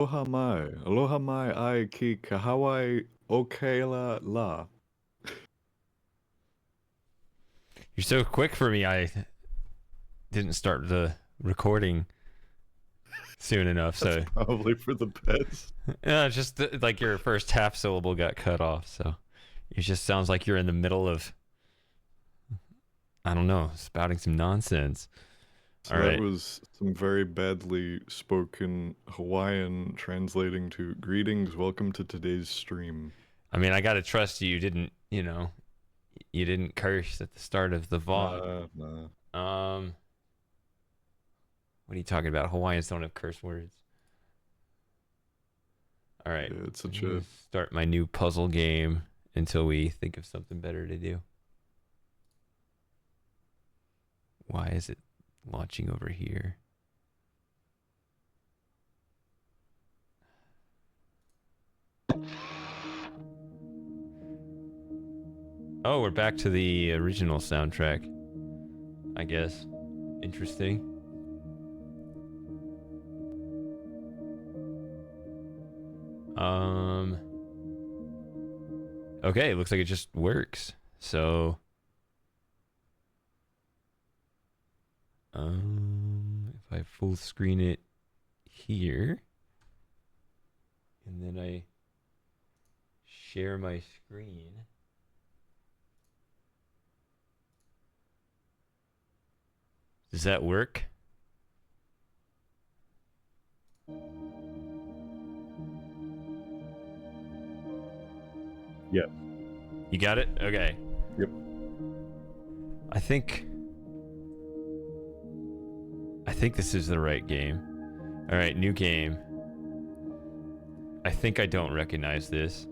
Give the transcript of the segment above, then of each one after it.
Aloha mai ai ki ka Hawaii o Kaila la. You're so quick for me. I didn't start the recording soon enough, That's so probably for the best. yeah, just like your first half syllable got cut off. So it just sounds like you're in the middle of, I don't know, spouting some nonsense. So All that right. was some very badly spoken Hawaiian translating to greetings, welcome to today's stream. I mean, I gotta trust you. You didn't, you didn't curse at the start of the VOD. Nah. What are you talking about? Hawaiians don't have curse words. All right. Yeah, it's I'm such gonna a... start my new puzzle game until we think of something better to do. Why is it launching over here? Oh, we're back to the original soundtrack, I guess. Interesting. Okay, looks like it just works. So, if I full screen it here, and then I share my screen. Does that work? Yeah. You got it? Okay. Yep. I think this is the right game. All right, new game. I think I don't recognize this.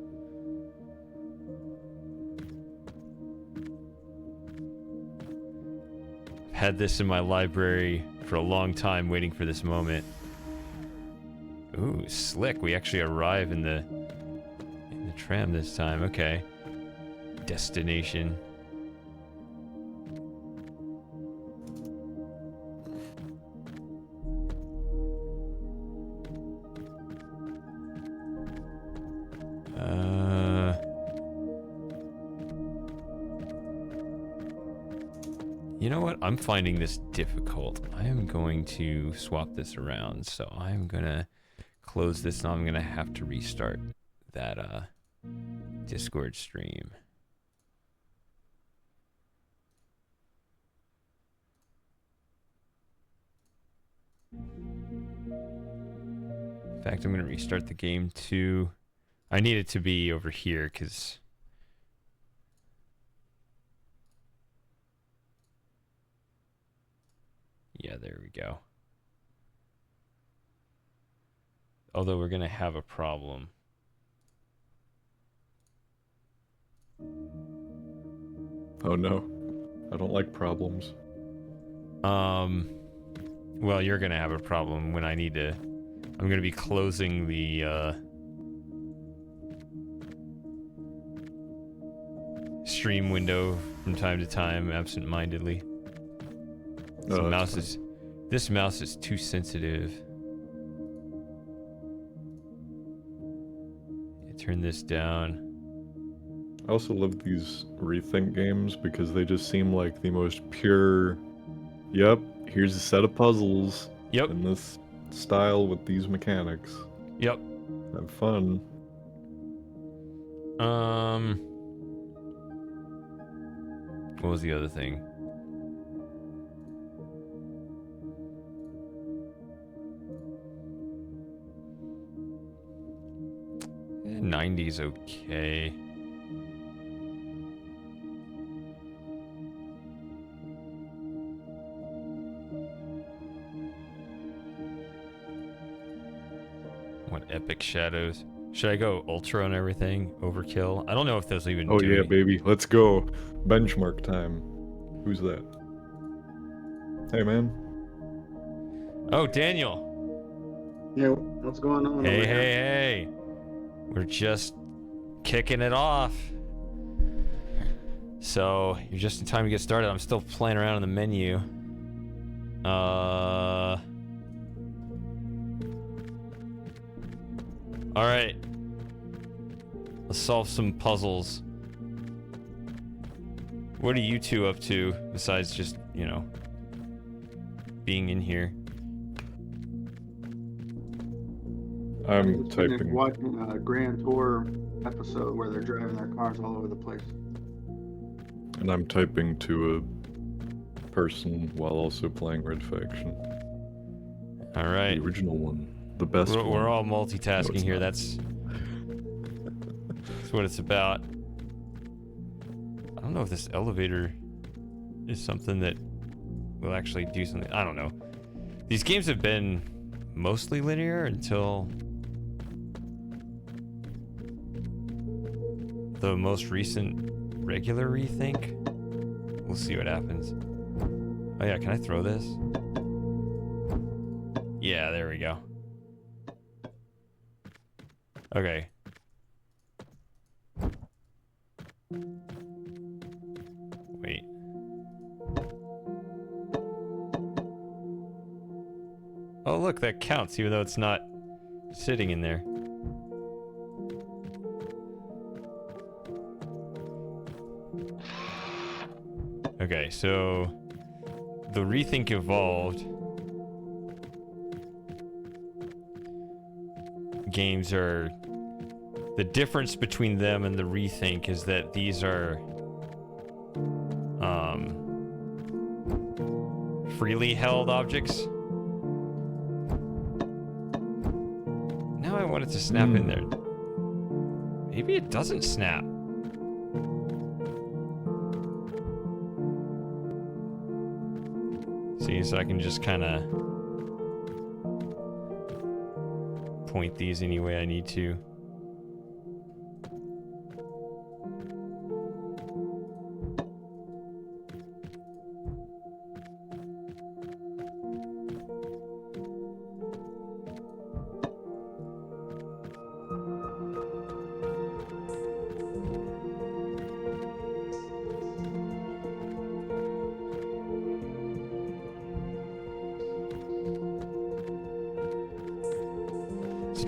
Had this in my library for a long time waiting for this moment. Ooh, slick. We actually arrive in the tram this time. Okay. Destination. You know what? I'm finding this difficult. I am going to swap this around. So I'm going to close this and I'm going to have to restart that Discord stream. In fact, I'm going to restart the game too. I need it to be over here because... Yeah, there we go. Although we're going to have a problem. Oh no. I don't like problems. Well, you're going to have a problem when I need to... I'm going to be closing the, stream window from time to time, absent-mindedly. This mouse is too sensitive. Turn this down. I also love these ReThink games because they just seem like the most pure, yep, here's a set of puzzles in this style with these mechanics. Yep. Have fun. What was the other thing? '90s okay. What epic shadows? Should I go ultra on everything? Overkill? I don't know if those even Oh do yeah, any... baby. Let's go. Benchmark time. Who's that? Hey, man. Oh, Daniel. Yeah, what's going on over here? Hey. We're just kicking it off. So, you're just in time to get started. I'm still playing around in the menu. All right. Let's solve some puzzles. What are you two up to besides just, you know, being in here? I'm typing. Watching a Grand Tour episode where they're driving their cars all over the place. And I'm typing to a person while also playing Red Faction. All right. The original one. The best one. We're all multitasking No, here. not. That's what it's about. I don't know if this elevator is something that will actually do something. I don't know. These games have been mostly linear until the most recent regular ReThink. We'll see what happens. Oh yeah, can I throw this? Yeah, there we go. Okay. Wait. Oh look, that counts even though it's not sitting in there. Okay, so the ReThink evolved games are, the difference between them and the ReThink is that these are freely held objects. Now I want it to snap in there. Maybe it doesn't snap. See, so I can just kind of point these any way I need to.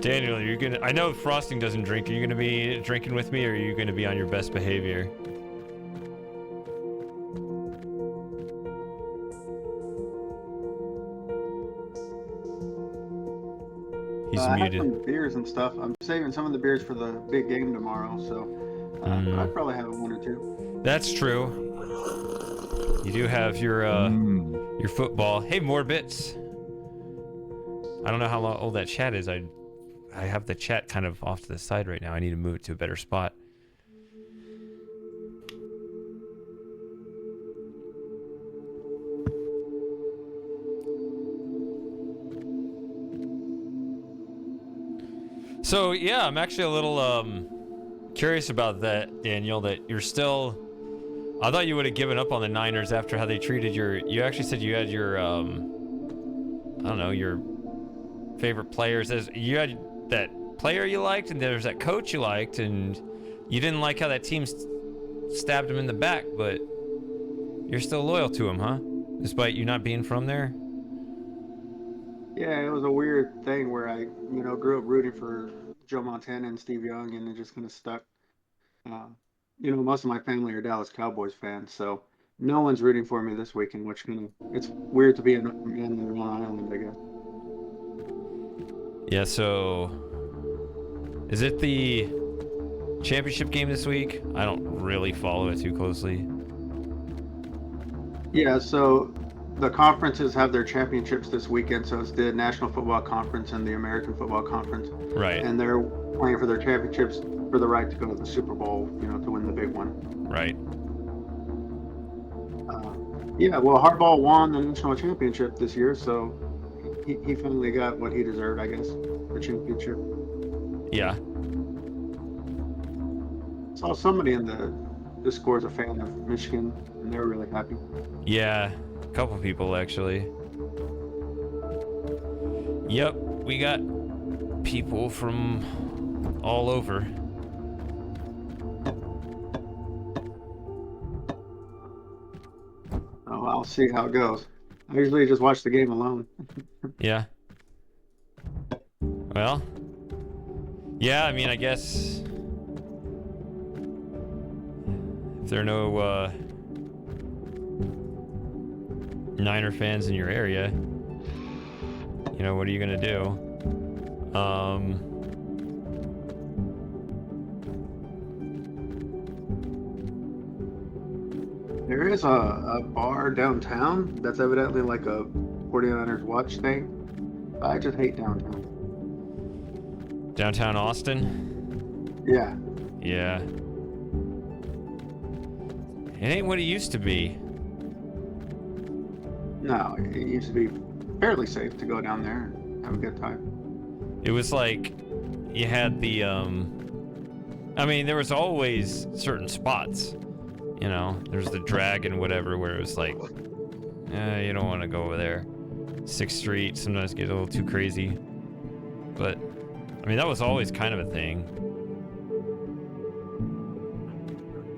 Daniel, you're gonna, I know Frosting doesn't drink. Are you gonna be drinking with me, or are you gonna be on your best behavior? He's I have muted. some beers and stuff. I'm saving some of the beers for the big game tomorrow, so I'd probably have one or two. That's true. You do have your football. Hey, more bits. I don't know how old that chat is. I have the chat kind of off to the side right now. I need to move it to a better spot. So yeah, I'm actually a little curious about that, Daniel, that you're still, I thought you would have given up on the Niners after how they treated you actually said you had your I don't know, your favorite players. You had that player you liked, and there's that coach you liked, and you didn't like how that team stabbed him in the back, but you're still loyal to him, huh? Despite you not being from there? Yeah, it was a weird thing where I, grew up rooting for Joe Montana and Steve Young, and it just kind of stuck. Most of my family are Dallas Cowboys fans, so no one's rooting for me this weekend, which it's weird to be in Long Island, I guess. Yeah, so is it the championship game this week? I don't really follow it too closely. Yeah, so the conferences have their championships this weekend, so it's the National Football Conference and the American Football Conference. Right. And they're playing for their championships for the right to go to the Super Bowl, to win the big one. Right. Yeah, well, Harbaugh won the national championship this year, so he finally got what he deserved, I guess, the championship. Yeah. Saw somebody in the Discord is a fan of Michigan, and they were really happy. Yeah, a couple people actually. Yep, we got people from all over. Oh, I'll see how it goes. I usually just watch the game alone. Yeah. Well, Yeah, I mean, I guess if there are no Niner fans in your area, you know, what are you gonna do? There is a bar downtown that's evidently like a 49ers watch thing. I just hate downtown. Downtown Austin? Yeah. Yeah. It ain't what it used to be. No, it used to be fairly safe to go down there and have a good time. It was like you had the I mean, there was always certain spots. You know, there's the Dragon, whatever, where it was like, you don't want to go over there. 6th Street sometimes get a little too crazy. But, I mean, that was always kind of a thing.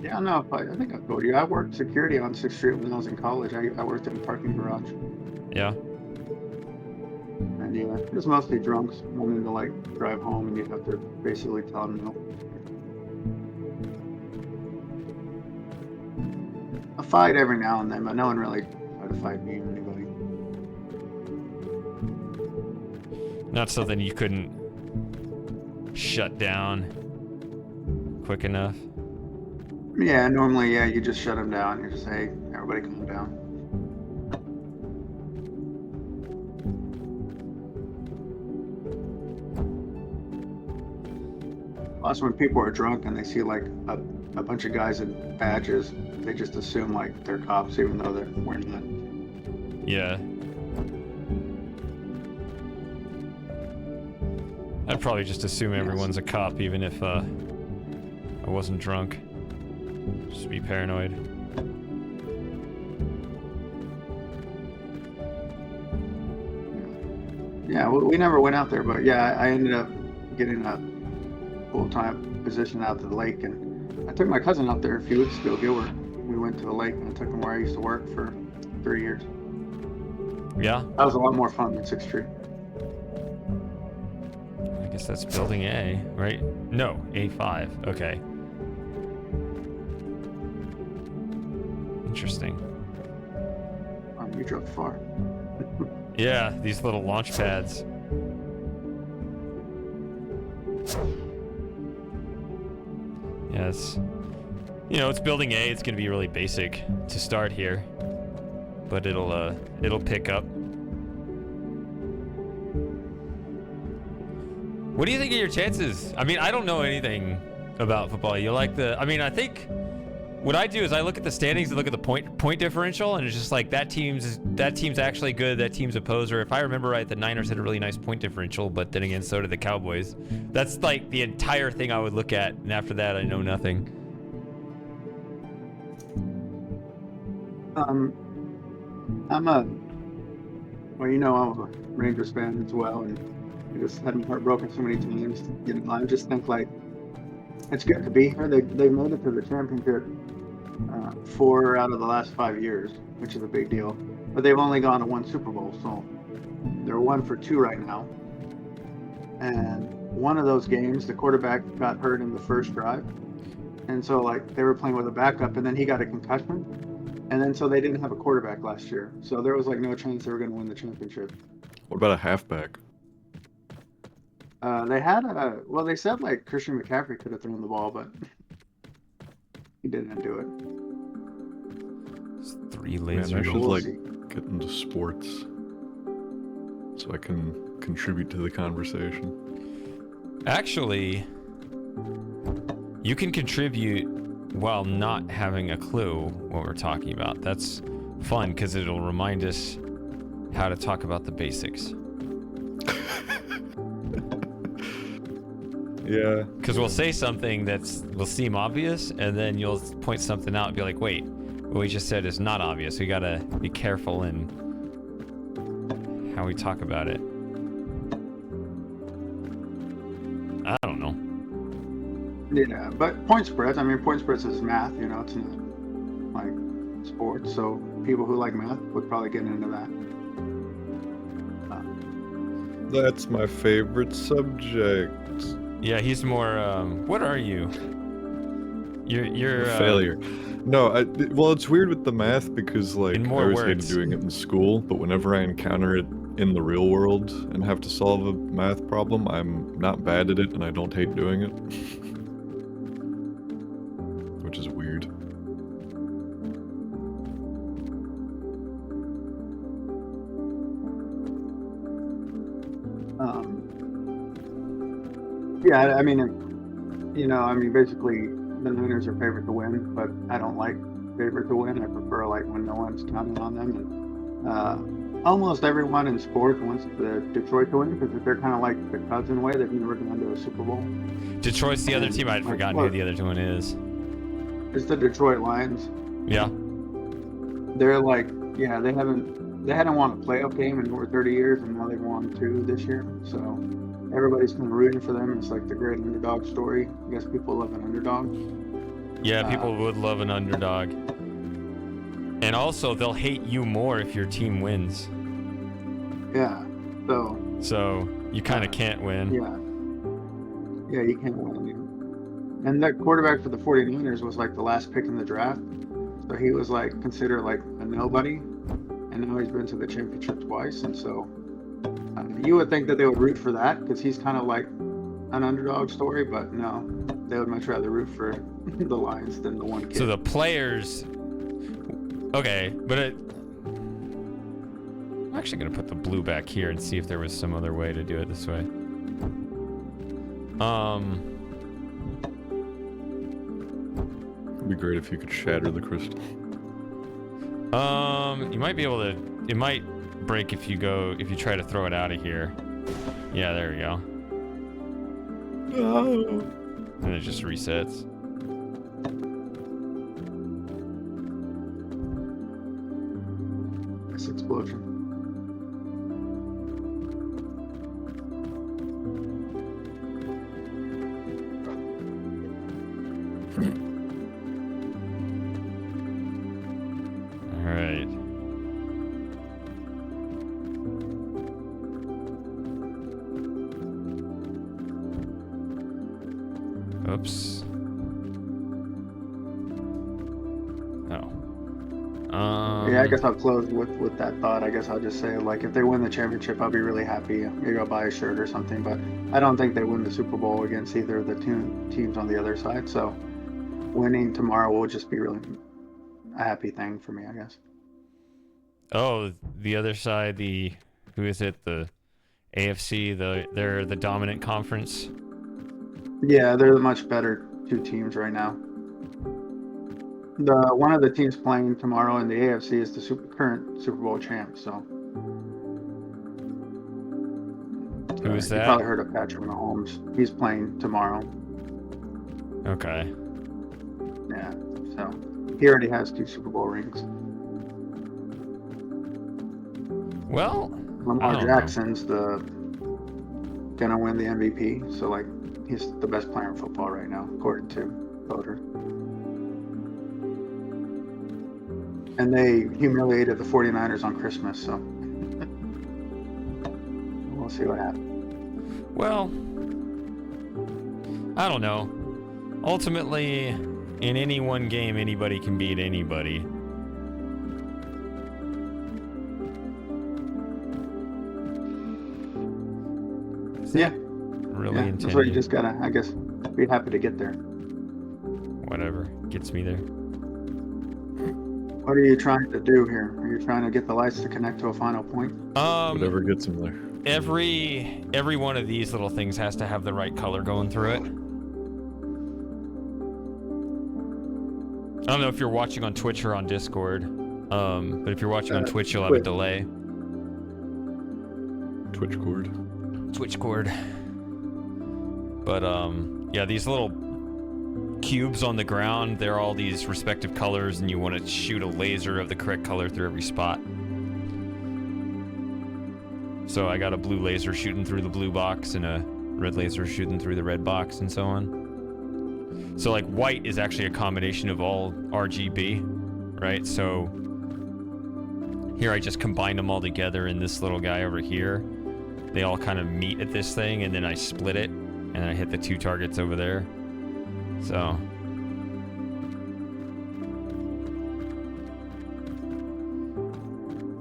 Yeah, no, I think I told you. I worked security on 6th Street when I was in college. I worked in a parking garage. Yeah. And yeah, it was mostly drunks wanting to like drive home, and you'd have to basically tell them no. A fight every now and then, but no one really tried to fight me or anybody. Not something you couldn't shut down quick enough. Yeah, normally, yeah, you just shut them down. You just say, hey, everybody calm down. Plus, when people are drunk and they see like a bunch of guys in badges, they just assume like they're cops, even though they're wearing that. Yeah. I'd probably just assume everyone's a cop, even if I wasn't drunk. Just be paranoid. Yeah, we never went out there, but yeah, I ended up getting a full-time position out to the lake, and I took my cousin out there a few weeks ago, Gilbert. We went to the lake, and I took him where I used to work for 3 years. Yeah? That was a lot more fun than 6th Street. I guess that's building A, right? No, A5. Okay. Interesting. You drove far. Yeah, these little launch pads. Yeah, it's, you know, it's building A. It's going to be really basic to start here, but it'll pick up. What do you think of your chances? I mean, I don't know anything about football. You like the? I mean, I think what I do is I look at the standings and look at the point differential, and it's just like that team's actually good. That team's a poser. If I remember right, the Niners had a really nice point differential, but then again, so did the Cowboys. That's like the entire thing I would look at, and after that, I know nothing. Well, you know, I was a Rangers fan as well, and I just had my heart broken so many times. You know, I just think like it's good to be here. They made it to the championship 4 out of the last 5 years, which is a big deal. But they've only gone to 1 Super Bowl, so they're 1 for 2 right now. And one of those games, the quarterback got hurt in the first drive, and so like they were playing with a backup, and then he got a concussion, and then so they didn't have a quarterback last year, so there was like no chance they were going to win the championship. What about a halfback? They had well, they said like Christian McCaffrey could have thrown the ball, but he didn't do it. It's 3 Man, lasers. I should We'll like see. get into sports so I can contribute to the conversation. Actually, you can contribute while not having a clue what we're talking about. That's fun because it'll remind us how to talk about the basics. Yeah. Because we'll say something will seem obvious, and then you'll point something out and be like, wait, what we just said is not obvious. We gotta be careful in how we talk about it. I don't know. Yeah, but point spreads. I mean, point spreads is math. You know, it's not like sports. So people who like math would probably get into that. That's my favorite subject. Yeah, he's more. What are you? You're A failure. No, well, it's weird with the math because, like, In I more always hated words. doing it in school, but whenever I encounter it in the real world and have to solve a math problem, I'm not bad at it and I don't hate doing it. Which is weird. Yeah, I mean, basically, the Niners are favorite to win, but I don't like favorite to win. I prefer like when no one's counting on them. And almost everyone in sports wants the Detroit to win because they're kind of like the cousin way. They've never gone to a Super Bowl. Detroit's the other team. I'd forgotten who the other one is. It's the Detroit Lions. Yeah. They're like, they hadn't won a playoff game in over 30 years, and now they've won 2 this year. So everybody's kind of rooting for them. It's like the great underdog story. I guess people love an underdog. Yeah, people would love an underdog. And also, they'll hate you more if your team wins. Yeah. So you kind of can't win. Yeah, you can't win. And that quarterback for the 49ers was like the last pick in the draft. So he was like considered like a nobody. And now he's been to the championship twice. And so you would think that they would root for that because he's kind of like an underdog story. But no, they would much rather root for the Lions than the one kid. So the players... Okay, but I'm actually going to put the blue back here and see if there was some other way to do it this way. It'd be great if you could shatter the crystal. You might be able to... It might break if you try to throw it out of here. Yeah, there we go. No. And it just resets. This explosion. All right. Oops. Oh. Yeah, I guess I'll close with that thought. I guess I'll just say, like, if they win the championship, I'll be really happy. Maybe I'll buy a shirt or something. But I don't think they win the Super Bowl against either of the two teams on the other side. So winning tomorrow will just be really a happy thing for me, I guess. Oh, the other side, who is it? The AFC, they're the dominant conference. Yeah, they're the much better 2 teams right now. One of the teams playing tomorrow in the AFC is the current Super Bowl champ. So who is that? You probably heard of Patrick Mahomes. He's playing tomorrow. Okay. Yeah. So he already has 2 Super Bowl rings. Well, Lamar Jackson's gonna win the MVP. So like he's the best player in football right now, according to voters. And they humiliated the 49ers on Christmas, so we'll see what happens. Well, I don't know. Ultimately, in any one game, anybody can beat anybody. Yeah. Really intended. That's what you just gotta, I guess, be happy to get there. Whatever gets me there. What are you trying to do here? Are you trying to get the lights to connect to a final point? Whatever gets them there. Every one of these little things has to have the right color going through it. I don't know if you're watching on Twitch or on Discord, but if you're watching on Twitch, you'll have a delay. Twitch cord. But yeah, these little cubes on the ground, they're all these respective colors, and you want to shoot a laser of the correct color through every spot. So I got a blue laser shooting through the blue box and a red laser shooting through the red box and so on. So like white is actually a combination of all RGB, right? So here I just combine them all together in this little guy over here. They all kind of meet at this thing, and then I split it and then I hit the 2 targets over there. So.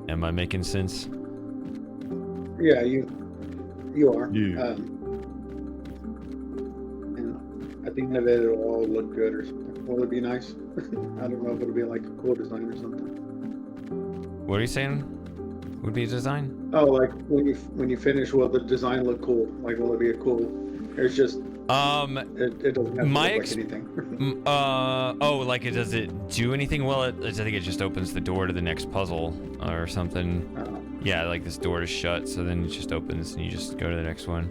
Am I making sense? Yeah, you are. Yeah. And at the end of it, it'll all look good or something. Will it be nice? I don't know if it'll be like a cool design or something. What are you saying? Would be a design? Oh, like when you finish, will the design look cool? Like, will it be a cool? It's just it doesn't have to look like anything. Oh, like does it do anything? Well, I think it just opens the door to the next puzzle or something. Yeah, like this door is shut, so then it just opens and you just go to the next one.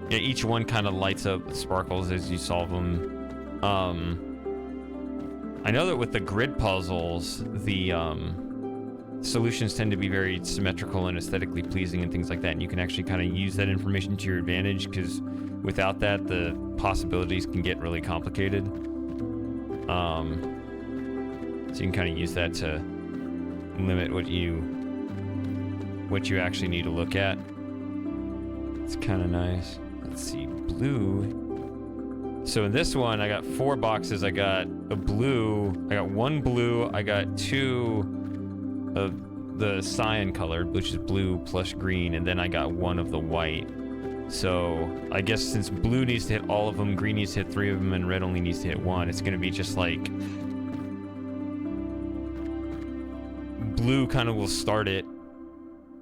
Yeah, each one kind of lights up with sparkles as you solve them. I know that with the grid puzzles, the solutions tend to be very symmetrical and aesthetically pleasing and things like that, and you can actually kind of use that information to your advantage, because without that, the possibilities can get really complicated. So you can kind of use that to limit what you actually need to look at. It's kind of nice. Let's see, blue. So in this one, I got 4 boxes. I got a blue. I got 1 blue. I got 2 of the cyan colored, which is blue plus green, and then I got 1 of the white. So I guess since blue needs to hit all of them, green needs to hit 3 of them, and red only needs to hit 1, it's gonna be just like blue kind of will start it,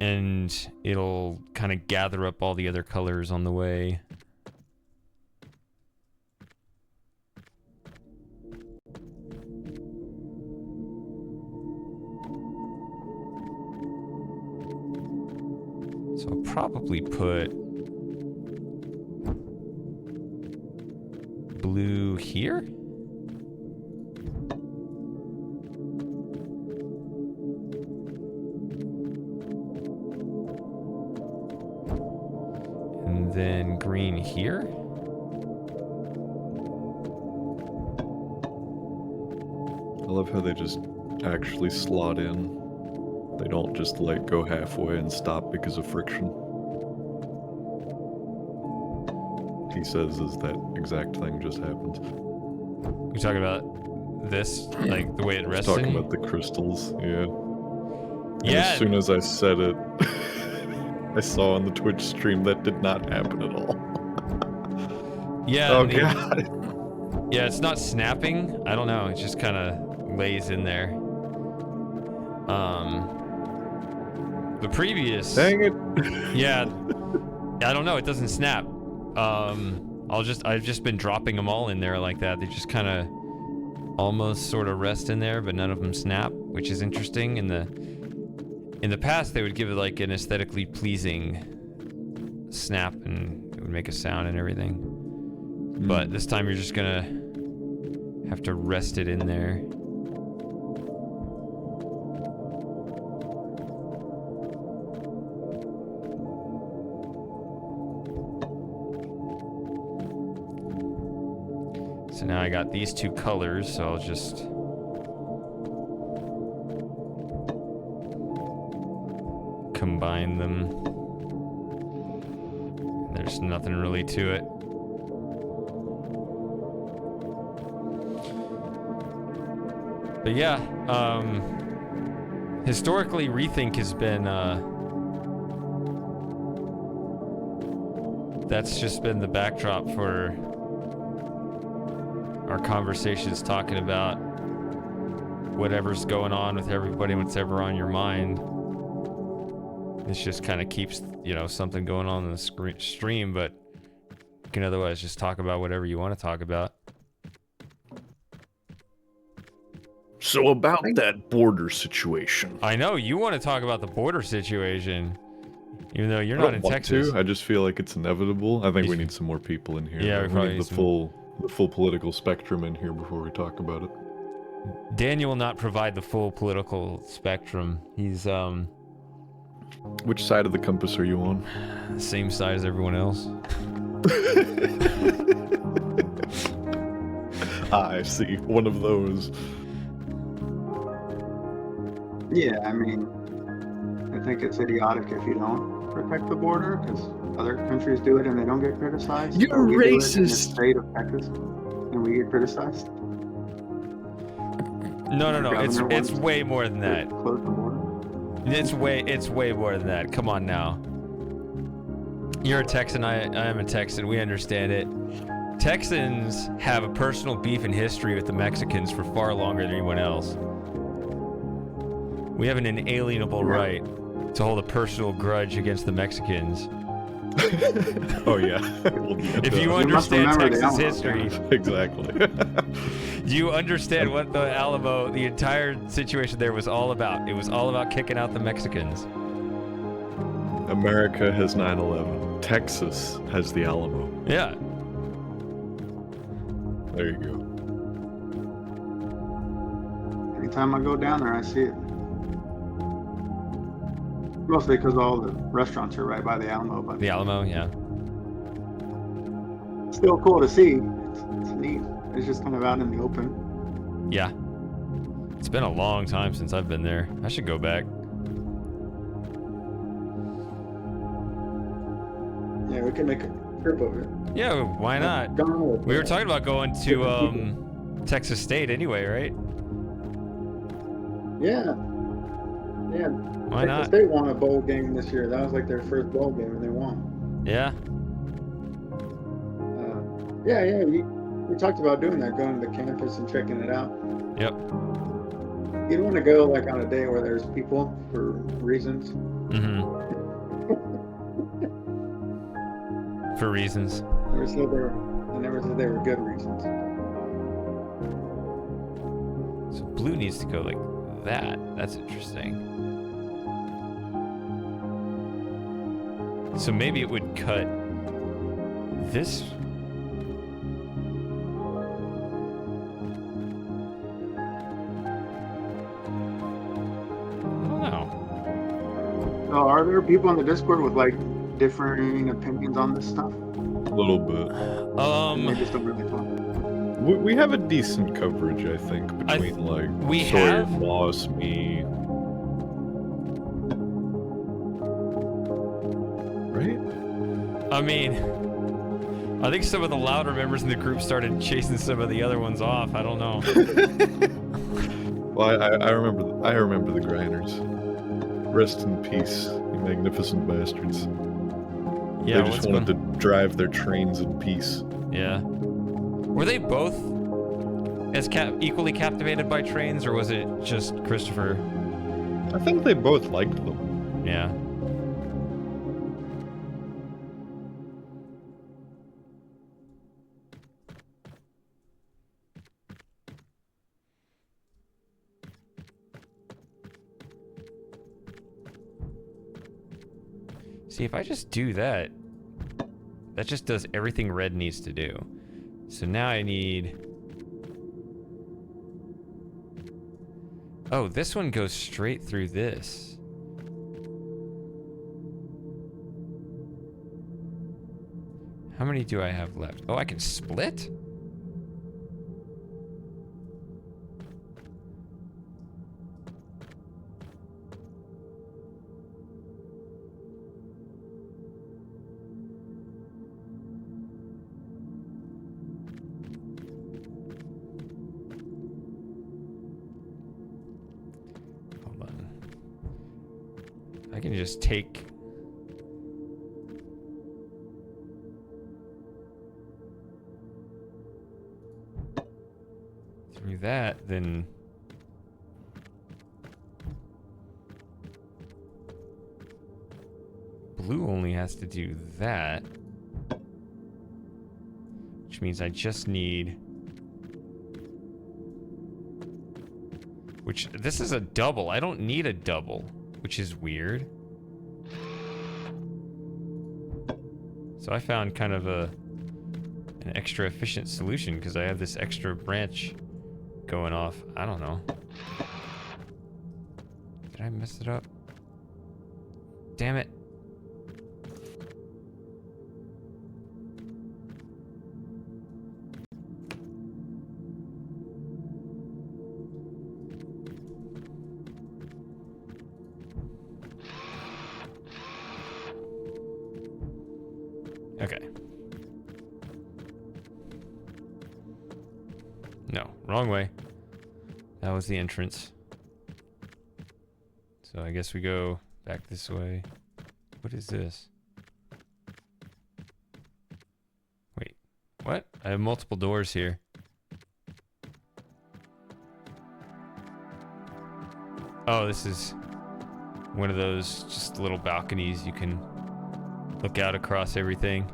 and it'll kind of gather up all the other colors on the way. So I'll probably put blue here. And then green here. I love how they just actually slot in. They don't just like go halfway and stop because of friction. He says is that exact thing just happened. You talking about this, like the way it rests? Talking about the crystals, yeah. And Yeah. as soon as I said it, I saw on the Twitch stream that did not happen at all. Yeah. Oh god. Yeah, it's not snapping. I don't know. It just kind of lays in there. The previous. Dang it. Yeah. I don't know. It doesn't snap. I've just been dropping them all in there like that. They just kind of almost sort of rest in there, but none of them snap, which is interesting. In the past, they would give it like an aesthetically pleasing snap, and it would make a sound and everything. But this time, you're just gonna have to rest it in there. So now I got these 2 colors, so I'll just combine them. There's nothing really to it. But yeah, historically, ReThink has been, that's just been the backdrop for our conversations, talking about whatever's going on with everybody, what's ever on your mind. This just kind of keeps, something going on in the stream, but you can otherwise just talk about whatever you want to talk about. So about that border situation. I know you want to talk about the border situation, even though you're not in Texas. I just feel like it's inevitable. I think we need some more people in here. Yeah, we probably need the full political spectrum in here before we talk about it. Daniel will not provide the full political spectrum. He's Which side of the compass are you on? Same side as everyone else. I see. One of those. Yeah, I mean, I think it's idiotic if you don't. protect the border because other countries do it and they don't get criticized. You're But we do it in the racist. state of Texas and we get criticized. No. Our governor It's wants way more than to that. Close the border. It's way more than that. Come on now. You're a Texan. I am a Texan. We understand it. Texans have a personal beef and history with the Mexicans for far longer than anyone else. We have an inalienable right to hold a personal grudge against the Mexicans. Oh yeah. If you must understand remember the Texas Alamo. history, Exactly. you understand what the Alamo, the entire situation there was all about. It was all about kicking out the Mexicans. America has 9/11. Texas has the Alamo. Yeah. There you go. Anytime I go down there, I see it. Mostly because all the restaurants are right by the Alamo. But The Alamo, yeah. it's still cool to see. It's neat. It's just kind of out in the open. Yeah. It's been a long time since I've been there. I should go back. Yeah, we can make a trip of it. Yeah, why not? We were talking about going to Texas State anyway, right? Yeah. Yeah. Why not? They won a bowl game this year. That was like their first bowl game, and they won. Yeah. Yeah. We talked about doing that, going to the campus and checking it out. Yep. You'd want to go like on a day where there's people for reasons. Mm-hmm. For reasons. I never said they were good reasons. So blue needs to go like that. That's interesting. So maybe it would cut this. I don't know. So are there people in the Discord with like differing opinions on this stuff? A little bit. They just don't really talk. We have a decent coverage, I think, between we Sawyer, have? Moss, me. Right? I mean, I think some of the louder members in the group started chasing some of the other ones off. I don't know. Well, I remember the grinders. Rest in peace, you magnificent bastards. Yeah, they just wanted to drive their trains in peace. Yeah. Were they both as equally captivated by trains, or was it just Christopher? I think they both liked them. Yeah. See, if I just do that, that just does everything red needs to do. So now I need... Oh, this one goes straight through this. How many do I have left? Oh, I can split? I can just take... through that, then... Blue only has to do that. Which means I just need... Which, this is a double. I don't need a double. Which is weird. So I found kind of an extra efficient solution because I have this extra branch going off. I don't know. Did I mess it up? Damn it. Okay. No, wrong way. That was the entrance. So I guess we go back this way. What is this? Wait, what? I have multiple doors here. Oh, this is one of those just little balconies you can look out across everything.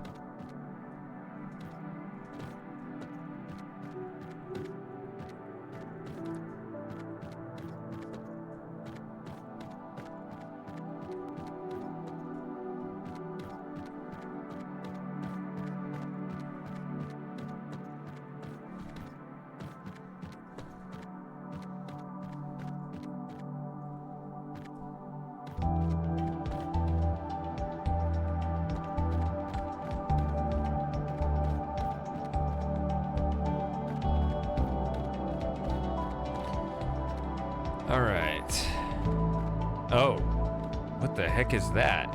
All right. Oh, what the heck is that?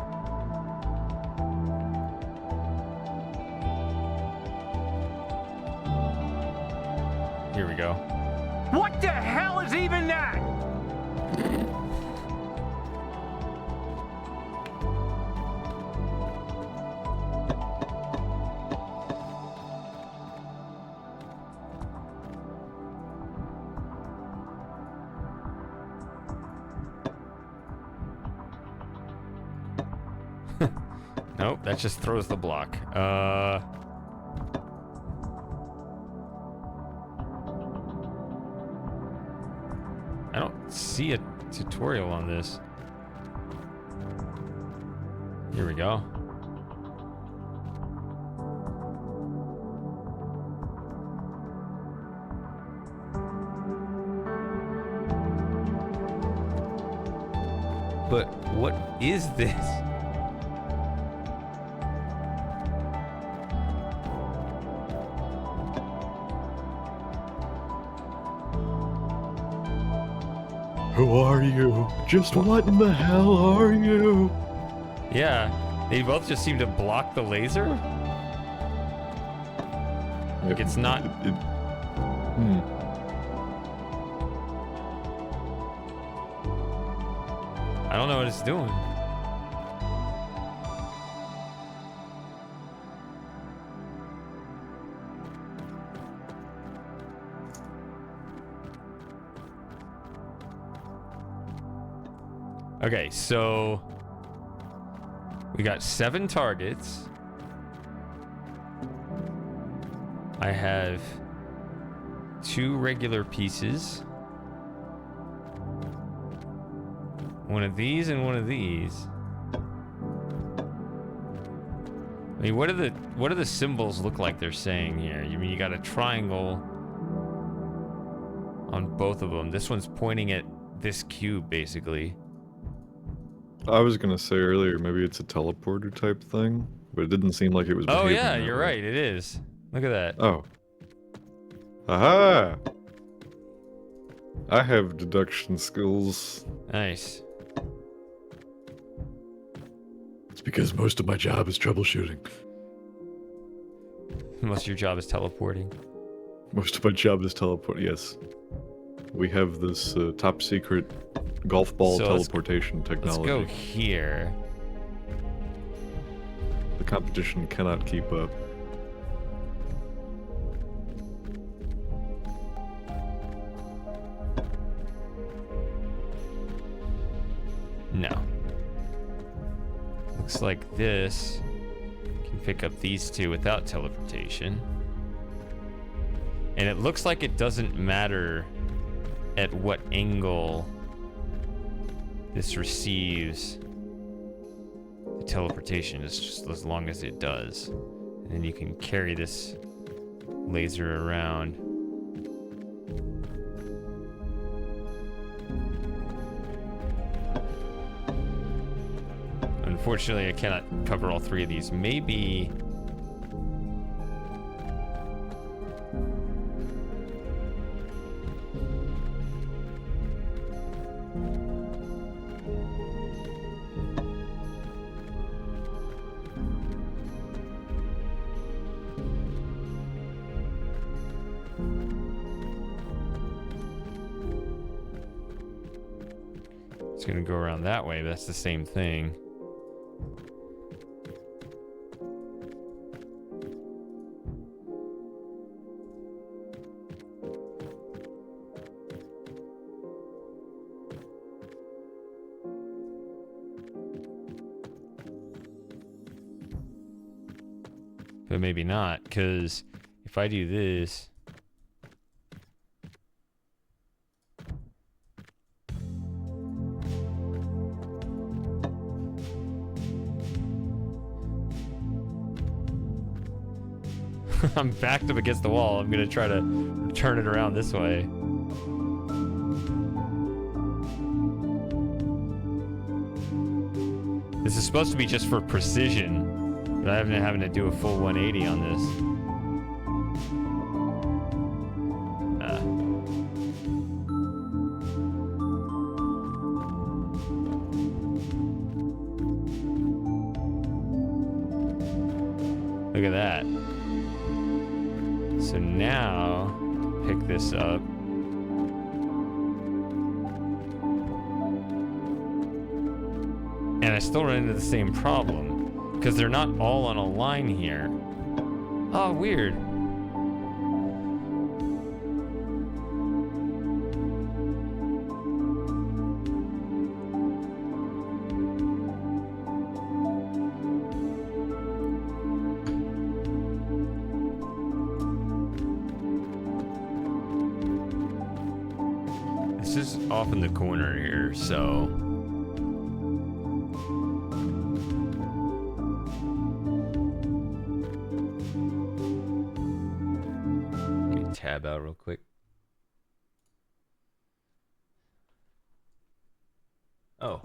Here we go. What the hell is even that? Nope, that just throws the block. I don't see a tutorial on this. Here we go. But what is this? Who are you? Just what in the hell are you? Yeah, they both just seem to block the laser. Like it's not. I don't know what it's doing. Okay, so we got 7 targets. I have 2 regular pieces. One of these and one of these. I mean, what do the symbols look like they're saying here? You mean you got a triangle on both of them. This one's pointing at this cube, basically. I was gonna say earlier, maybe it's a teleporter type thing, but it didn't seem like it was. Oh yeah, that you're way. right. It is. Look at that. Oh. Aha! I have deduction skills. Nice. It's because most of my job is troubleshooting. Most of your job is teleporting. Most of my job is teleport. Yes. We have this top secret golf ball teleportation technology. Let's go here. The competition cannot keep up. No. Looks like this can pick up these 2 without teleportation. And it looks like it doesn't matter at what angle this receives the teleportation. It's just as long as it does. And then you can carry this laser around. Unfortunately, I cannot cover all 3 of these. Maybe... It's gonna go around that way, but that's the same thing. But maybe not, because if I do this... I'm backed up against the wall. I'm gonna try to turn it around this way. This is supposed to be just for precision, but I'm having to do a full 180 on this. Look at that. So now, pick this up. And I still run into the same problem, because they're not all on a line here. Oh, weird. This is off in the corner here, so... tab out real quick. Oh,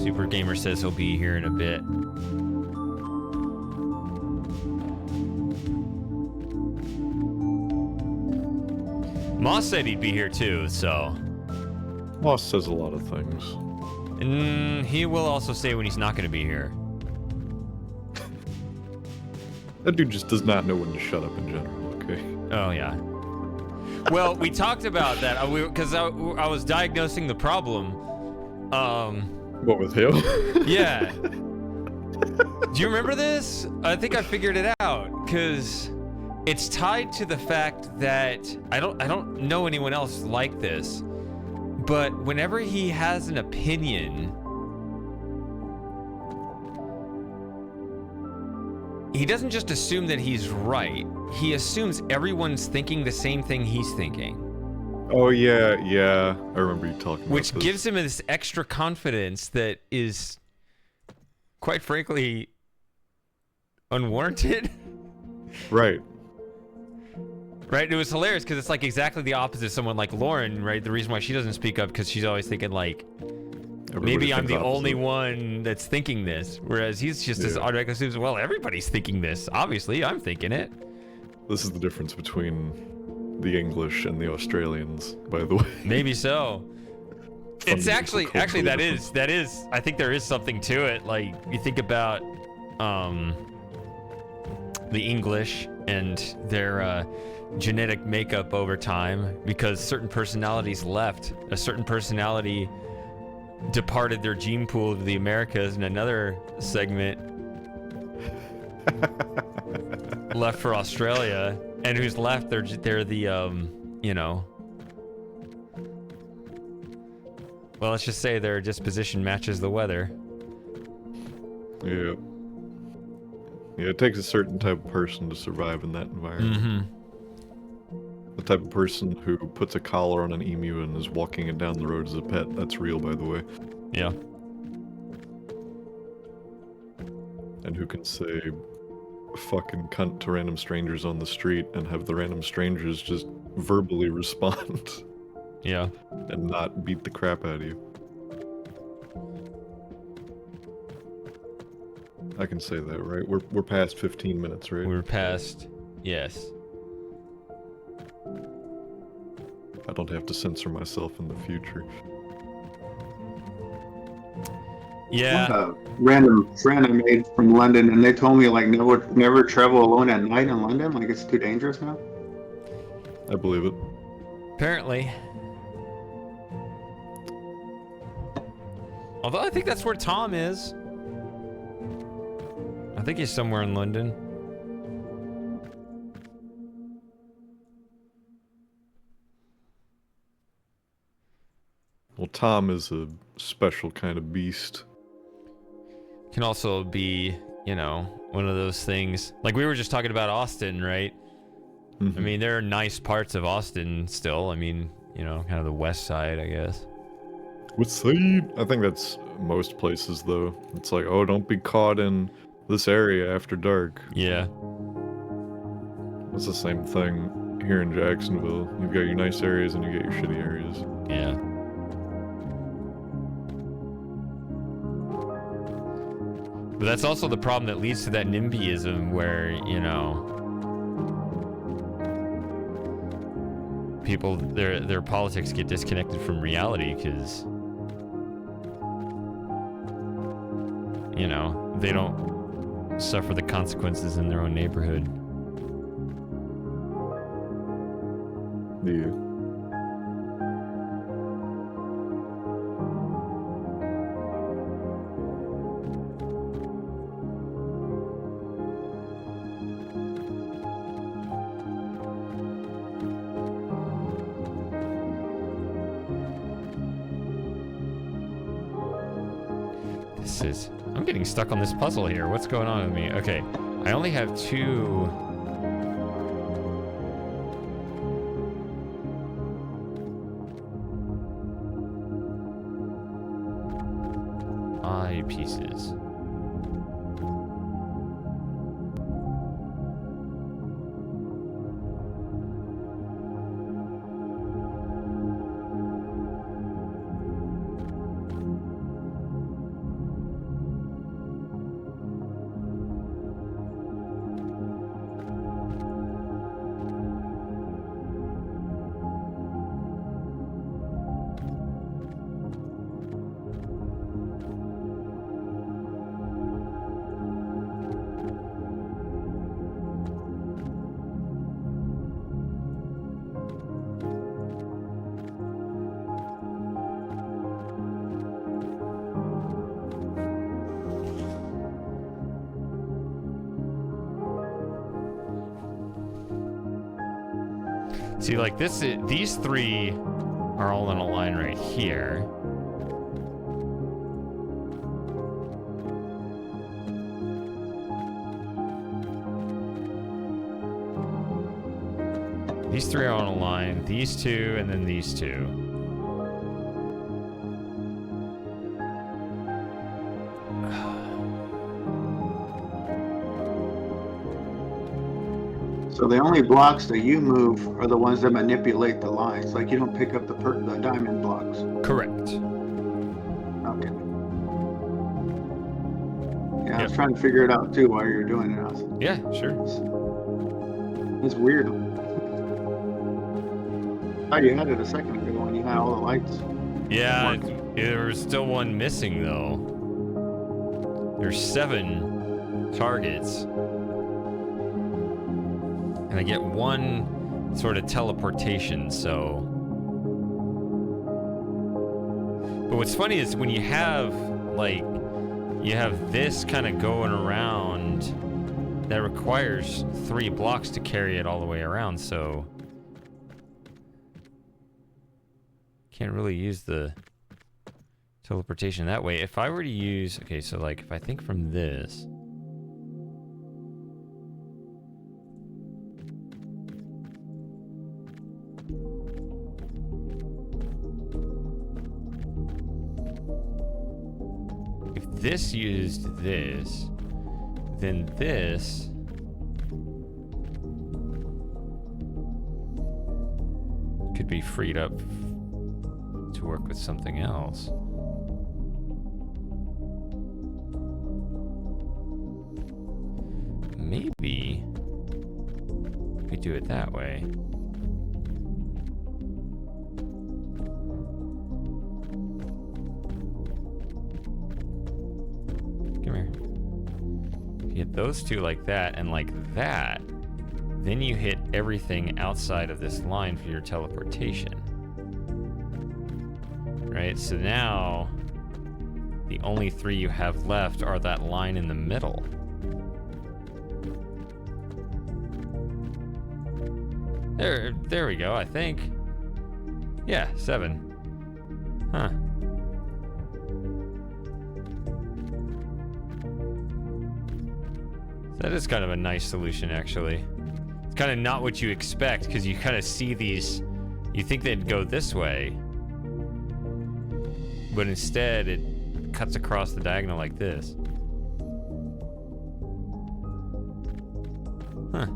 Super Gamer says he'll be here in a bit. Moss said he'd be here too, so... Moss says a lot of things. And he will also say when he's not going to be here. That dude just does not know when to shut up in general, okay? Oh, yeah. Well, we talked about that because I was diagnosing the problem. What with him? Yeah. Do you remember this? I think I figured it out because it's tied to the fact that I don't know anyone else like this, but whenever he has an opinion, he doesn't just assume that he's right. He assumes everyone's thinking the same thing he's thinking. Oh, yeah. I remember you talking about Which this. gives him this extra confidence that is, quite frankly, unwarranted. Right. Right? It was hilarious because it's like exactly the opposite of someone like Lauren, right? The reason why she doesn't speak up because she's always thinking like, maybe I'm the only one that's thinking this. Whereas he's just this automatic assumes, well, everybody's thinking this. Obviously, I'm thinking it. This is the difference between the English and the Australians, by the way. Maybe so. It's actually that is I think there is something to it. Like you think about the English and their genetic makeup over time, because certain personalities left, a certain personality departed their gene pool to the Americas, and another segment left for Australia. And who's left? They're the you know. Well, let's just say their disposition matches the weather. Yeah. Yeah, it takes a certain type of person to survive in that environment. Mm-hmm. The type of person who puts a collar on an emu and is walking it down the road as a pet. That's real, by the way. Yeah. And who can say fucking cunt to random strangers on the street and have the random strangers just verbally respond. Yeah. And not beat the crap out of you. I can say that, right? We're past 15 minutes, right? We're past, yes. I don't have to censor myself in the future. Yeah. Random friend I made from London, and they told me like never travel alone at night in London. Like it's too dangerous now. I believe it. Although I think that's where Tom is. I think he's somewhere in London. Well, Tom is a special kind of beast. Can also be, you know, one of those things. Like we were just talking about Austin, right? I mean, there are nice parts of Austin still. I mean, you know, kind of the west side, I guess. West side? I think that's most places, though. It's like, oh, don't be caught in this area after dark. Yeah. It's the same thing here in Jacksonville. You've got your nice areas and you get your shitty areas. Yeah. But that's also the problem that leads to that NIMBYism where, you know, people, their politics get disconnected from reality because, you know, they don't suffer the consequences in their own neighborhood. Yeah. I'm getting stuck on this puzzle here. What's going on with me? Okay, I only have 2. Eye pieces. See, like these 3 are all in a line right here. These 3 are on a line. These 2, and then these 2. So the only blocks that you move are the ones that manipulate the lines. Like you don't pick up the diamond blocks. Correct. Okay. Yeah, I was trying to figure it out too while you were doing it. Yeah, sure. It's weird. Oh, you had it a second ago when you had all the lights. Yeah, there was still one missing though. There's 7 targets. And I get 1 sort of teleportation, so. But what's funny is when you have, like, you have this kind of going around, that requires 3 blocks to carry it all the way around, so. Can't really use the teleportation that way. If I were to use, okay, so like, if I think from this. This used this, then this could be freed up to work with something else. Maybe we do it that way. Come here. If you hit those 2 like that and like that, then you hit everything outside of this line for your teleportation. Right? So now the only 3 you have left are that line in the middle. There we go, I think. Yeah, 7. Huh. That is kind of a nice solution, actually. It's kind of not what you expect, because you kind of see these... You think they'd go this way. But instead, it cuts across the diagonal like this. Huh.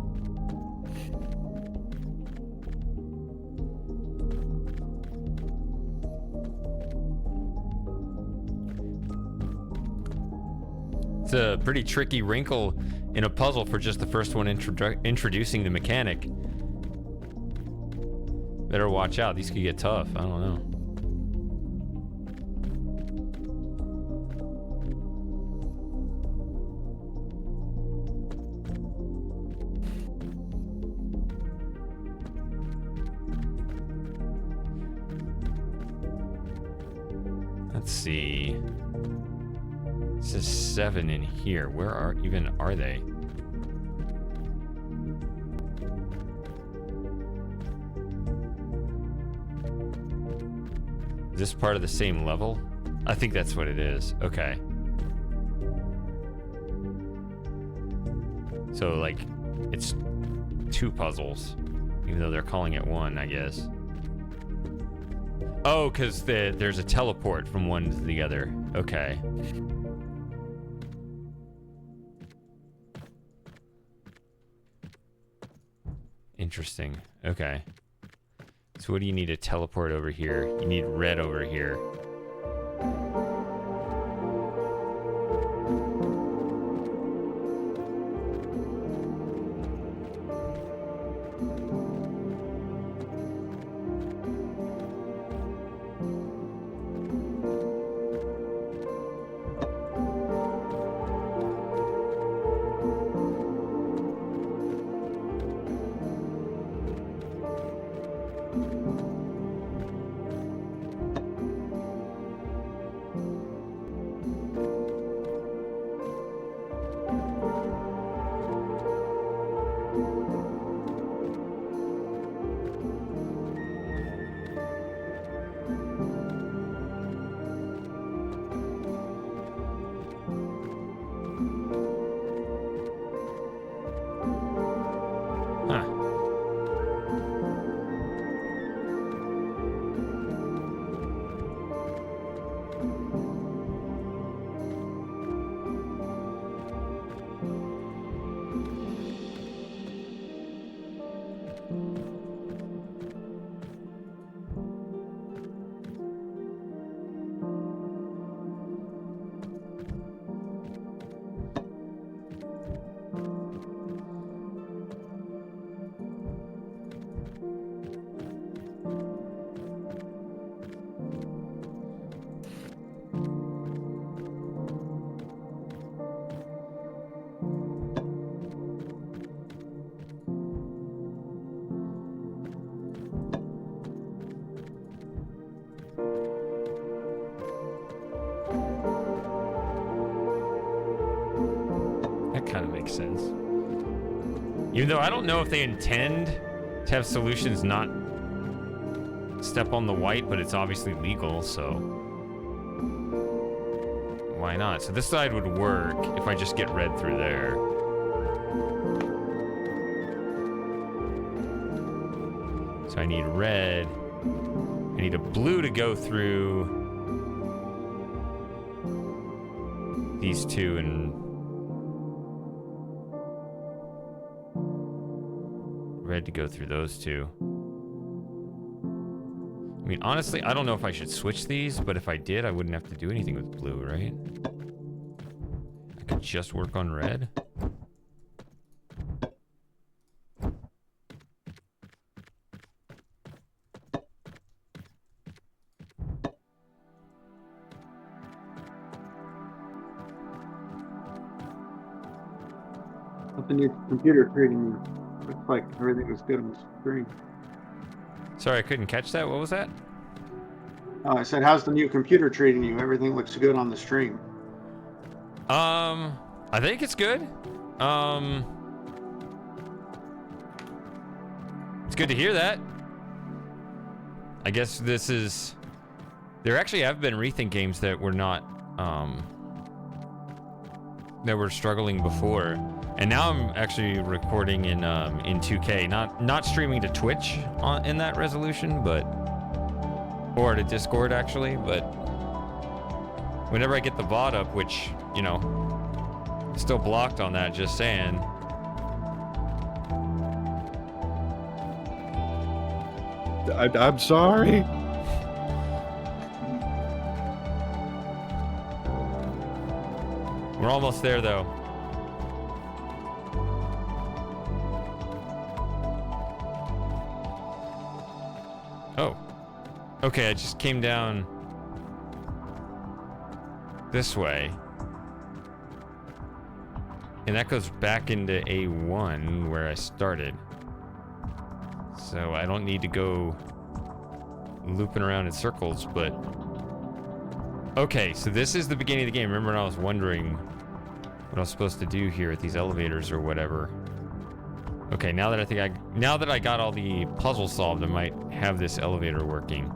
It's a pretty tricky wrinkle in a puzzle for just the first one introducing the mechanic. Better watch out, these could get tough. I don't know. Let's see. It says 7 in here. Where are they? Is this part of the same level? I think that's what it is. Okay. So, like, it's 2 puzzles, even though they're calling it 1, I guess. Oh, because there's a teleport from one to the other. Okay. Interesting. Okay. So what do you need to teleport over here? You need red over here. Sense. Even though I don't know if they intend to have solutions not step on the white, but it's obviously legal, so why not? So this side would work if I just get red through there. So I need red. I need a blue to go through these 2 and red to go through those 2. I mean, honestly, I don't know if I should switch these, but if I did, I wouldn't have to do anything with blue, right? I could just work on red. Something your computer creating you. Looks like everything was good on the screen. Sorry, I couldn't catch that. What was that? I said, how's the new computer treating you? Everything looks good on the stream. I think it's good. It's good to hear that. I guess this is... There actually have been ReThink games that were not, that were struggling before. And now I'm actually recording in 2K, not streaming to Twitch in that resolution, but... Or to Discord, actually, but... Whenever I get the VOD up, which, you know, still blocked on that, just saying. I'm sorry. We're almost there, though. Oh. Okay, I just came down this way. And that goes back into A1 where I started. So I don't need to go looping around in circles, but... Okay, so this is the beginning of the game. Remember when I was wondering what I was supposed to do here at these elevators or whatever. Okay, now that I got all the puzzles solved, I might have this elevator working.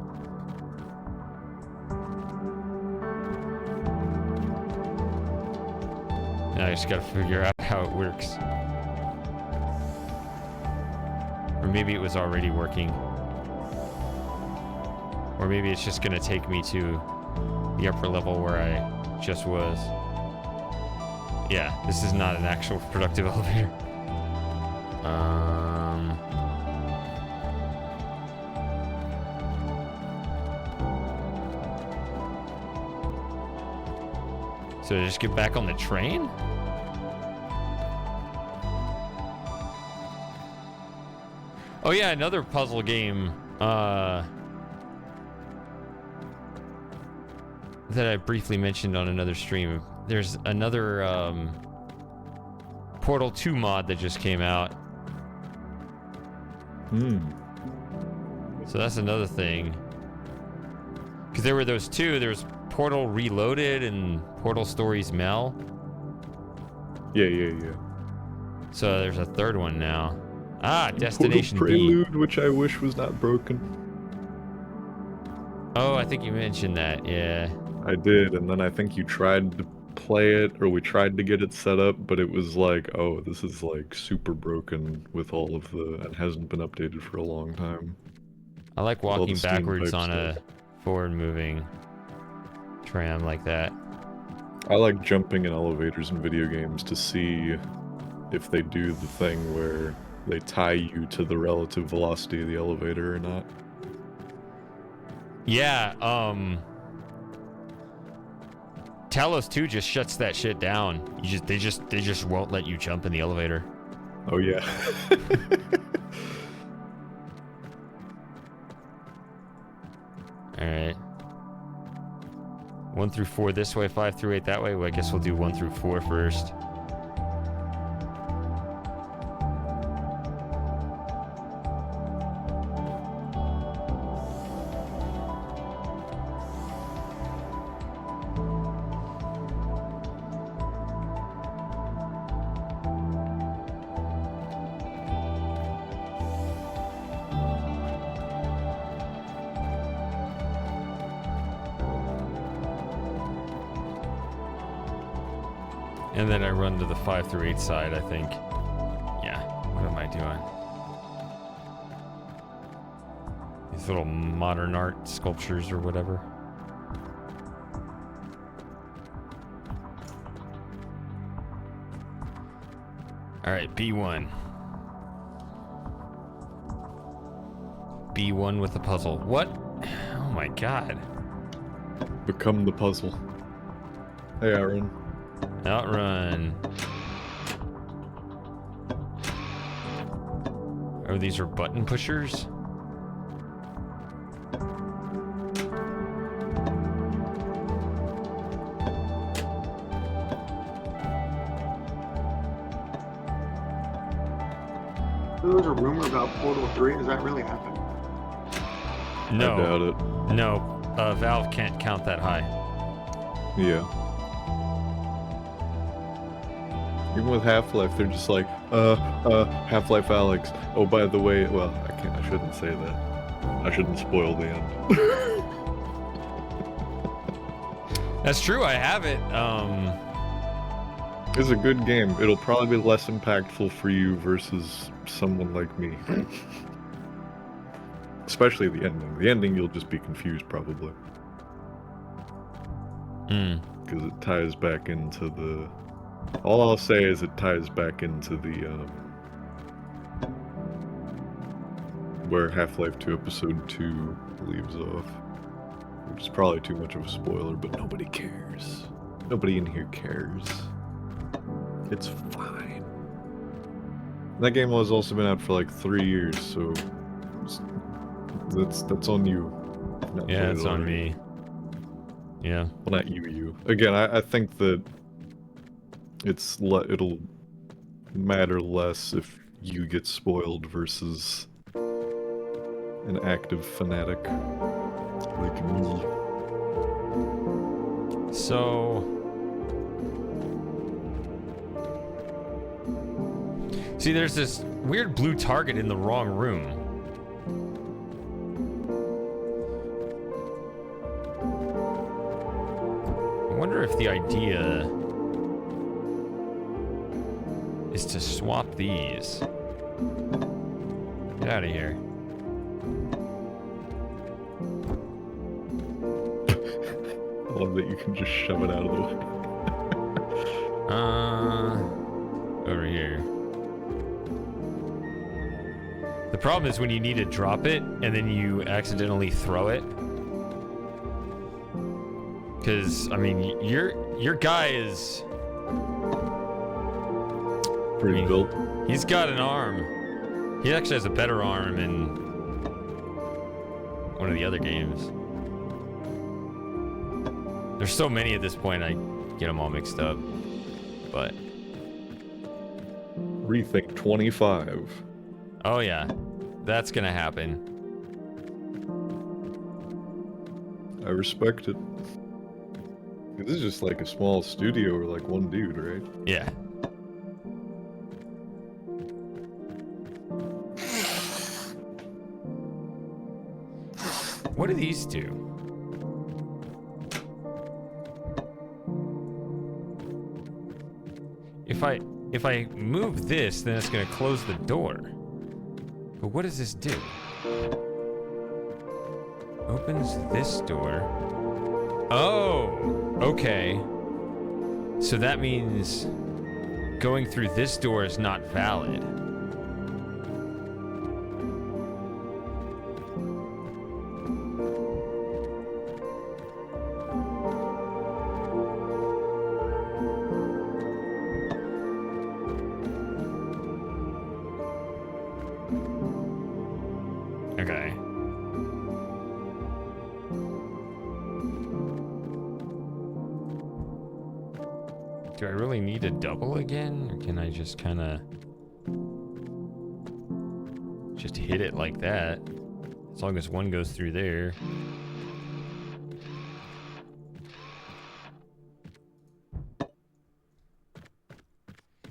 Now I just gotta figure out how it works. Or maybe it was already working. Or maybe it's just gonna take me to the upper level where I just was. Yeah, this is not an actual productive elevator. So just get back on the train? Oh yeah, another puzzle game that I briefly mentioned on another stream. There's another Portal 2 mod that just came out. So that's another thing. Because there were those two. There was Portal Reloaded and Portal Stories Mel. Yeah. So there's a third one now. Ah, Destination Portal B. Prelude, which I wish was not broken. Oh, I think you mentioned that, yeah. I did, and then I think you tried to play it, or we tried to get it set up, but it was like, oh, this is like super broken with all of the... and hasn't been updated for a long time. I like All walking the Steam backwards type on stuff. a forward-moving tram like that. I like jumping in elevators in video games to see if they do the thing where they tie you to the relative velocity of the elevator or not. Yeah, Talos 2 just shuts that shit down. They just won't let you jump in the elevator. Oh yeah. All right. 1 through 4 this way, 5 through 8 that way. Well, I guess we'll do 1 through 4 first. And then I run to the 5 through 8 side, I think. Yeah, what am I doing? These little modern art sculptures or whatever. Alright, B1. B1 with the puzzle. What? Oh my god. Become the puzzle. Hey, Aaron. Outrun. Oh, these are button pushers? There was a rumor about Portal 3. Does that really happen? No. I doubt it. No. Valve can't count that high. Yeah. Even with Half-Life, they're just like, Half-Life Alex. Oh, by the way, well, I shouldn't say that. I shouldn't spoil the end. That's true, I have it. It's a good game. It'll probably be less impactful for you versus someone like me. Especially the ending. The ending, you'll just be confused, probably. Because it ties back into the... All I'll say is it ties back into the, where Half-Life 2 Episode 2 leaves off. Which is probably too much of a spoiler, but nobody cares. Nobody in here cares. It's fine. That game has also been out for like 3 years, so... That's on you. Yeah, it's on me. Yeah. Well, not you. Again, I think that it'll matter less if you get spoiled versus an active fanatic like me. So... See, there's this weird blue target in the wrong room. I wonder if the idea is to swap these. Get out of here. I love that you can just shove it out of the way. Over here. The problem is when you need to drop it and then you accidentally throw it. Because, I mean, your guy is... Pretty built. He's got an arm. He actually has a better arm in one of the other games. There's so many at this point, I get them all mixed up. But... ReThink 25. Oh yeah, that's gonna happen. I respect it. This is just like a small studio or like one dude, right? Yeah. What do these do? If I move this, then it's gonna close the door. But what does this do? Opens this door. Oh, okay. So that means going through this door is not valid. Okay. Do I really need to double again? Or can I just kind of... just hit it like that? As long as one goes through there.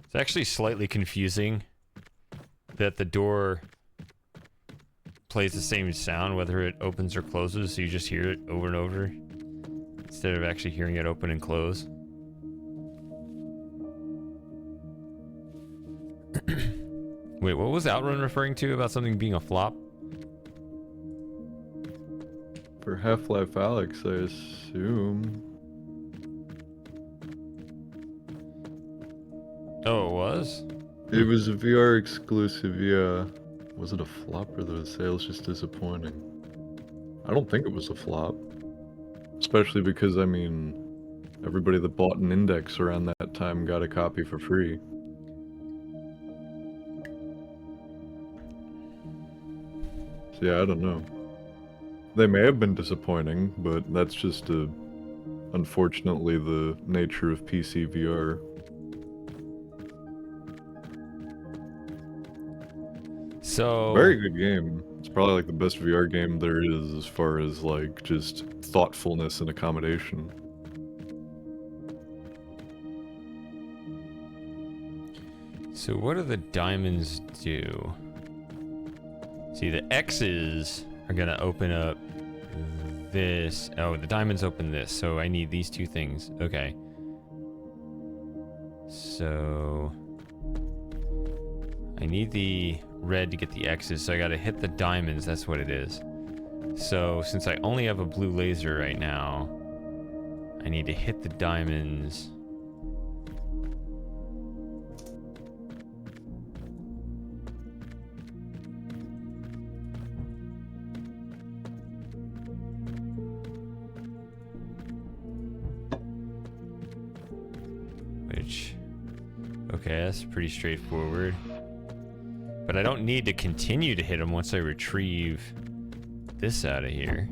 It's actually slightly confusing that the door plays the same sound whether it opens or closes, so you just hear it over and over instead of actually hearing it open and close. Wait, what was Outrun referring to about something being a flop? For Half-Life Alex, I assume. Oh, it was? It was a VR exclusive, yeah. Was it a flop or the sales just disappointing? I don't think it was a flop. Especially because, I mean, everybody that bought an index around that time got a copy for free. So yeah, I don't know. They may have been disappointing, but that's just unfortunately the nature of PC VR. So... Very good game. It's probably like the best VR game there is as far as like just thoughtfulness and accommodation. So what do the diamonds do? See, the X's are gonna open up this. Oh, the diamonds open this, so I need these two things. Okay. So I need the red to get the X's, so I gotta hit the diamonds, that's what it is. So since I only have a blue laser right now, I need to hit the diamonds. Which, okay, that's pretty straightforward. But I don't need to continue to hit them once I retrieve this out of here.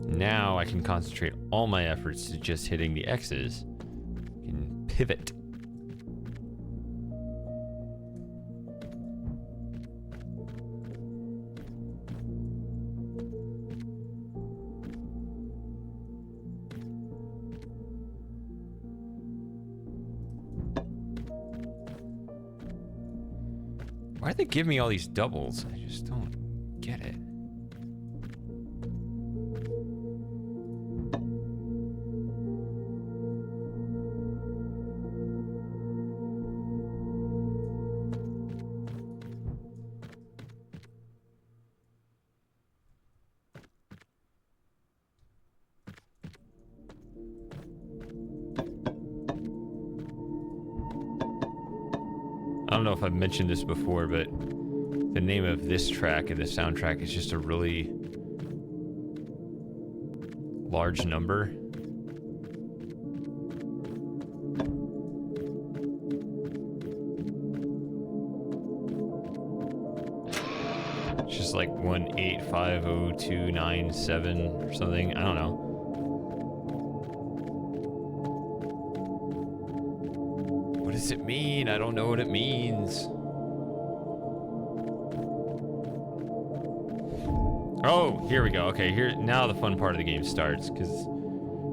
Now I can concentrate all my efforts to just hitting the X's. I can pivot. Why'd they give me all these doubles? I just don't get it. I don't know if I've mentioned this before, but the name of this track and the soundtrack is just a really large number. It's just like 1850297 or something. I don't know. What does it mean? I don't know what it means. Oh, here we go. Okay, here now the fun part of the game starts, because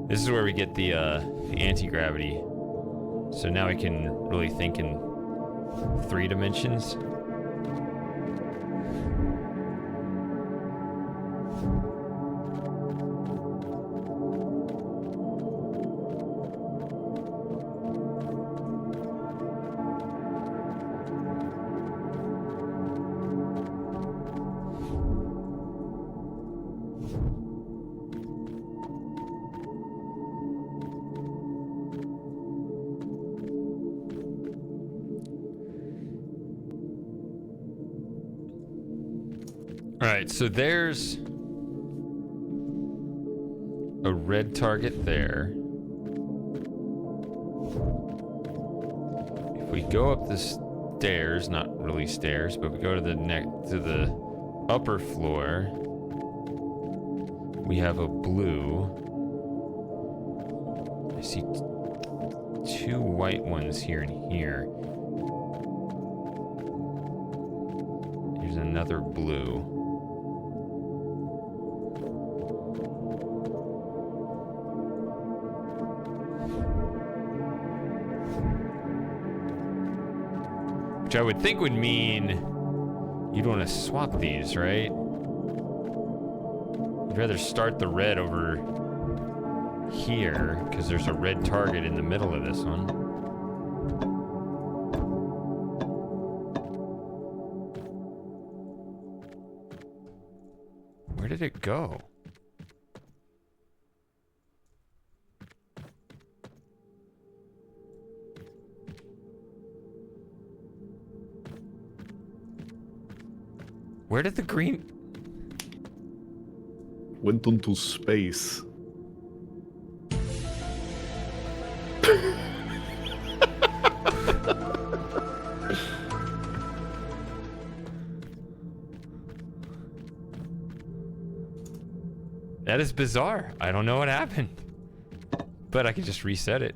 this is where we get the anti-gravity. So now we can really think in 3 dimensions. Alright, so there's a red target there. If we go up the stairs, not really stairs, but we go to the upper floor, we have a blue. I see 2 white ones here and here. Here's another blue. Which I would think would mean you'd want to swap these, right? You'd rather start the red over here, because there's a red target in the middle of this one. Where did it go? Where did the green... Went into space. That is bizarre. I don't know what happened. But I can just reset it.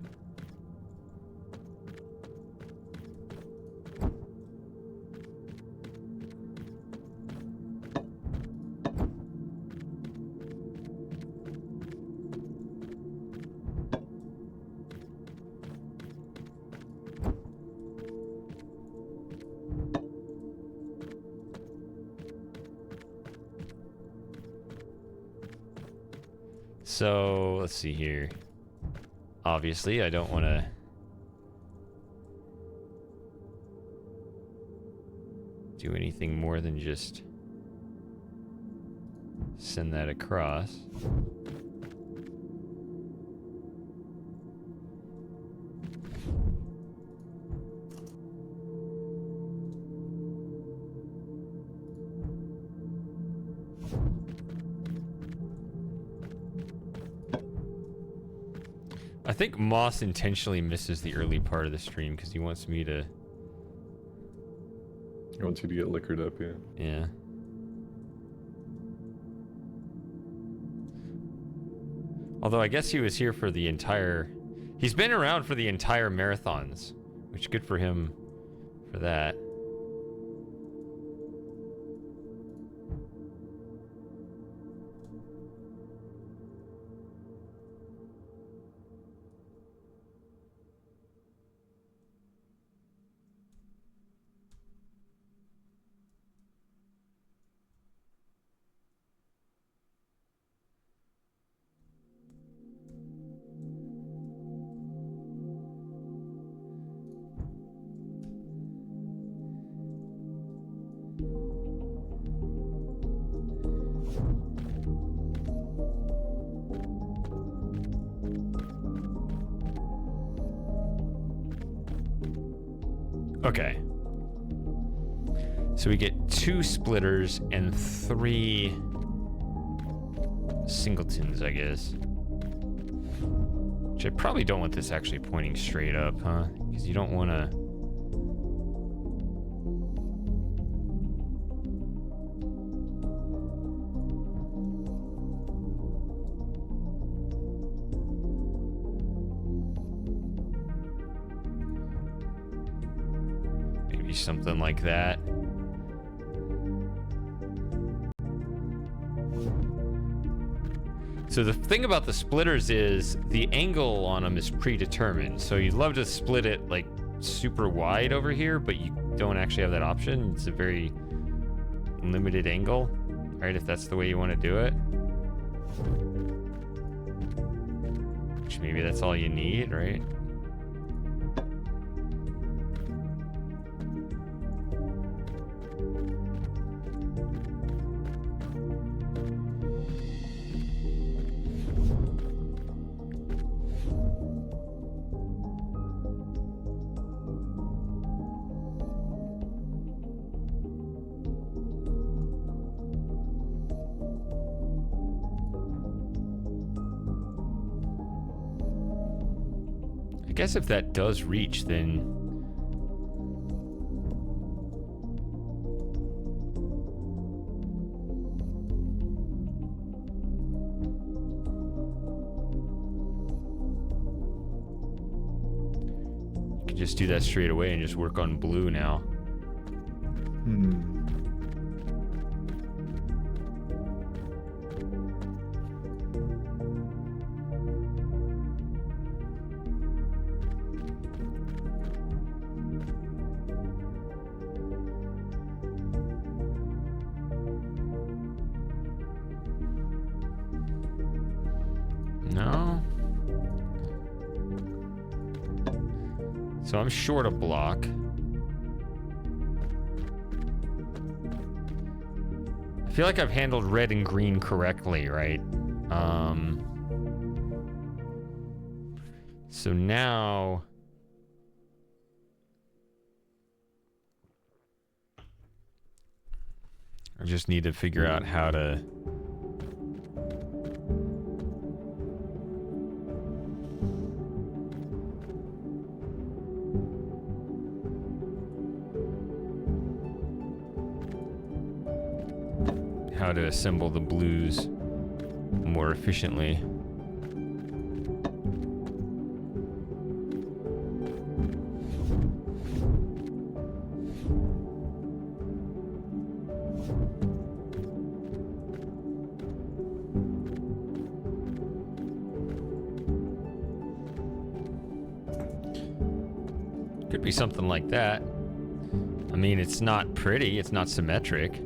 So let's see here. Obviously, I don't want to do anything more than just send that across. I think Moss intentionally misses the early part of the stream because he wants me to... He wants you to get liquored up, yeah. Yeah. Although I guess he was here for the entire... He's been around for the entire marathons, which good for him for that. Okay. So we get 2 splitters and 3 singletons, I guess. Which I probably don't want this actually pointing straight up, huh? Because you don't want to... something like that. So the thing about the splitters is the angle on them is predetermined. So you'd love to split it like super wide over here, but you don't actually have that option. It's a very limited angle, right? If that's the way you want to do it. Which maybe that's all you need, right? I guess if that does reach, then you can just do that straight away and just work on blue now. No. So I'm short a block. I feel like I've handled red and green correctly, right? So now I just need to figure out how to assemble the blues more efficiently. Could be something like that. I mean, it's not pretty, it's not symmetric.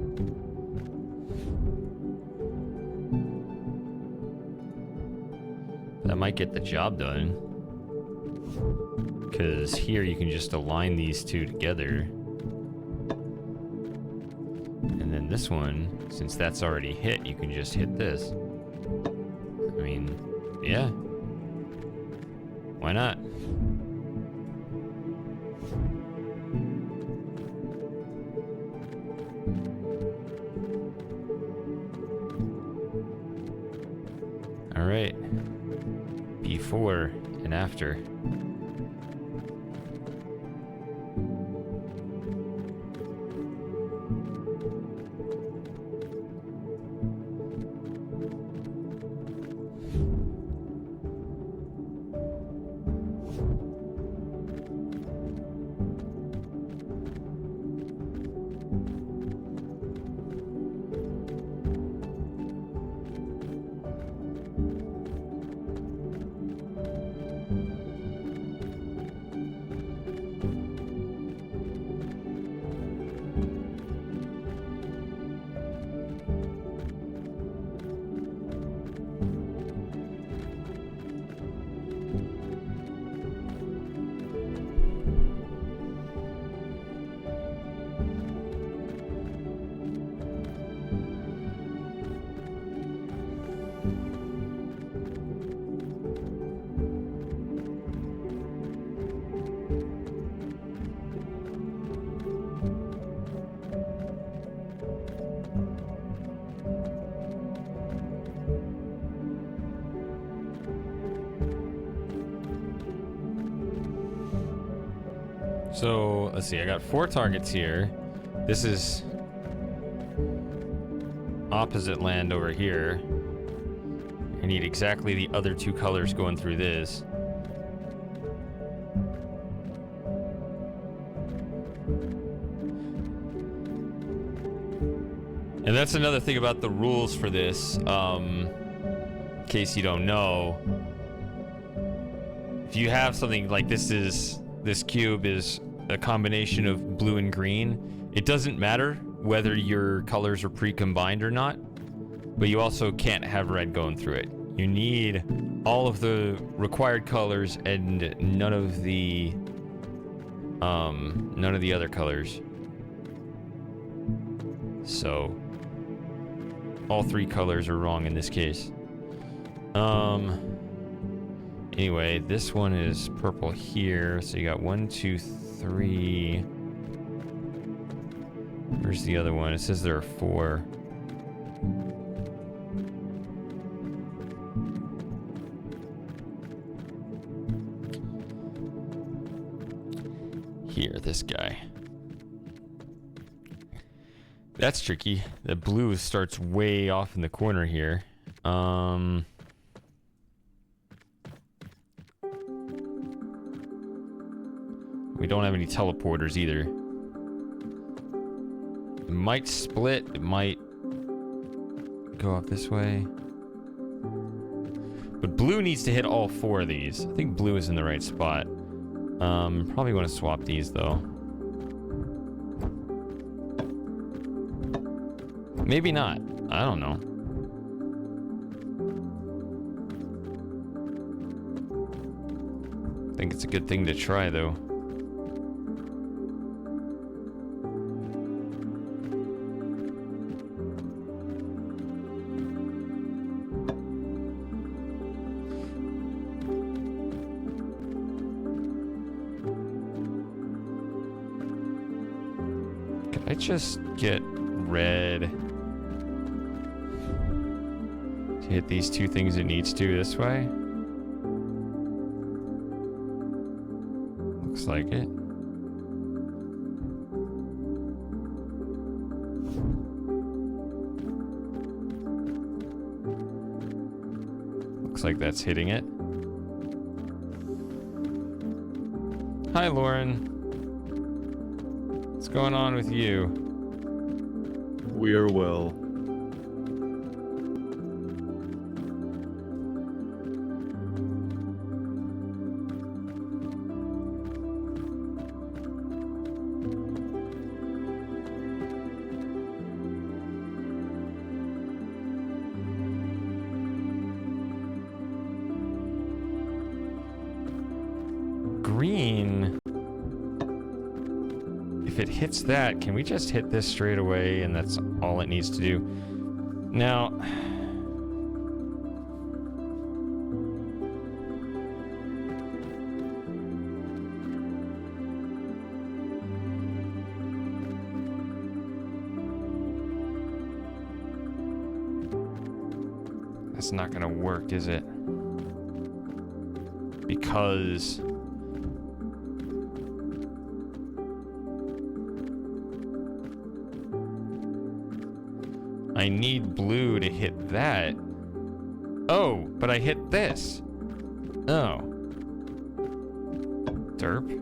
That might get the job done. Because here you can just align these two together. And then this one, since that's already hit, you can just hit this. I mean, yeah. Why not? All right. Before and after. So, let's see, I got 4 targets here. This is opposite land over here. I need exactly the other 2 colors going through this. And that's another thing about the rules for this, in case you don't know. If you have something like this cube is a combination of blue and green, it doesn't matter whether your colors are pre-combined or not, but you also can't have red going through it. You need all of the required colors and none of the other colors. So all 3 colors are wrong in this case. Anyway, this one is purple here. So you got 1, 2, 3. Where's the other one? It says there are 4. Here, this guy. That's tricky. The blue starts way off in the corner here. We don't have any teleporters either. It might split. It might go off this way. But blue needs to hit all 4 of these. I think blue is in the right spot. Probably want to swap these though. Maybe not. I don't know. I think it's a good thing to try though. Can I just get red to hit these 2 things it needs to this way? Looks like it. Looks like that's hitting it. Hi, Lauren. What's going on with you? We are well. green, if it hits that, can we just hit this straight away and that's all it needs to do? Now, that's not gonna work, is it? Because I need blue to hit that. Oh, but I hit this. Oh. Derp.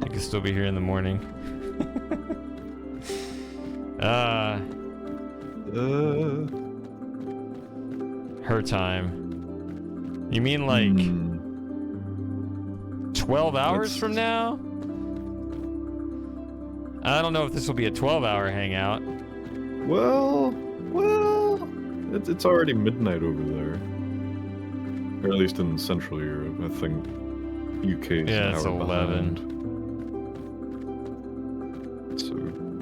I could still be here in the morning. Her time. You mean like 12 hours from now? I don't know if this will be a 12-hour hangout. Well, it's already midnight over there. Or at least in Central Europe, I think. UK is Yeah, an it's hour 11. behind. So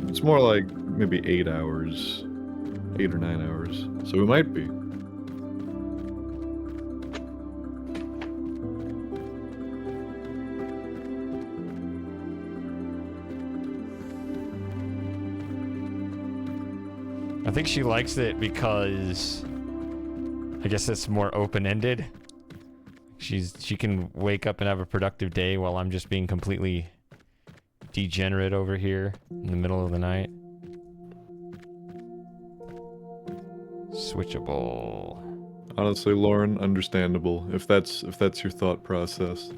it's more like maybe 8 hours. 8 or 9 hours. So it might be. I think she likes it because I guess it's more open-ended. She can wake up and have a productive day while I'm just being completely degenerate over here in the middle of the night. Switchable. Honestly, Lauren, understandable if that's your thought process.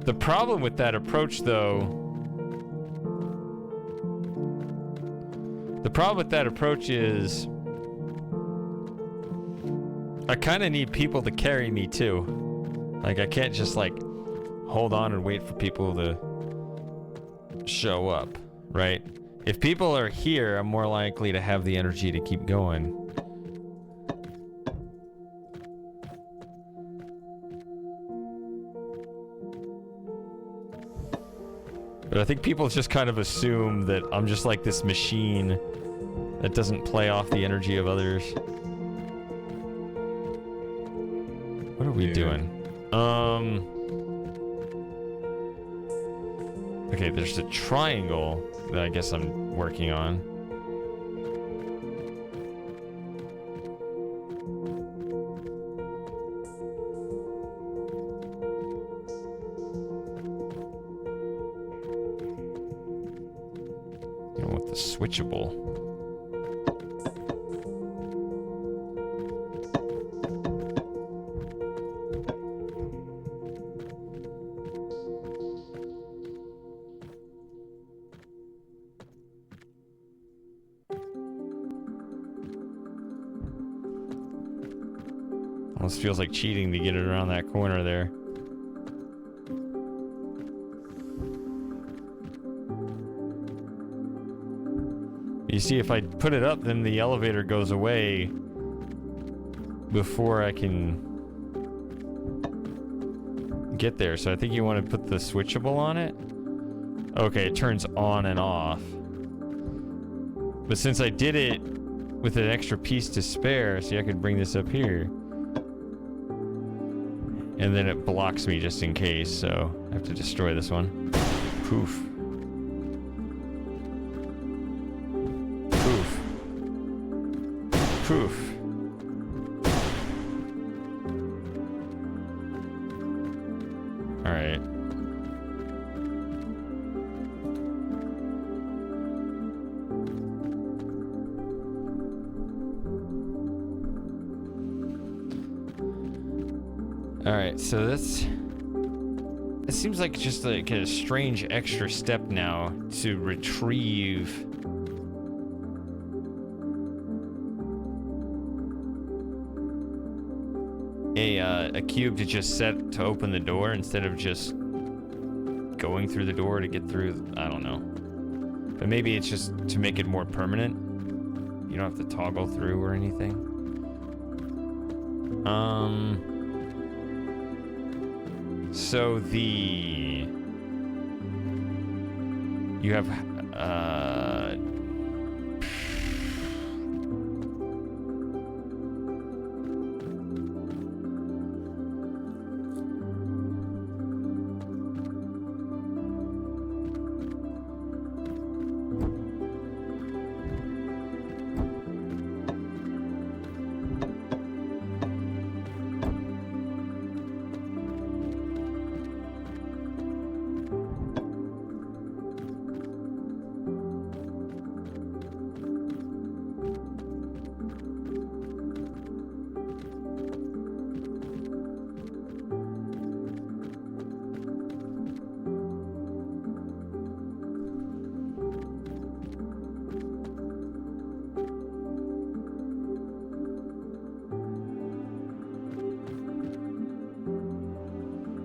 The problem with that approach, though, is I kind of need people to carry me too. Like, I can't just like hold on and wait for people to show up, right? If people are here, I'm more likely to have the energy to keep going. But I think people just kind of assume that I'm just like this machine that doesn't play off the energy of others. What are we doing? Okay, there's a triangle that I guess I'm working on. With the switchable. Almost feels like cheating to get it around that corner there. You see, if I put it up, then the elevator goes away before I can get there. So I think you want to put the switchable on it. Okay, it turns on and off. But since I did it with an extra piece to spare, see, I could bring this up here. And then it blocks me just in case, so I have to destroy this one. Poof. Poof. Alright. Alright, so that's... It seems like just like a strange extra step now to retrieve... a cube to just set to open the door instead of just going through the door to get through. I don't know. But maybe it's just to make it more permanent. You don't have to toggle through or anything. So you have,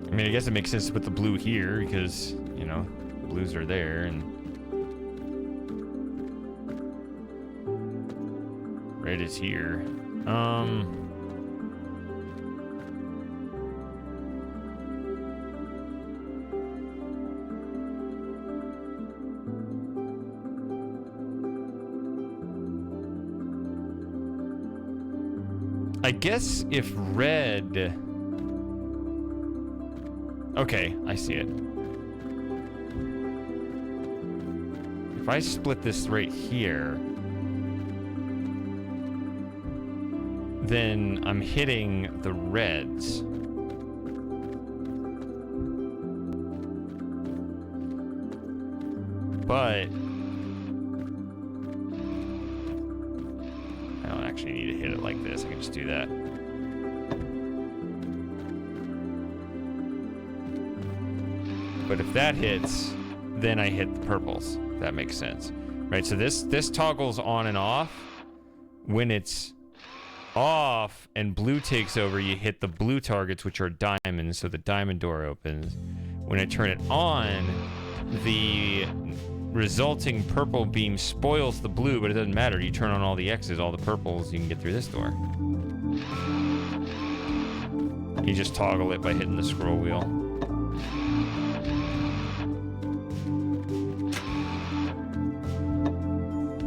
I mean, I guess it makes sense to put the blue here because, you know, the blues are there and red is here. I guess if red... Okay, I see it. If I split this right here, then I'm hitting the reds. But I don't actually need to hit it like this. I can just do that. But if that hits, then I hit the purples. That makes sense. Right, so this toggles on and off. When it's off and blue takes over, you hit the blue targets, which are diamonds, so the diamond door opens. When I turn it on, the resulting purple beam spoils the blue, but it doesn't matter. You turn on all the X's, all the purples, you can get through this door. You just toggle it by hitting the scroll wheel.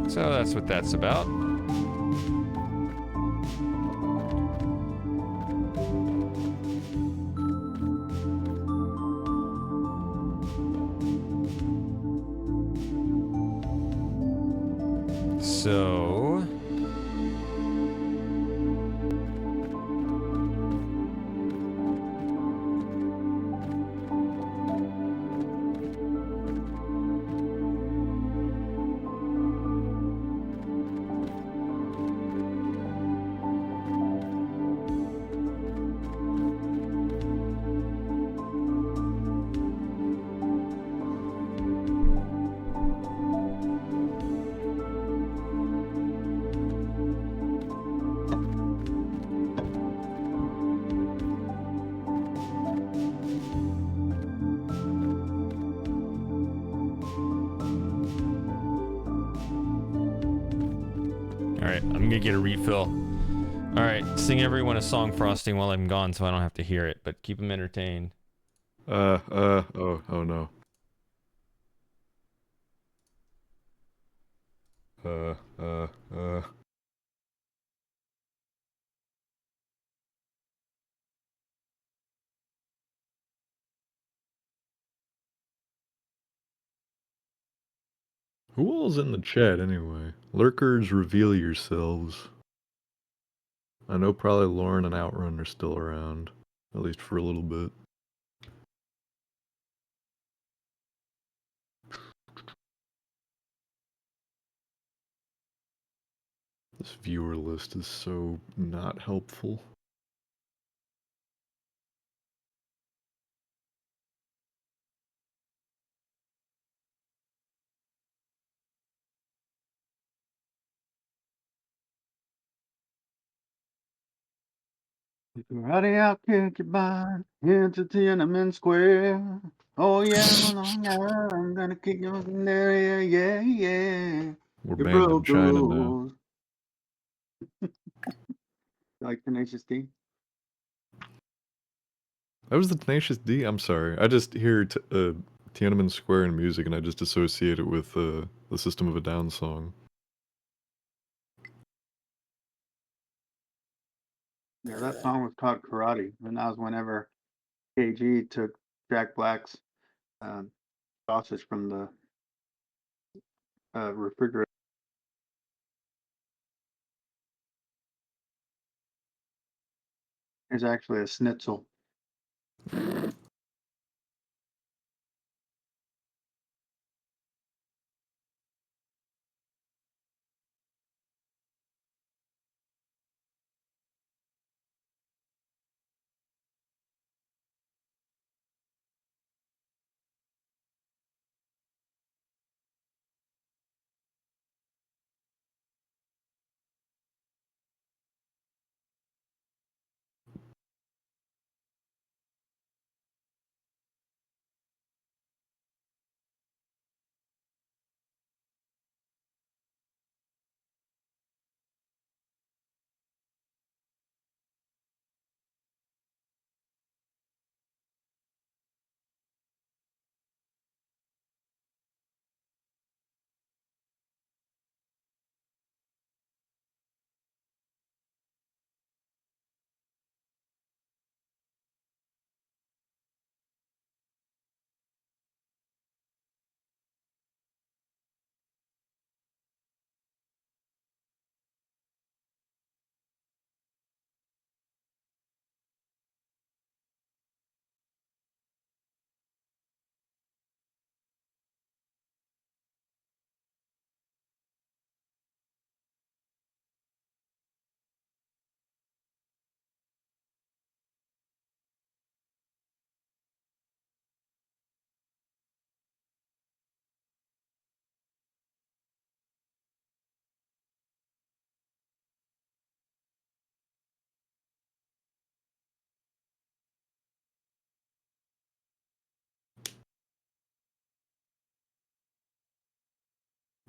So that's what that's about. So... I'm gonna get a refill. Alright, sing everyone a song, Frosting, while I'm gone so I don't have to hear it, but keep them entertained. Oh no. Who all's in the chat anyway? Lurkers, reveal yourselves. I know probably Lauren and Outrun are still around, at least for a little bit. This viewer list is so not helpful. Karate, I'll kick your butt into Tiananmen Square. Oh yeah, I'm gonna kick you in there, yeah, yeah. We're You banned in broke the China now. rules. Like Tenacious D. That was the Tenacious D? I'm sorry. I just hear Tiananmen Square in music and I just associate it with the System of a Down song. Yeah, that song was called Karate, and that was whenever KG took Jack Black's sausage from the refrigerator. It's actually a schnitzel.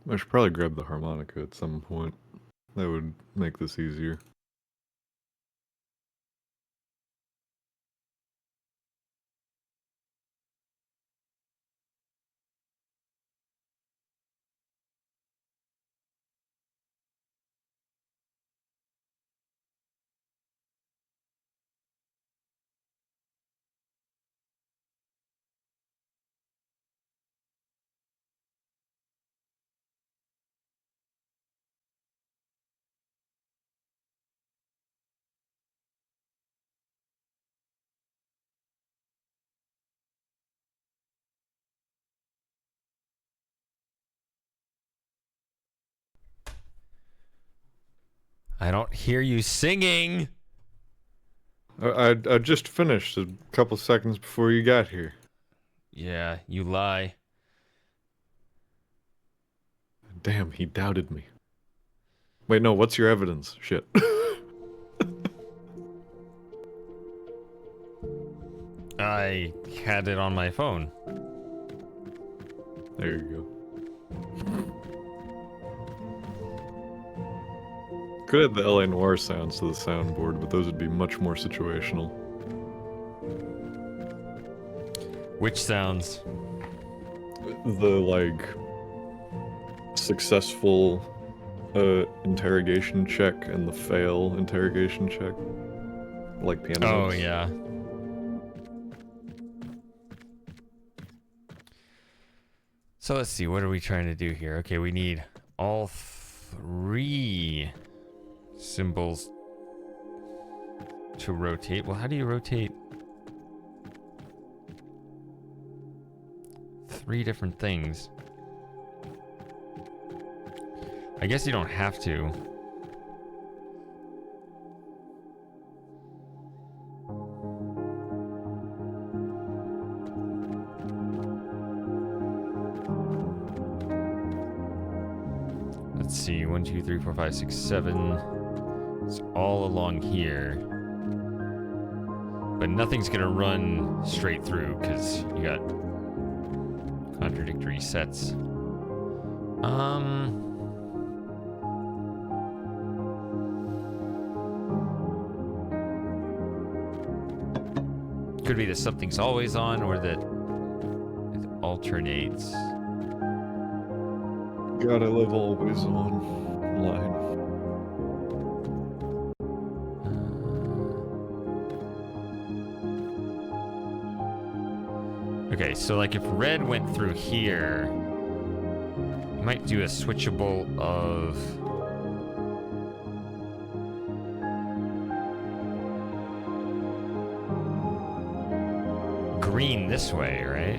I should probably grab the harmonica at some point. That would make this easier. I don't hear you singing. I just finished a couple seconds before you got here. Yeah, you lie. Damn, he doubted me. Wait, no, what's your evidence? Shit. I had it on my phone. There you go. Could add the LA Noir sounds to the soundboard, but those would be much more situational. Which sounds? The, like, successful interrogation check and the fail interrogation check. Like piano Oh, notes. yeah. So let's see, what are we trying to do here? Okay, we need all three symbols to rotate. Well, how do you rotate three different things? I guess you don't have to. Let's see, 1, 2, 3, 4, 5, 6, 7. It's all along here. nothing's gonna run straight through because you got contradictory sets. Could be that something's always on or that it alternates. God, I love always on line. Okay, so like if red went through here, you might do a switchable of green this way, right?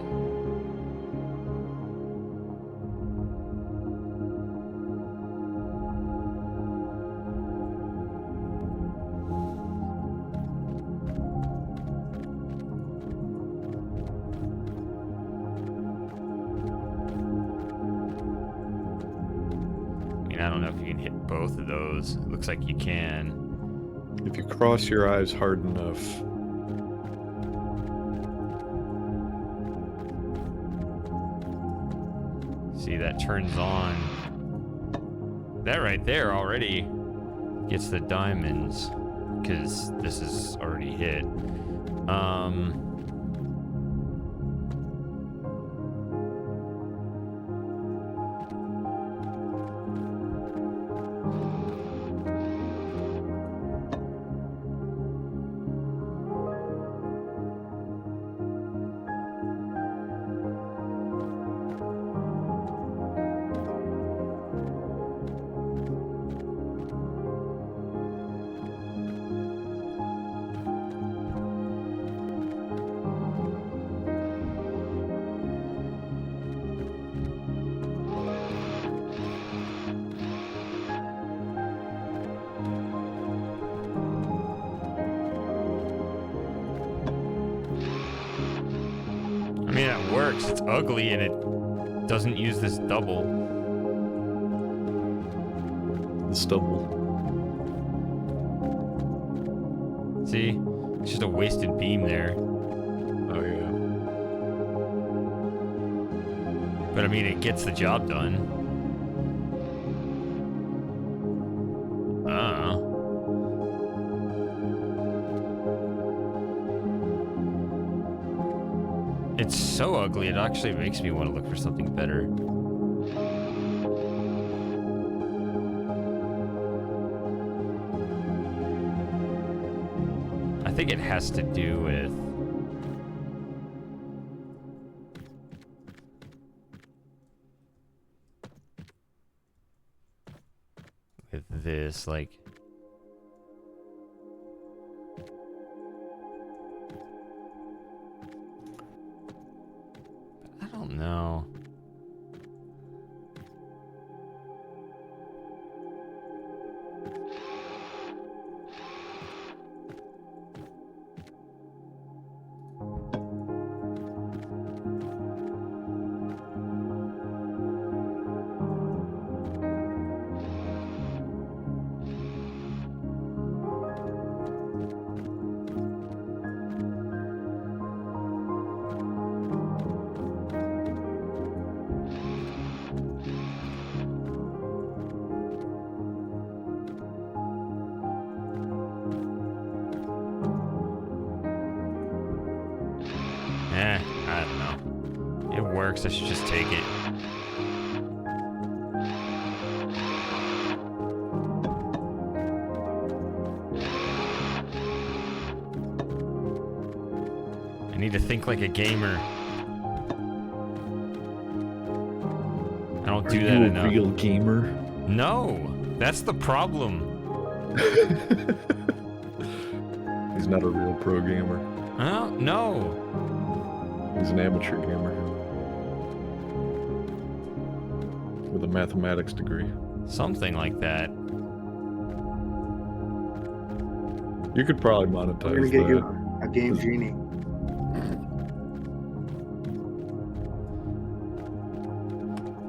I don't know if you can hit both of those. It looks like you can. If you cross your eyes hard enough. See, that turns on. That right there already gets the diamonds, because this is already hit. I mean, it works. It's ugly and it doesn't use this double. The stubble. See? It's just a wasted beam there. Oh, yeah. But I mean, it gets the job done. It's so ugly, it actually makes me want to look for something better. I think it has to do with this, like... No. I don't know. It works, I should just take it. I need to think like a gamer. I don't do that enough. Are you a real gamer? No, that's the problem. He's not a real pro gamer. Oh, no. He's an amateur gamer. With a mathematics degree. Something like that. You could probably monetize We're gonna get you a game genie.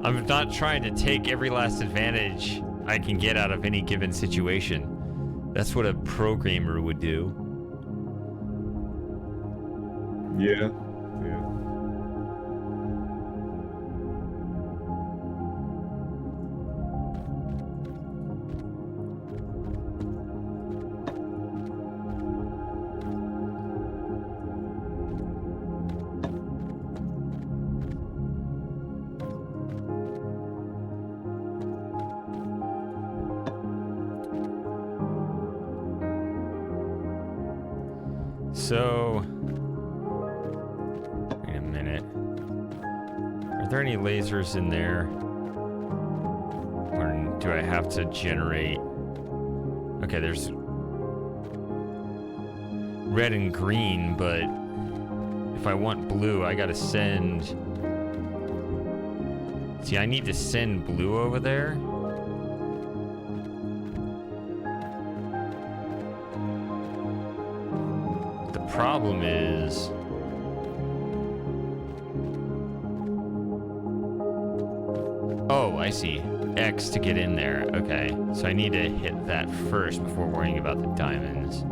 I'm not trying to take every last advantage I can get out of any given situation. That's what a programmer would do. Yeah. Yeah. So, wait a minute. Are there any lasers in there? Or do I have to generate? Okay, there's red and green, but if I want blue, I gotta send... See, I need to send blue over there. The problem is... Oh, I see. X to get in there. Okay, so I need to hit that first before worrying about the diamonds.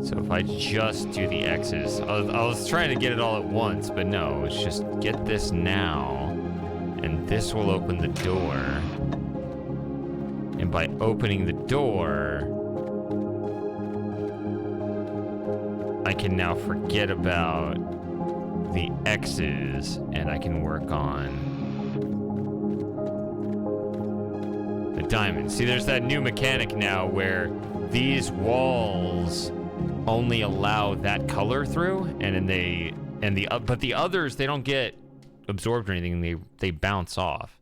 So if I just do the X's, I was trying to get it all at once, but no, it's just get this now, and this will open the door. And by opening the door, I can now forget about the X's, and I can work on the diamonds. See, there's that new mechanic now where these walls only allow that color through, and then but the others, they don't get absorbed or anything. They bounce off.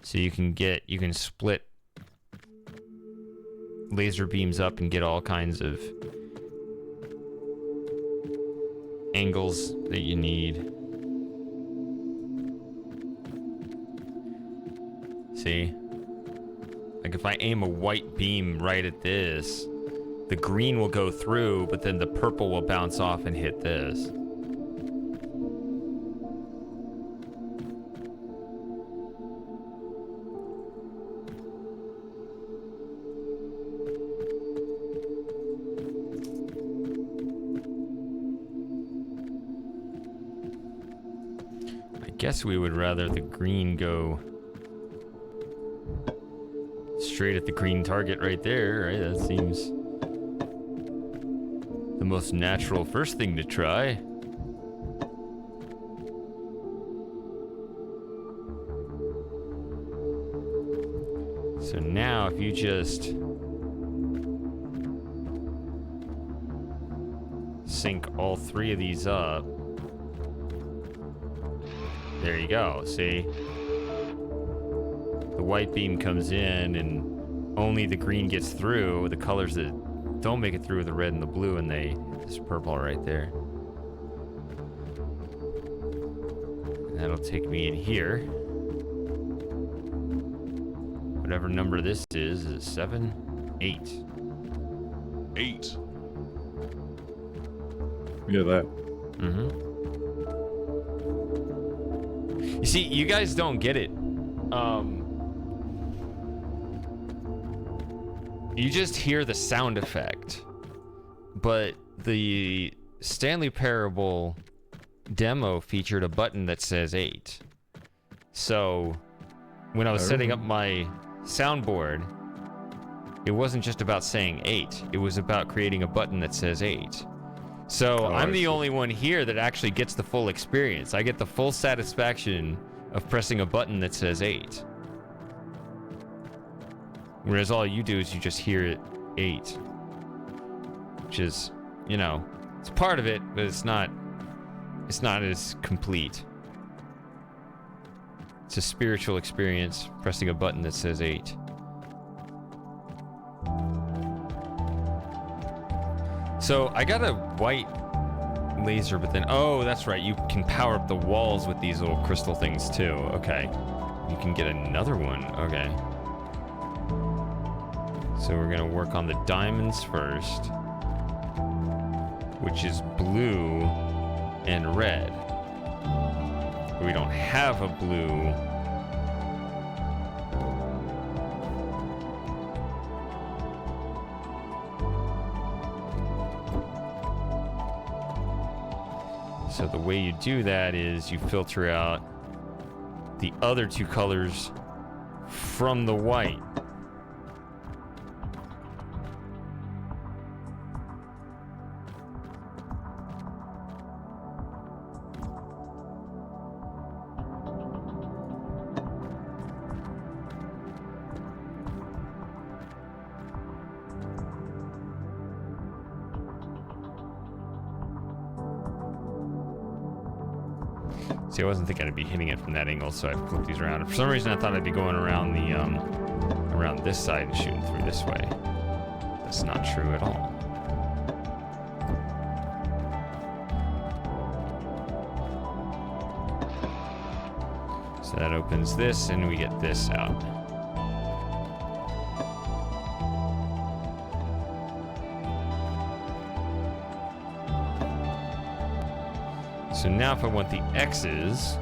So you can split laser beams up and get all kinds of angles that you need. See? Like if I aim a white beam right at this, the green will go through, but then the purple will bounce off and hit this. I guess we would rather the green go straight at the green target right there, right? That seems the most natural first thing to try. So now if you just sync all three of these up, there you go, see? The white beam comes in and only the green gets through. The colors that don't make it through are the red and the blue, and this purple right there. And that'll take me in here. Whatever number this is 7, 8. 8. Yeah, that. Mm-hmm. You see, you guys don't get it. You just hear the sound effect, but the Stanley Parable demo featured a button that says 8. So when I was setting up my soundboard, it wasn't just about saying 8. It was about creating a button that says 8. So I'm the only one here that actually gets the full experience. I get the full satisfaction of pressing a button that says 8. Whereas all you do is you just hear it 8. Which is, you know, it's part of it, but it's not as complete. It's a spiritual experience pressing a button that says 8. So I got a white laser, but then, oh, that's right, you can power up the walls with these little crystal things too. Okay. You can get another one. Okay. So we're gonna work on the diamonds first, which is blue and red. But we don't have a blue. So the way you do that is you filter out the other two colors from the white. See, I wasn't thinking I'd be hitting it from that angle, so I flipped these around. For some reason, I thought I'd be going around the around this side and shooting through this way. That's not true at all. So that opens this, and we get this out. So now if I want the X's,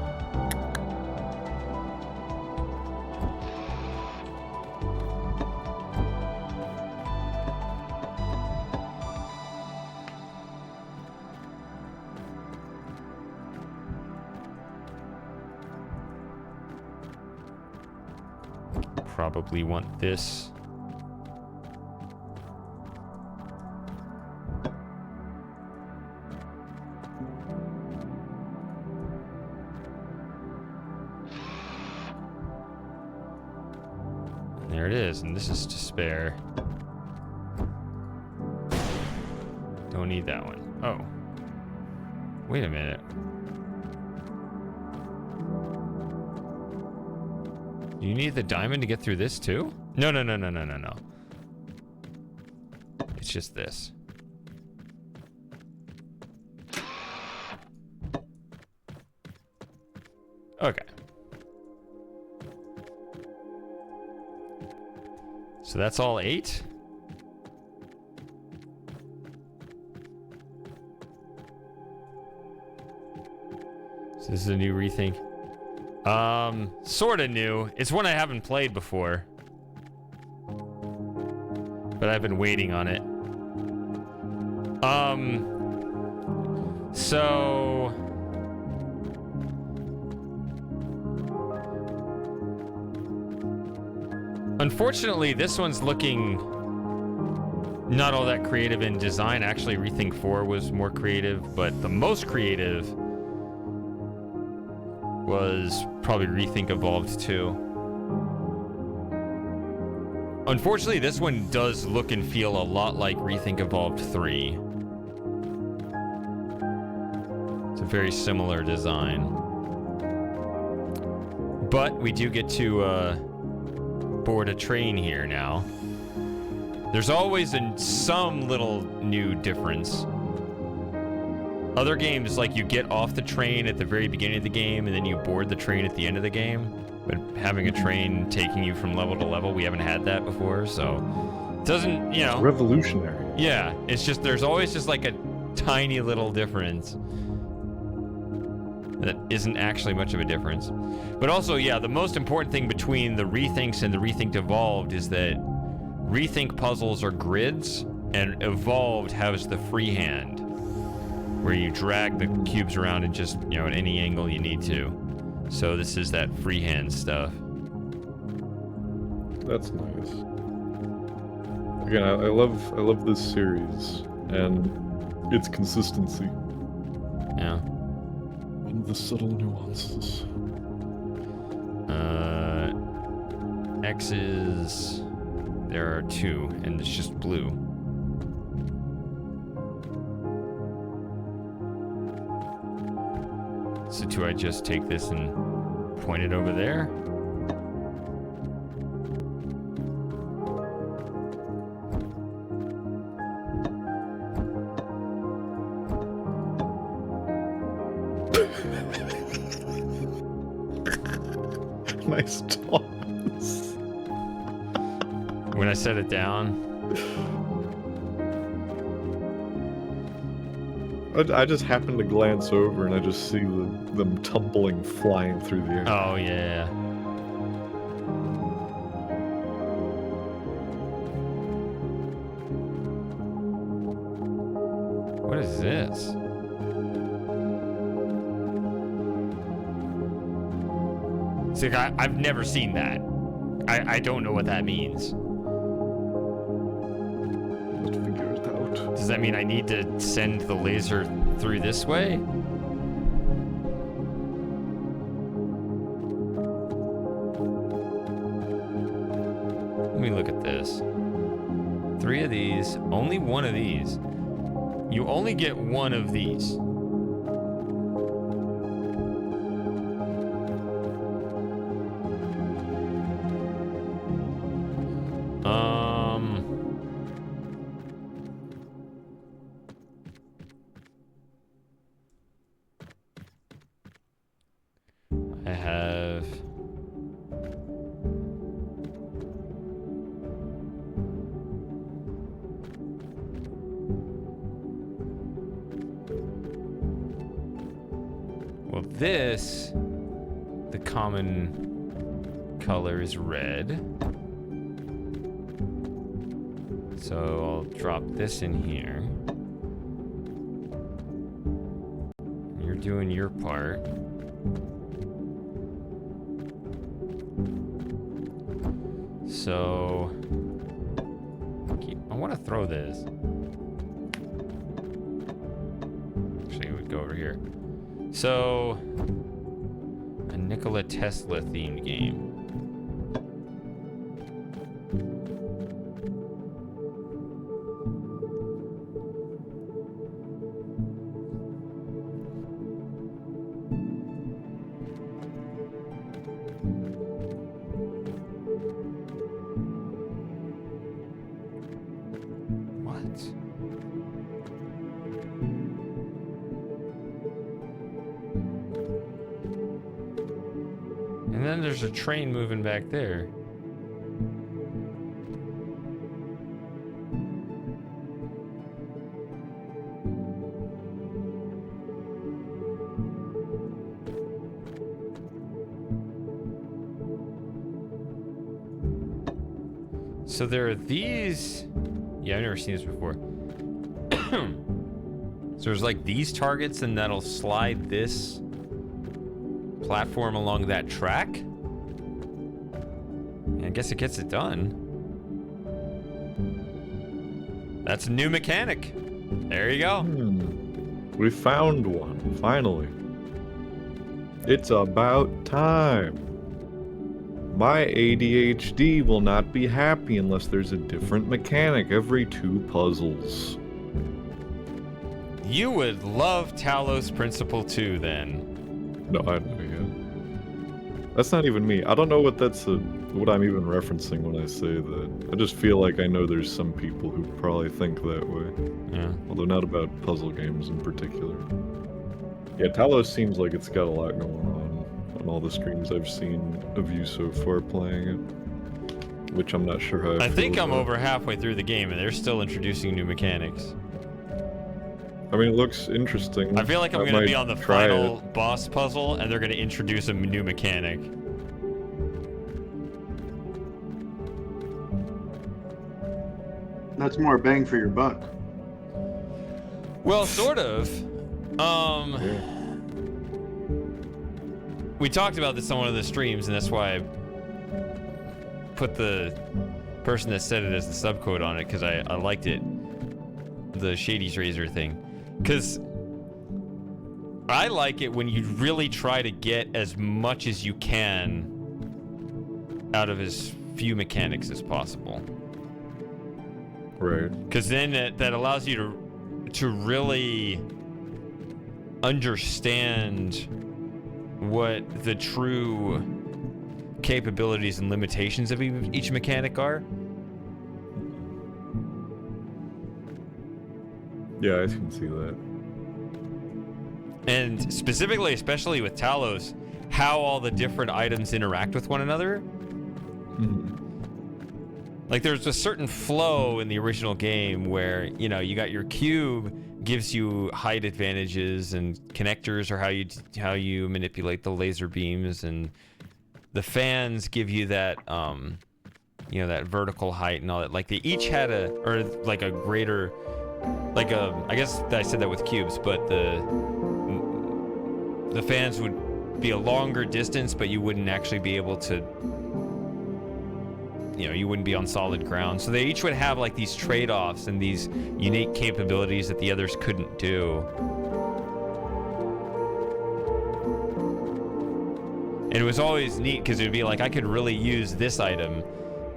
probably want this. There it is, and this is to spare. Don't need that one. Oh. Wait a minute. You need the diamond to get through this too? No. It's just this. Okay. So that's all 8? So this is a new ReThink. Sorta new. It's one I haven't played before. But I've been waiting on it. So... Unfortunately, this one's looking not all that creative in design. Actually, ReThink 4 was more creative, but the most creative was probably ReThink Evolved 2. Unfortunately, this one does look and feel a lot like ReThink Evolved 3. It's a very similar design. But we do get to board a train here now. There's always some little new difference. Other games, like you get off the train at the very beginning of the game and then you board the train at the end of the game. But having a train taking you from level to level, we haven't had that before, so it doesn't, you know. Revolutionary. Yeah, it's just, there's always just like a tiny little difference that isn't actually much of a difference. But also, yeah, the most important thing between the ReThinks and the ReThink Evolved is that ReThink puzzles are grids, and Evolved has the freehand, where you drag the cubes around and just, you know, at any angle you need to. So this is that freehand stuff. That's nice. Again, I love this series and its consistency. Yeah. And the subtle nuances. X's, there are 2, and it's just blue. So do I just take this and point it over there? Nice toss. When I set it down. I just happened to glance over and I just see them tumbling, flying through the air. Oh, yeah. What is this? So I've never seen that. I don't know what that means. Let's figure it out. Does that mean I need to send the laser through this way? Let me look at this. 3 of these, only 1 of these. You only get 1 of these. I have... Well, this, the common color is red. So I'll drop this in here. You're doing your part. So I want to throw this. Actually, it would go over here. So, a Nikola Tesla themed game. And then there's a train moving back there. So there are these... Yeah, I've never seen this before. So there's like these targets, and that'll slide this platform along that track. And I guess it gets it done. That's a new mechanic. There you go. We found one, finally. It's about time. My ADHD will not be happy unless there's a different mechanic every 2 puzzles. You would love Talos Principle 2 then. No, I know, yeah. That's not even me. I don't know what what I'm even referencing when I say that. I just feel like I know there's some people who probably think that way. Yeah. Although not about puzzle games in particular. Yeah, Talos seems like it's got a lot going on all the streams I've seen of you so far playing it. Which I'm not sure how I think feel I'm about. over halfway through the game and they're still introducing new mechanics. I mean, it looks interesting. I feel like I'm going to be on the try final it. boss puzzle and they're going to introduce a new mechanic. That's more bang for your buck. Well, sort of. We talked about this on one of the streams, and that's why I put the person that said it as the subcode on it, because I liked it. The Shady's Razor thing. Because I like it when you really try to get as much as you can out of as few mechanics as possible. Right. Because then that allows you to really understand what the true capabilities and limitations of each mechanic are. Yeah, I can see that. And specifically, especially with Talos, how all the different items interact with one another. Like, there's a certain flow in the original game where, you know, you got your cube gives you height advantages, and connectors are how you manipulate the laser beams, and the fans give you that, you know, that vertical height and all that. Like, they each had a greater, I guess I said that with cubes, but the fans would be a longer distance, but you wouldn't actually be able to, you know, you wouldn't be on solid ground. So they each would have like these trade-offs and these unique capabilities that the others couldn't do. And it was always neat because it would be like I could really use this item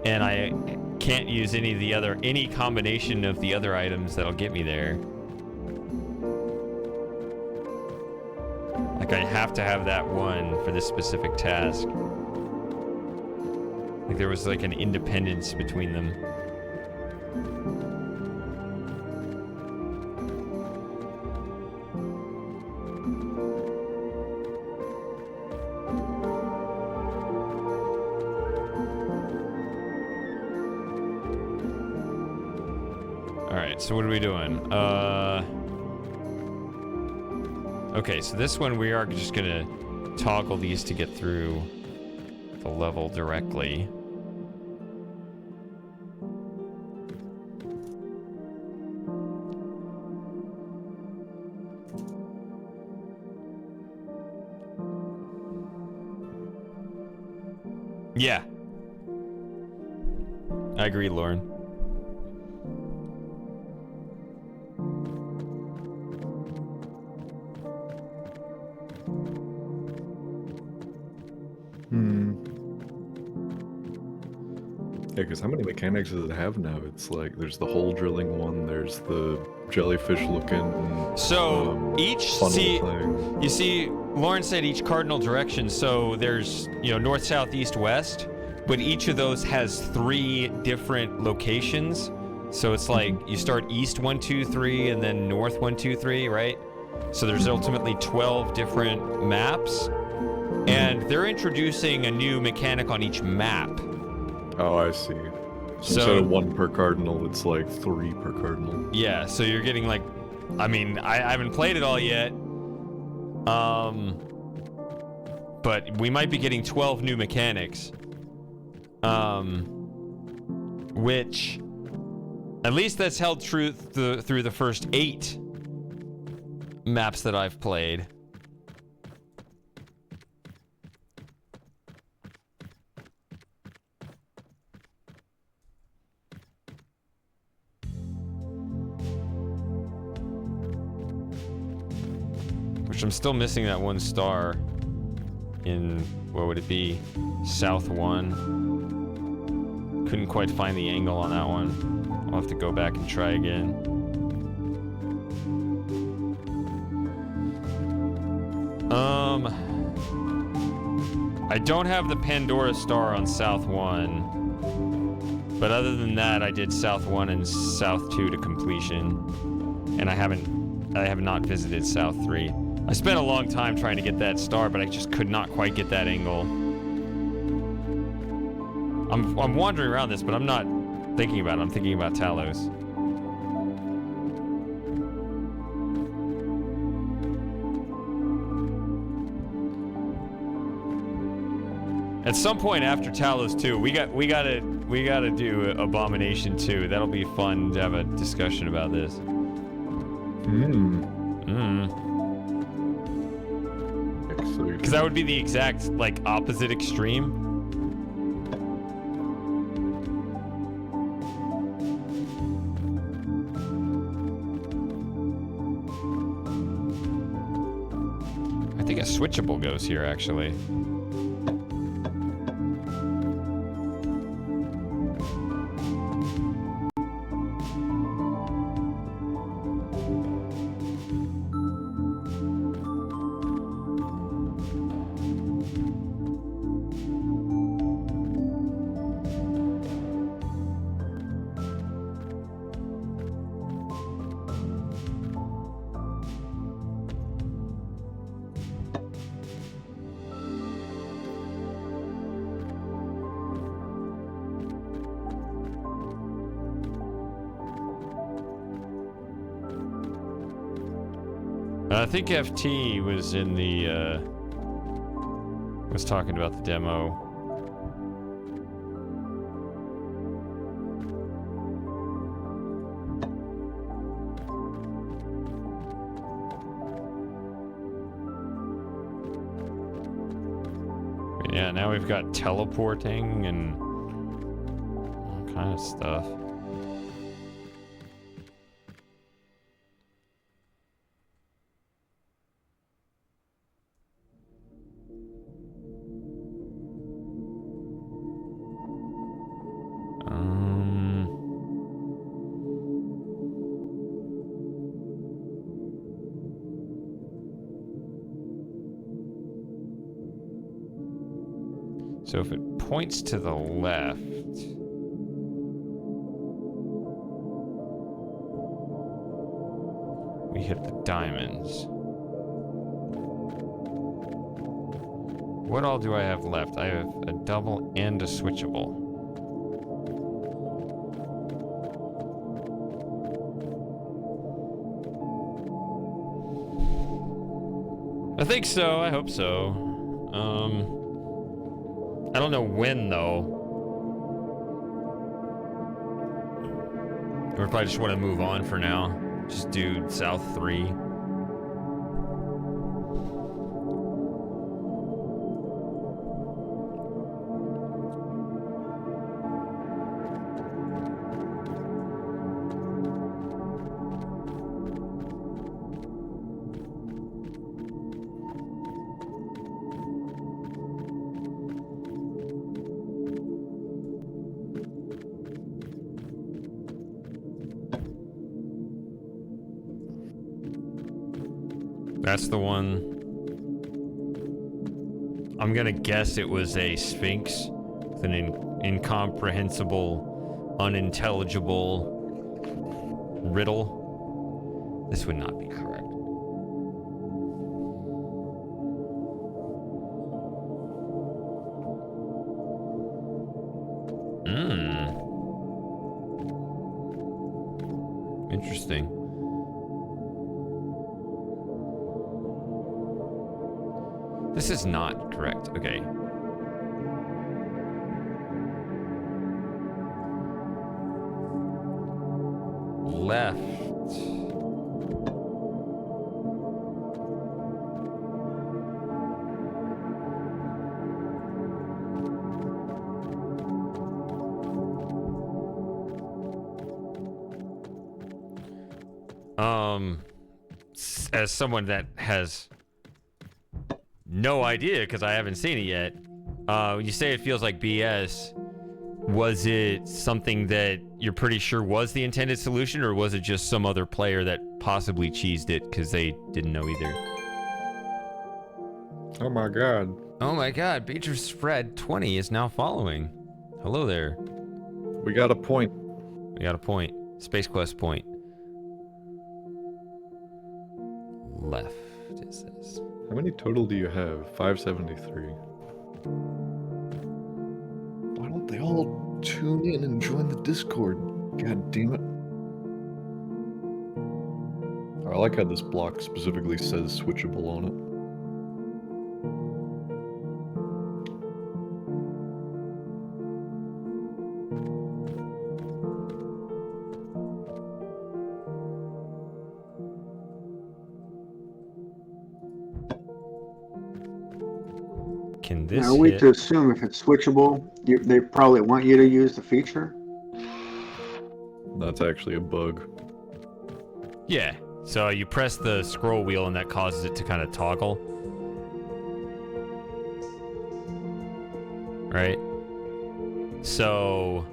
and I can't use any combination of the other items that'll get me there. Like I have to have that one for this specific task. Like there was like an independence between them. All right, so what are we doing? Okay, so this one we are just gonna toggle these to get through the level directly. Yeah. I agree, Lauren. Yeah, because how many mechanics does it have now? It's like there's the hole drilling one, there's the jellyfish looking. So each thing. You see, Lauren said each cardinal direction. So there's north, south, east, west, but each of those has 3 different locations. So it's like you start east 1, 2, 3, and then north 1, 2, 3, right? So there's ultimately 12 different maps, and they're introducing a new mechanic on each map. Oh, I see. So instead of 1 per cardinal, it's like 3 per cardinal. Yeah, so you're getting like, I mean, I haven't played it all yet. But we might be getting 12 new mechanics. Which, at least that's held true through the first 8 maps that I've played. Which I'm still missing that 1 star in, what would it be? South 1. Couldn't quite find the angle on that one. I'll have to go back and try again. I don't have the Pandora star on South 1. But other than that, I did South 1 and South 2 to completion. And I have not visited South 3. I spent a long time trying to get that star, but I just could not quite get that angle. I'm wandering around this, but I'm not thinking about it. I'm thinking about Talos. At some point after Talos 2, we gotta do Abomination 2. That'll be fun to have a discussion about this. Because that would be the exact, like, opposite extreme. I think a switchable goes here, actually. I think FT was in the, was talking about the demo. Yeah, now we've got teleporting and all kind of stuff. So if it points to the left, we hit the diamonds. What all do I have left? I have a double and a switchable. I think so. I hope so. I don't know when, though. Or if I just want to move on for now. Just do South 3. That's the one. I'm gonna guess it was a Sphinx with an incomprehensible, unintelligible riddle. This would not be correct. Interesting. This is not correct. Okay. Left. As someone that has no idea, because I haven't seen it yet. When you say it feels like BS, was it something that you're pretty sure was the intended solution, or was it just some other player that possibly cheesed it because they didn't know either? Oh my god. Oh my god, Beatrice Fred 20 is now following. Hello there. We got a point. We got a point. Space Quest point. Left is this. How many total do you have? 573. Why don't they all tune in and join the Discord? God damn it. I like how this block specifically says switchable on it. Can this Now, are we hit? to assume if it's switchable, they probably want you to use the feature? That's actually a bug. Yeah. So you press the scroll wheel and that causes it to kind of toggle. Right? So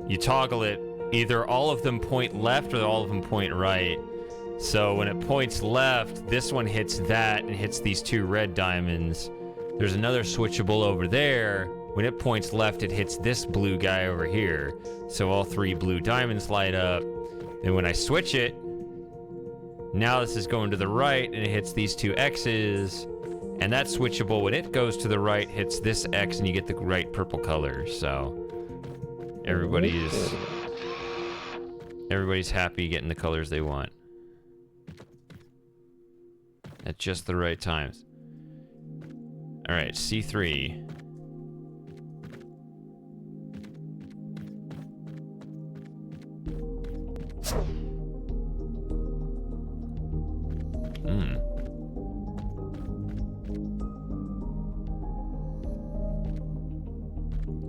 you toggle it, either all of them point left or all of them point right. So when it points left, this one hits that and hits these two red diamonds. There's another switchable over there. When it points left, it hits this blue guy over here. So all three blue diamonds light up. Then when I switch it, now this is going to the right and it hits these two X's. And that switchable, when it goes to the right, hits this X and you get the right purple color. So everybody's happy getting the colors they want. At just the right times. Alright, C3.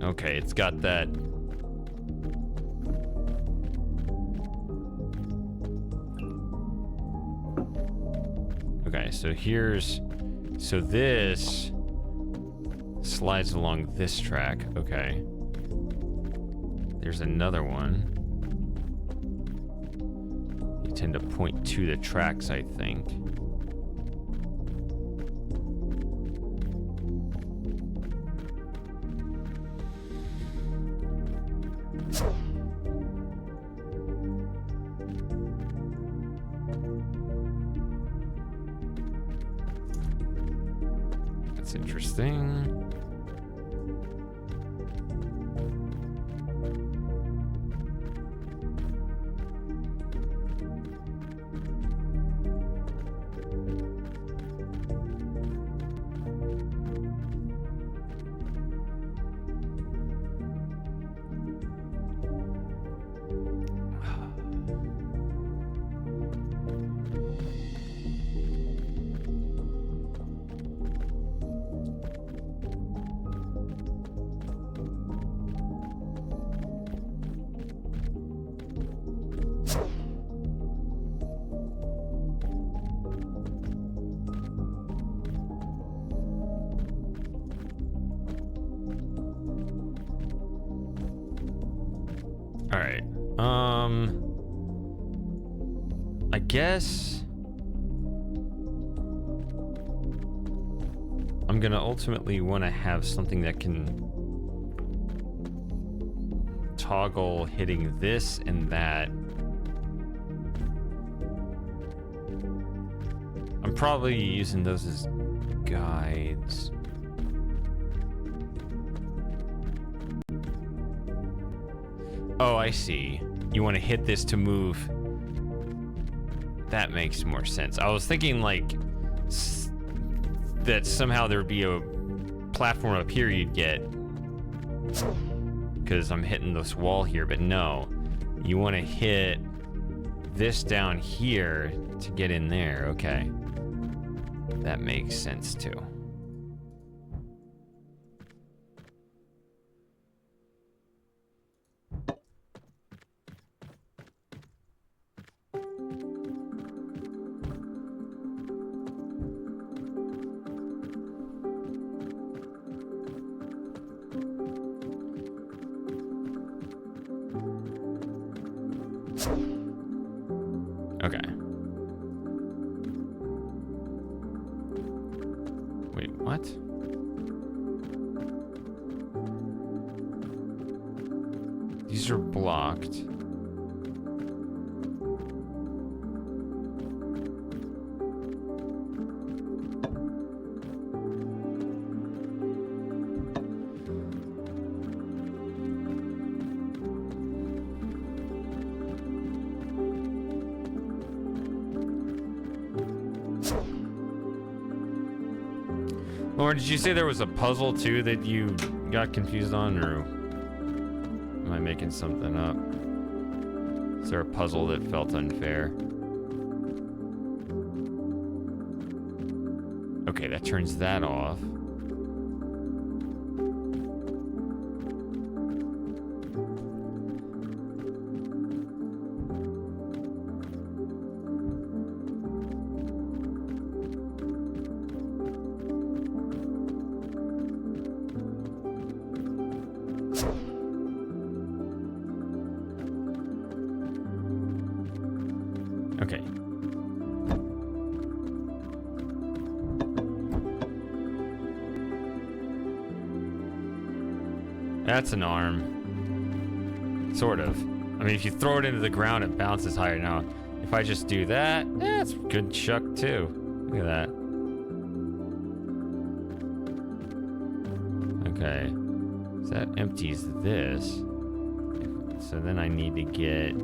Okay, it's got that. Okay, so here's... So this slides along this track. Okay. There's another one. You tend to point to the tracks, I think. That's interesting. All right. I guess I'm gonna ultimately want to have something that can toggle hitting this and that. I'm probably using those as guides. Oh, I see. You want to hit this to move. That makes more sense. I was thinking like that somehow there'd be a platform up here you'd get because I'm hitting this wall here, but no. You want to hit this down here to get in there. Okay. That makes sense too. Okay. Wait, what? These are blocked. Lauren, did you say there was a puzzle too that you got confused on, or am I making something up? Is there a puzzle that felt unfair? Okay, that turns that off. Okay. That's an arm. Sort of. I mean, if you throw it into the ground, it bounces higher. Now, if I just do that, that's good chuck too. Look at that. Okay. So that empties this. So then I need to get...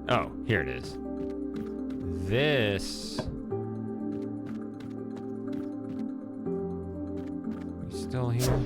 Oh, here it is. still here?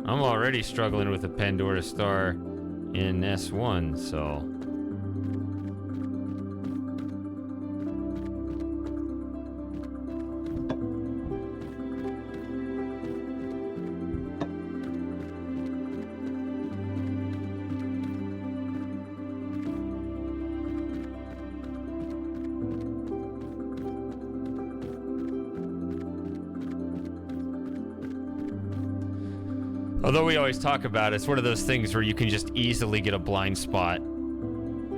I'm already struggling with a Pandora Star in S1, so... Although we always talk about it, it's one of those things where you can just easily get a blind spot.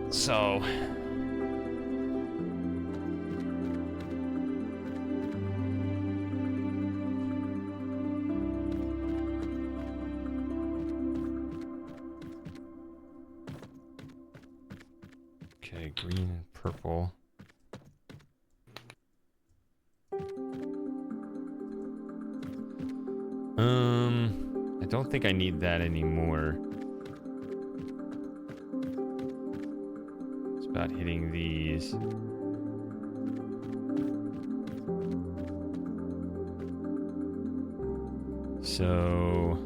So... Okay, green and purple. I don't think I need that anymore. It's about hitting these. So...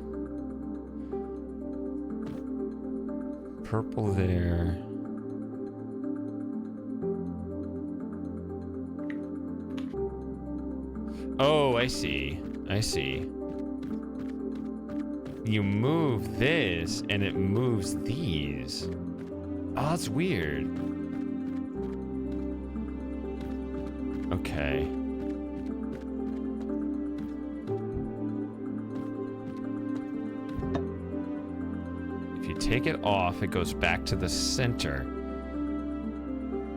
purple there. Oh, I see. I see. You move this, and it moves these. Oh, that's weird. Okay. If you take it off, it goes back to the center.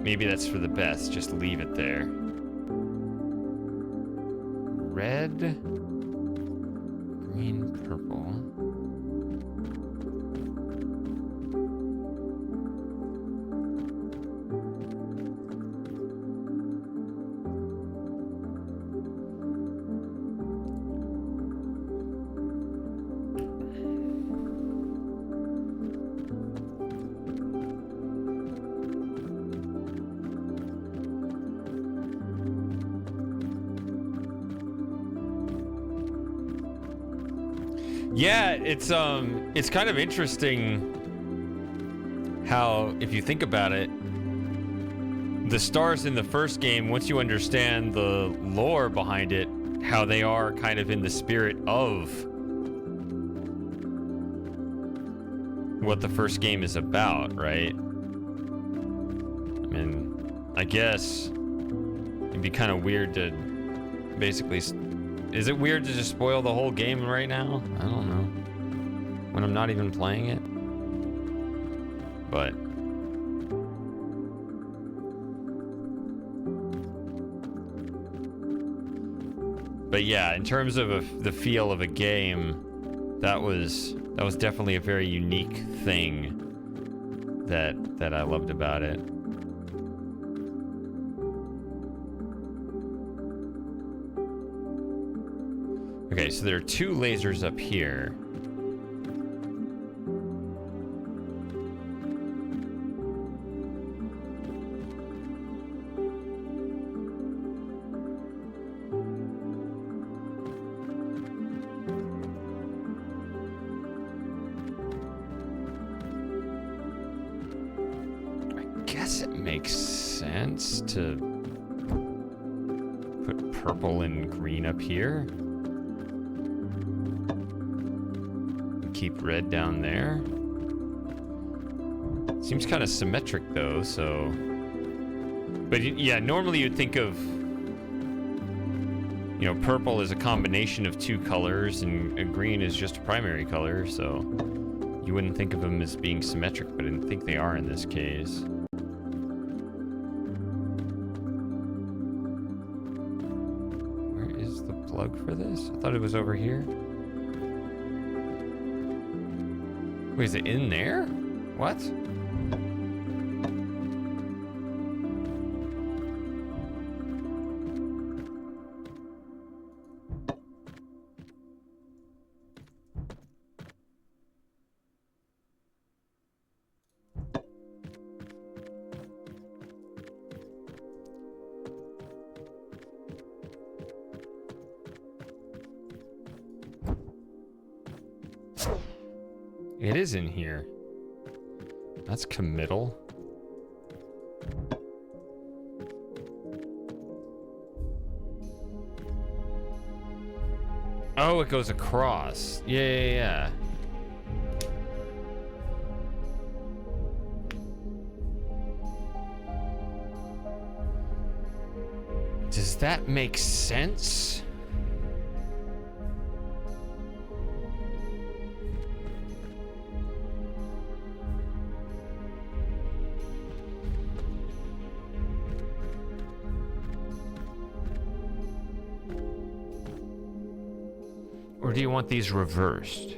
Maybe that's for the best. Just leave it there. Red, green, purple. Yeah, it's kind of interesting how, if you think about it, the stars in the first game, once you understand the lore behind it, how they are kind of in the spirit of what the first game is about, right? I mean, I guess it'd be kind of weird to basically... Is it weird to just spoil the whole game right now? I don't know. When I'm not even playing it. But... yeah, in terms of the feel of a game, that was definitely a very unique thing that I loved about it. Okay, so there are two lasers up here. I guess it makes sense to put purple and green up here. Keep red down there. Seems kind of symmetric though, so... But yeah, normally you'd think of, you know, purple is a combination of two colors and green is just a primary color, so you wouldn't think of them as being symmetric, but I think they are in this case. Where is the plug for this? I thought it was over here. Wait, is it in there? What? It is in here. That's committal. Oh, it goes across. Yeah. Does that make sense? Or do you want these reversed?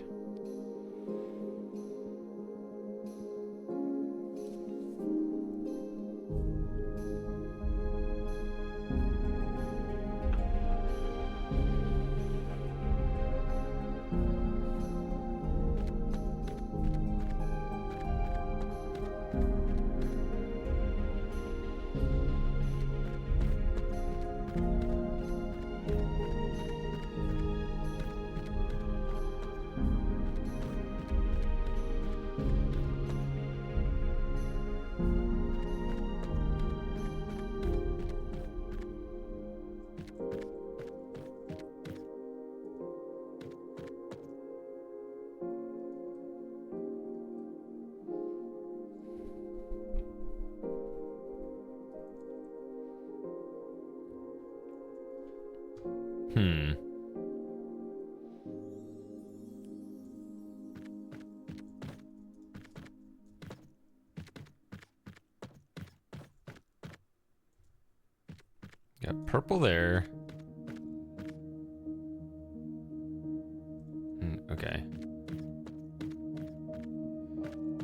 Got purple there. Okay.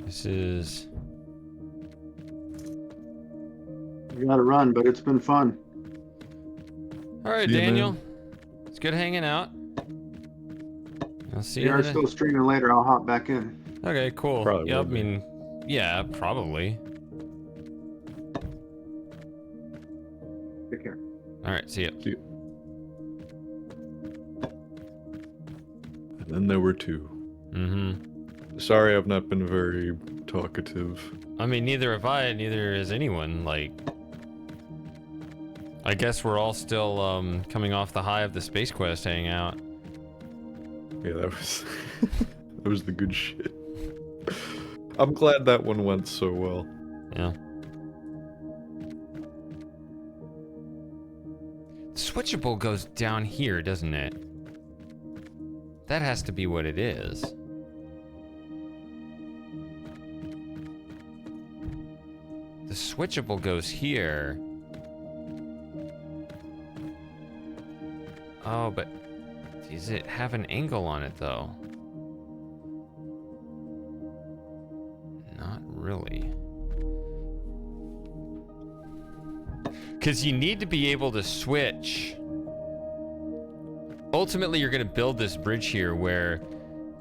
This is... You gotta run, but it's been fun. All right, See you, Daniel. man. It's good hanging out. I'll see If you. you're still streaming later, I'll hop back in. Okay, cool. Probably Yep, I will be. mean, yeah, probably. Take care. All right, see ya. See you. And then there were two. Mm-hmm. Sorry, I've not been very talkative. I mean, neither have I, neither has anyone. Like, I guess we're all still coming off the high of the Space Quest hangout. Yeah, that was that was the good shit. I'm glad that one went so well. Yeah. Switchable goes down here, doesn't it? That has to be what it is. The switchable goes here. Oh, but does it have an angle on it though? Not really. Because you need to be able to switch. Ultimately, you're going to build this bridge here where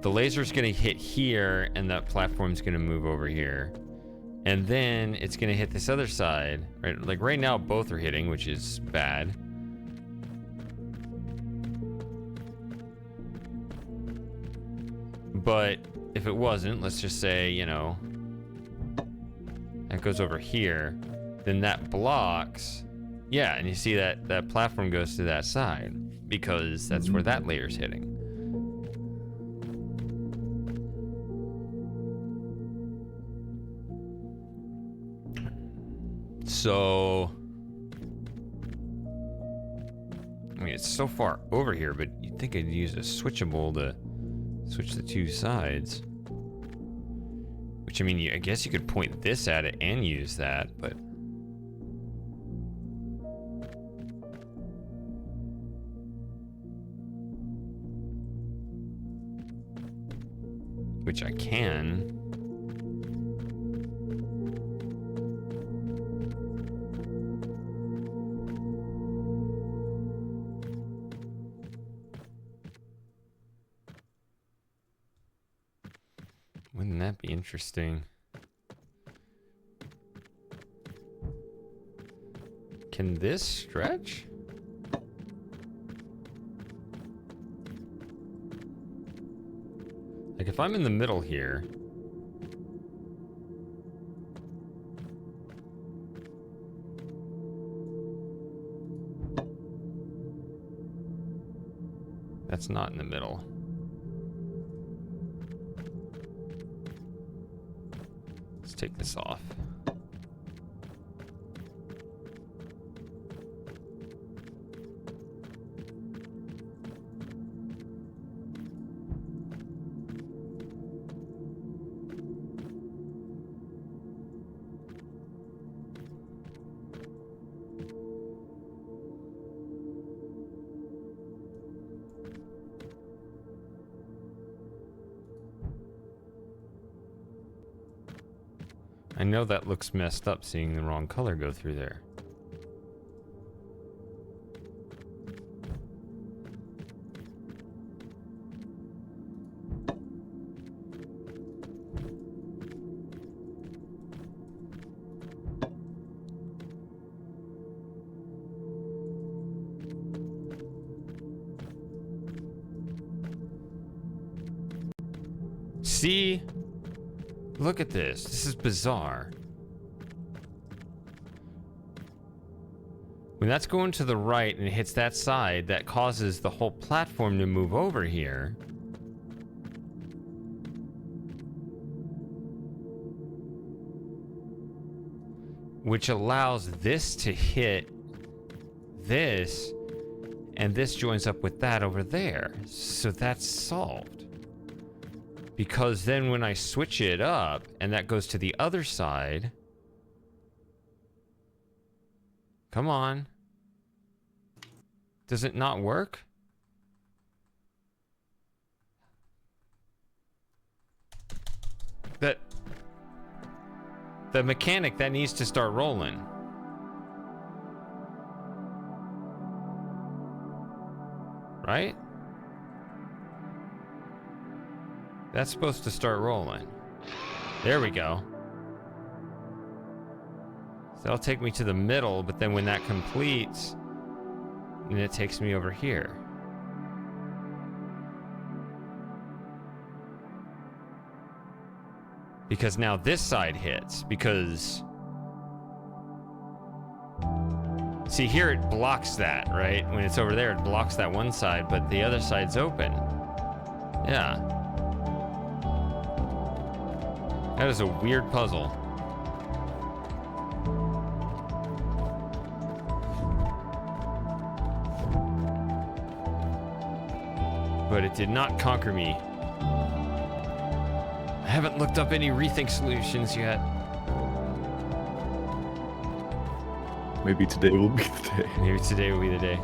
the laser's going to hit here and that platform's going to move over here. And then it's going to hit this other side. Right? Like right now, both are hitting, which is bad. But if it wasn't, let's just say, you know, that goes over here, then that blocks. Yeah, and you see that that platform goes to that side because that's where that layer's hitting. So, I mean, it's so far over here, but you'd think I'd use a switchable to switch the two sides. Which, I mean, I guess you could point this at it and use that, but... which I can. Wouldn't that be interesting? Can this stretch? Like if I'm in the middle here, that's not in the middle. Let's take this off. I know that looks messed up seeing the wrong color go through there. See? Look at this. This is bizarre. When that's going to the right and it hits that side, that causes the whole platform to move over here. Which allows this to hit this, and this joins up with that over there. So that's solved. Because then when I switch it up and that goes to the other side, come on. Does it not work? The mechanic that needs to start rolling. Right? That's supposed to start rolling. There we go. So that'll take me to the middle, but then when that completes, then it takes me over here. Because now this side hits, because... See, here it blocks that, right? When it's over there, it blocks that one side, but the other side's open. Yeah. That is a weird puzzle. But it did not conquer me. I haven't looked up any ReThink solutions yet. Maybe today will be the day. Maybe today will be the day.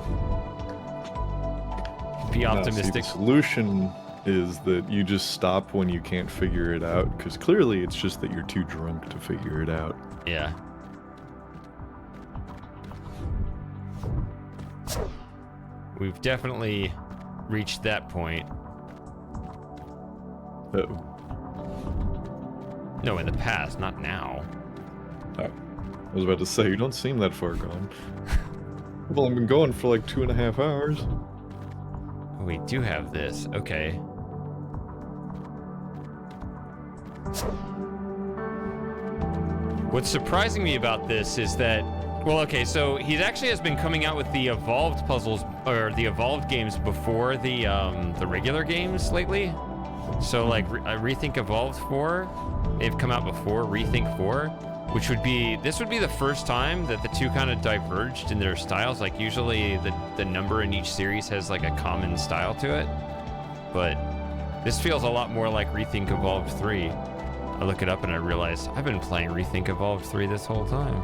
Be optimistic. See, the solution is that you just stop when you can't figure it out, because clearly it's just that you're too drunk to figure it out. Yeah. We've definitely reached that point. Uh-oh. No, in the past, not now. Oh. I was about to say, you don't seem that far gone. Well, I've been going for like 2.5 hours. Oh, we do have this. Okay. What's surprising me about this is that, well, okay, so he actually has been coming out with the evolved puzzles, or the evolved games before the regular games lately. So like ReThink Evolved 4, they've come out before ReThink 4, which would be, this would be the first time that the two kind of diverged in their styles. Like usually the number in each series has like a common style to it, but this feels a lot more like ReThink Evolved 3. I look it up and I realize I've been playing ReThink Evolved 3 this whole time.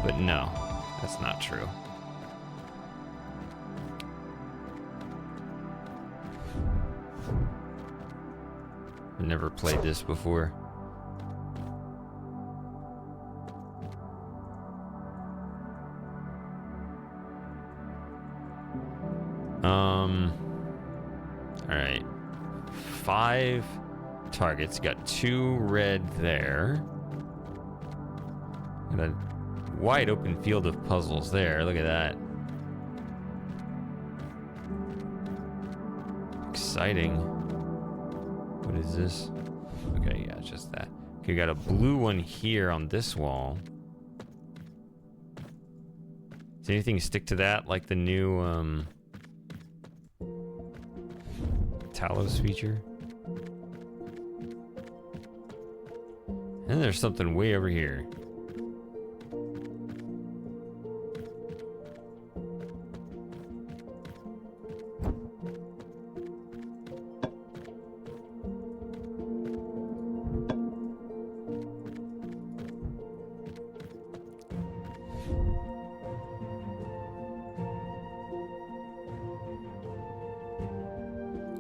But no, that's not true. I've never played this before. Alright. 5 targets. Got 2 red there. Got a wide open field of puzzles there. Look at that. Exciting. What is this? Okay, yeah, it's just that. Okay, got a blue one here on this wall. Does anything stick to that, like the new Talos feature? And there's something way over here.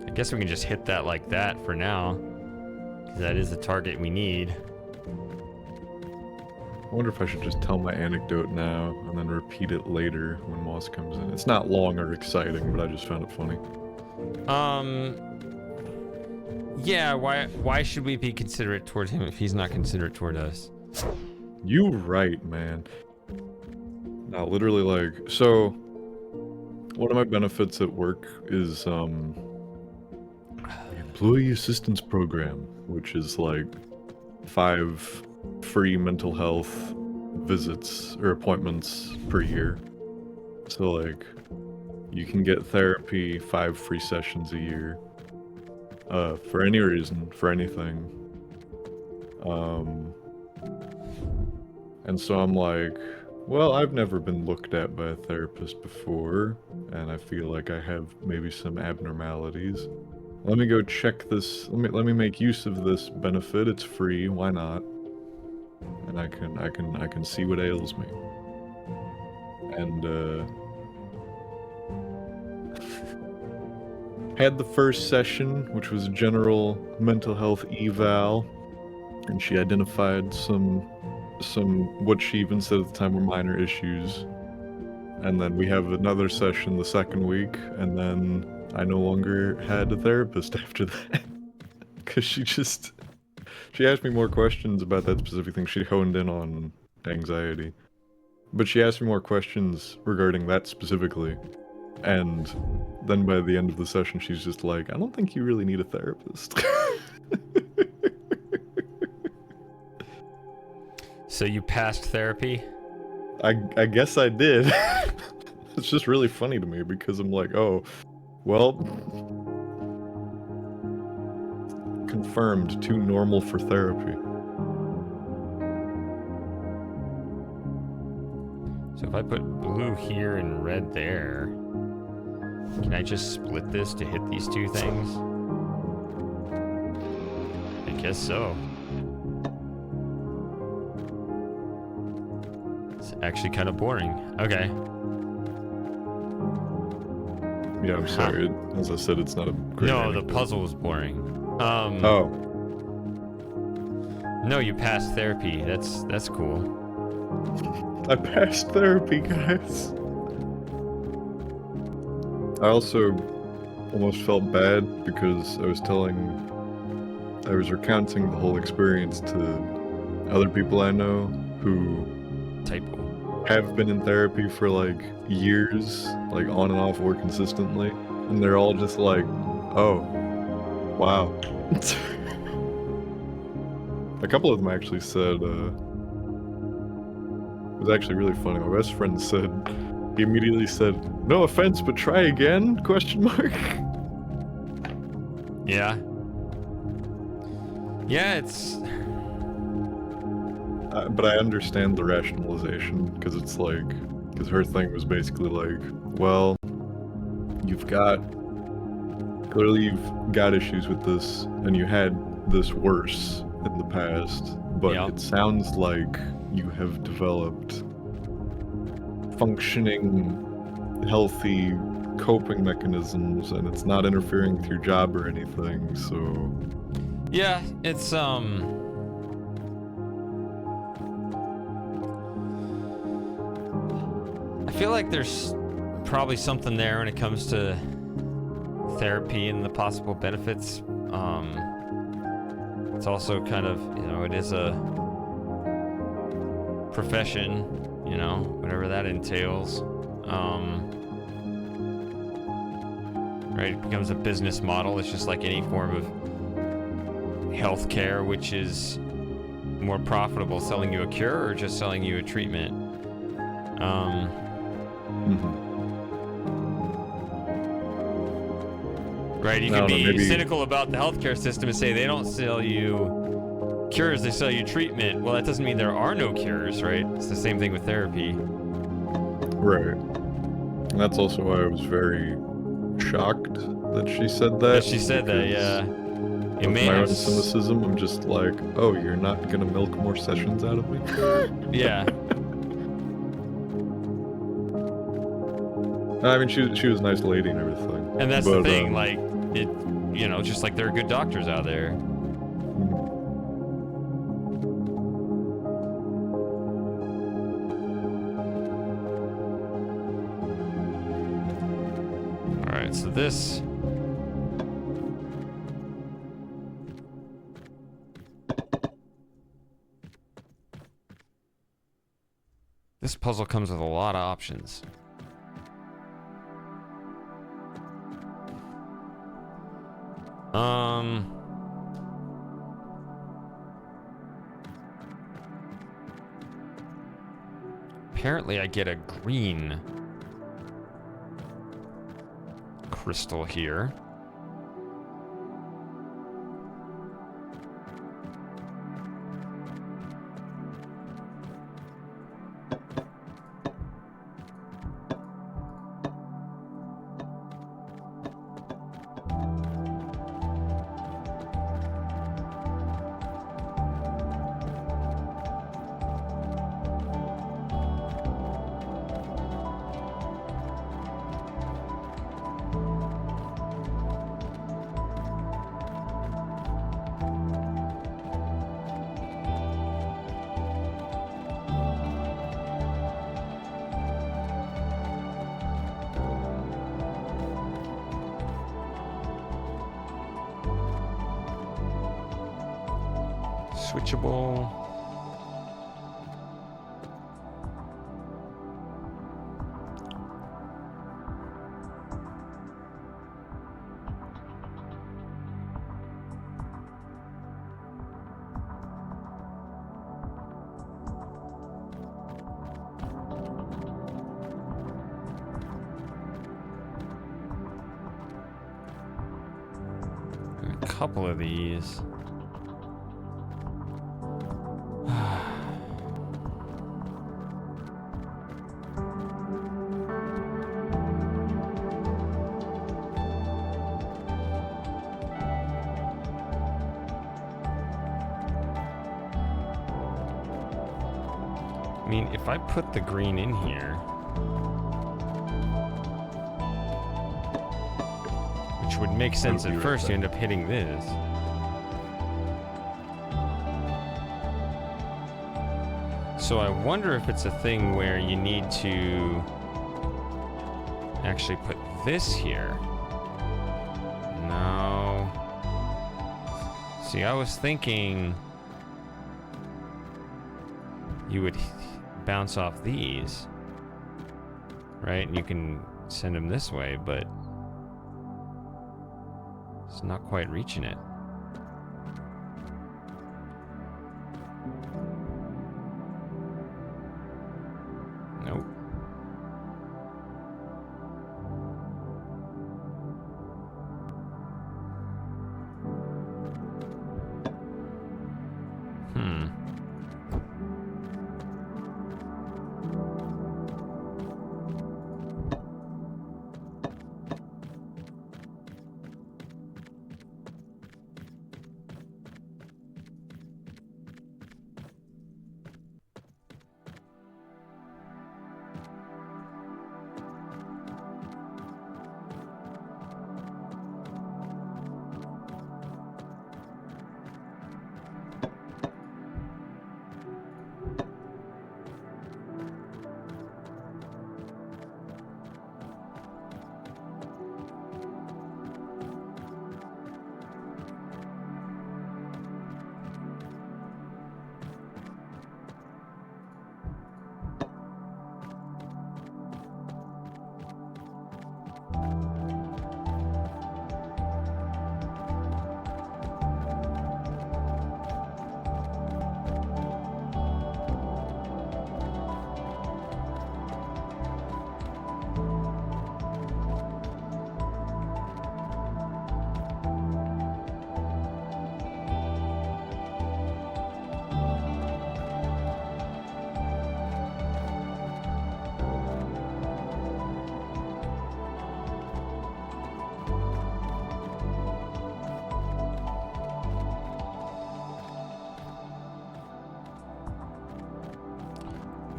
I guess we can just hit that like that for now, because that is the target we need. I wonder if I should just tell my anecdote now and then repeat it later when Moss comes in. It's not long or exciting, but I just found it funny. Yeah, why should we be considerate toward him if he's not considerate toward us? You right, man. Now, literally, like, so one of my benefits at work is employee assistance program, which is like 5 free mental health visits or appointments per year. So like you can get therapy 5 free sessions a year for any reason, for anything. And so I'm like, well, I've never been looked at by a therapist before, and I feel like I have maybe some abnormalities. Let me go check this. Let me make use of this benefit. It's free. Why not? And I can see what ails me. And had the first session, which was a general mental health eval, and she identified some what she even said at the time were minor issues. And then we have another session the second week, and then I no longer had a therapist after that. Because she asked me more questions about that specific thing. She honed in on anxiety. But she asked me more questions regarding that specifically. And then by the end of the session, she's just like, I don't think you really need a therapist. So you passed therapy? I guess I did. It's just really funny to me because I'm like, oh, well, confirmed, too normal for therapy. So if I put blue here and red there, can I just split this to hit these 2 things? I guess so. It's actually kind of boring. Okay. Yeah, I'm sorry. As I said, it's not a great No, anecdote. the puzzle was boring. Oh. No, you passed therapy. That's cool. I passed therapy, guys. I also almost felt bad because I was recounting the whole experience to other people I know who Typo. have been in therapy for like years, like on and off or consistently, and they're all just like, oh, wow. A couple of them actually said, it was actually really funny. My best friend said, he immediately said, no offense, but try again, question mark. Yeah. Yeah, it's... But I understand the rationalization, because it's like, because her thing was basically like, well, clearly you've got issues with this, and you had this worse in the past, but Yeah. it sounds like you have developed functioning, healthy coping mechanisms, and it's not interfering with your job or anything, so... Yeah, it's I feel like there's probably something there when it comes to therapy and the possible benefits. It's also kind of, you know, it is a profession, you know, whatever that entails. Right, it becomes a business model. It's just like any form of healthcare, which is more profitable, selling you a cure or just selling you a treatment. Right, you can be cynical about the healthcare system and say they don't sell you cures, they sell you treatment. Well, that doesn't mean there are no cures, right? It's the same thing with therapy. Right. And that's also why I was very shocked that she said that. That she said that, yeah. With my own cynicism, I'm just like, oh, you're not gonna milk more sessions out of me? Yeah. I mean, she was a nice lady and everything. And that's the thing, like, it, you know, just like there are good doctors out there. All right, so this. This puzzle comes with a lot of options. Apparently I get a green crystal here. Switchable. A couple of these. I mean, if I put the green in here, which would make sense at first, you end up hitting this. So I wonder if it's a thing where you need to actually put this here. No. See, I was thinking you would bounce off these, right? And you can send them this way, but it's not quite reaching it. Nope.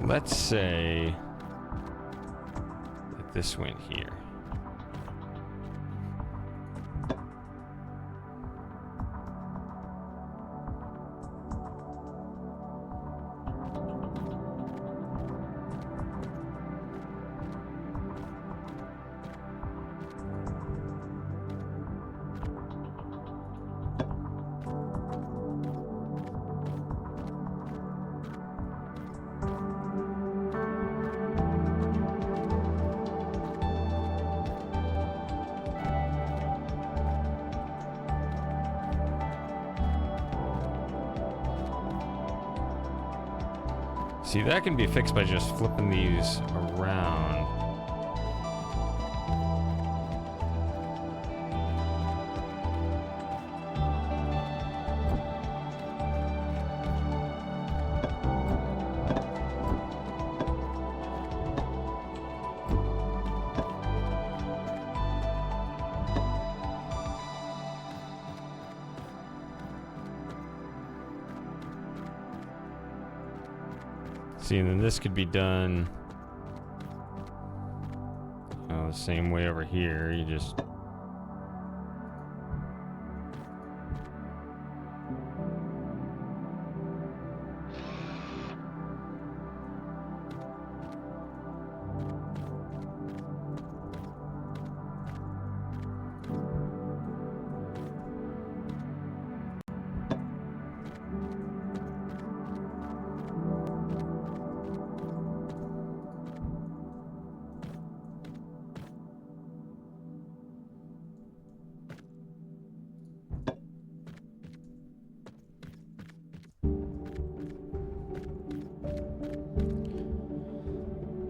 let's say that this went here. See, that can be fixed by just flipping these around. See, and then this could be done the same way over here. You just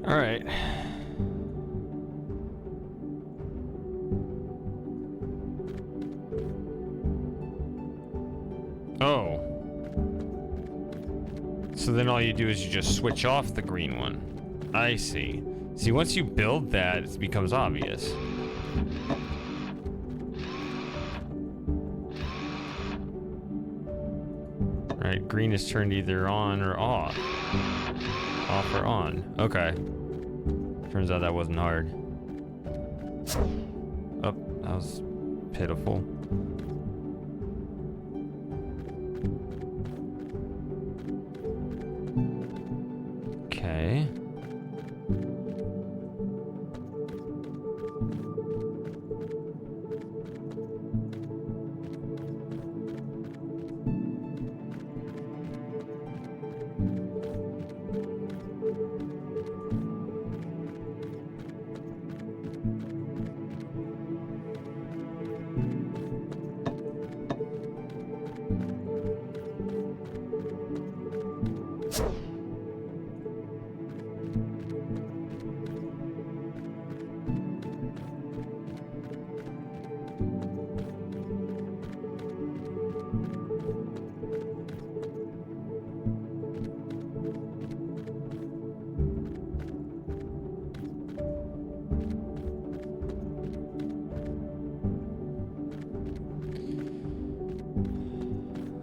all right. Oh. So then all you do is you just switch off the green one. I see. See, once you build that, it becomes obvious. Right, green is turned either on or off. Off or on. Okay. Turns out that wasn't hard. Oh, that was pitiful. Okay.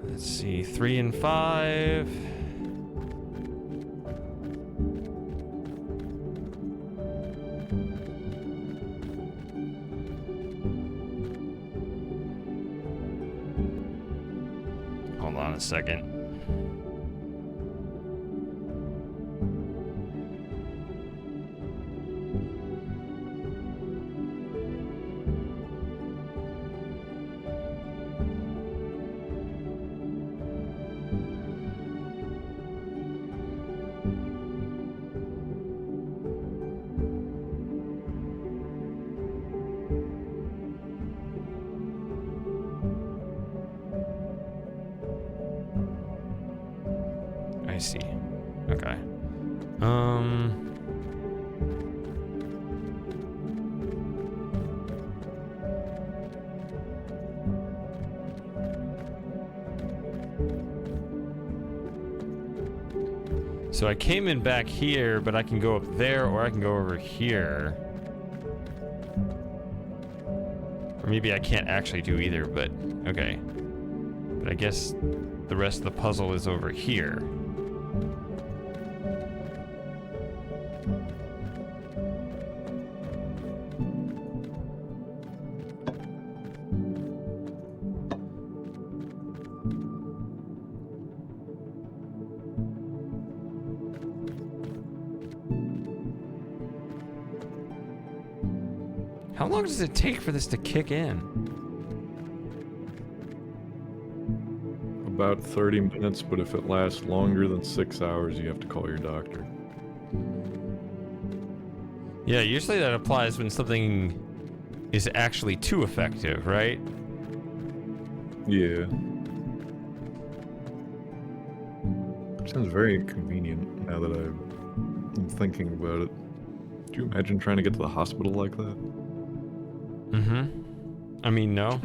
Let's see, 3 and 5. Hold on a second. I see. Okay. So I came in back here, but I can go up there or I can go over here. Or maybe I can't actually do either, but okay. But I guess the rest of the puzzle is over here. How long does it take for this to kick in? About 30 minutes, but if it lasts longer than 6 hours, you have to call your doctor. Yeah, usually that applies when something is actually too effective, right? Yeah. Sounds very inconvenient now that I'm thinking about it. Do you imagine trying to get to the hospital like that? I mean, no.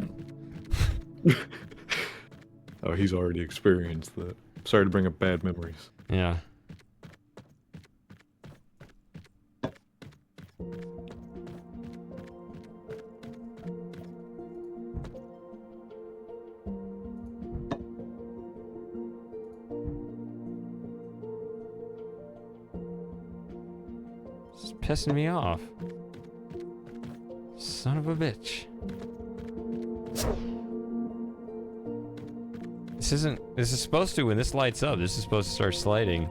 Oh, he's already experienced that. Sorry to bring up bad memories. Yeah. It's pissing me off. Son of a bitch. This is supposed to, when this lights up, this is supposed to start sliding.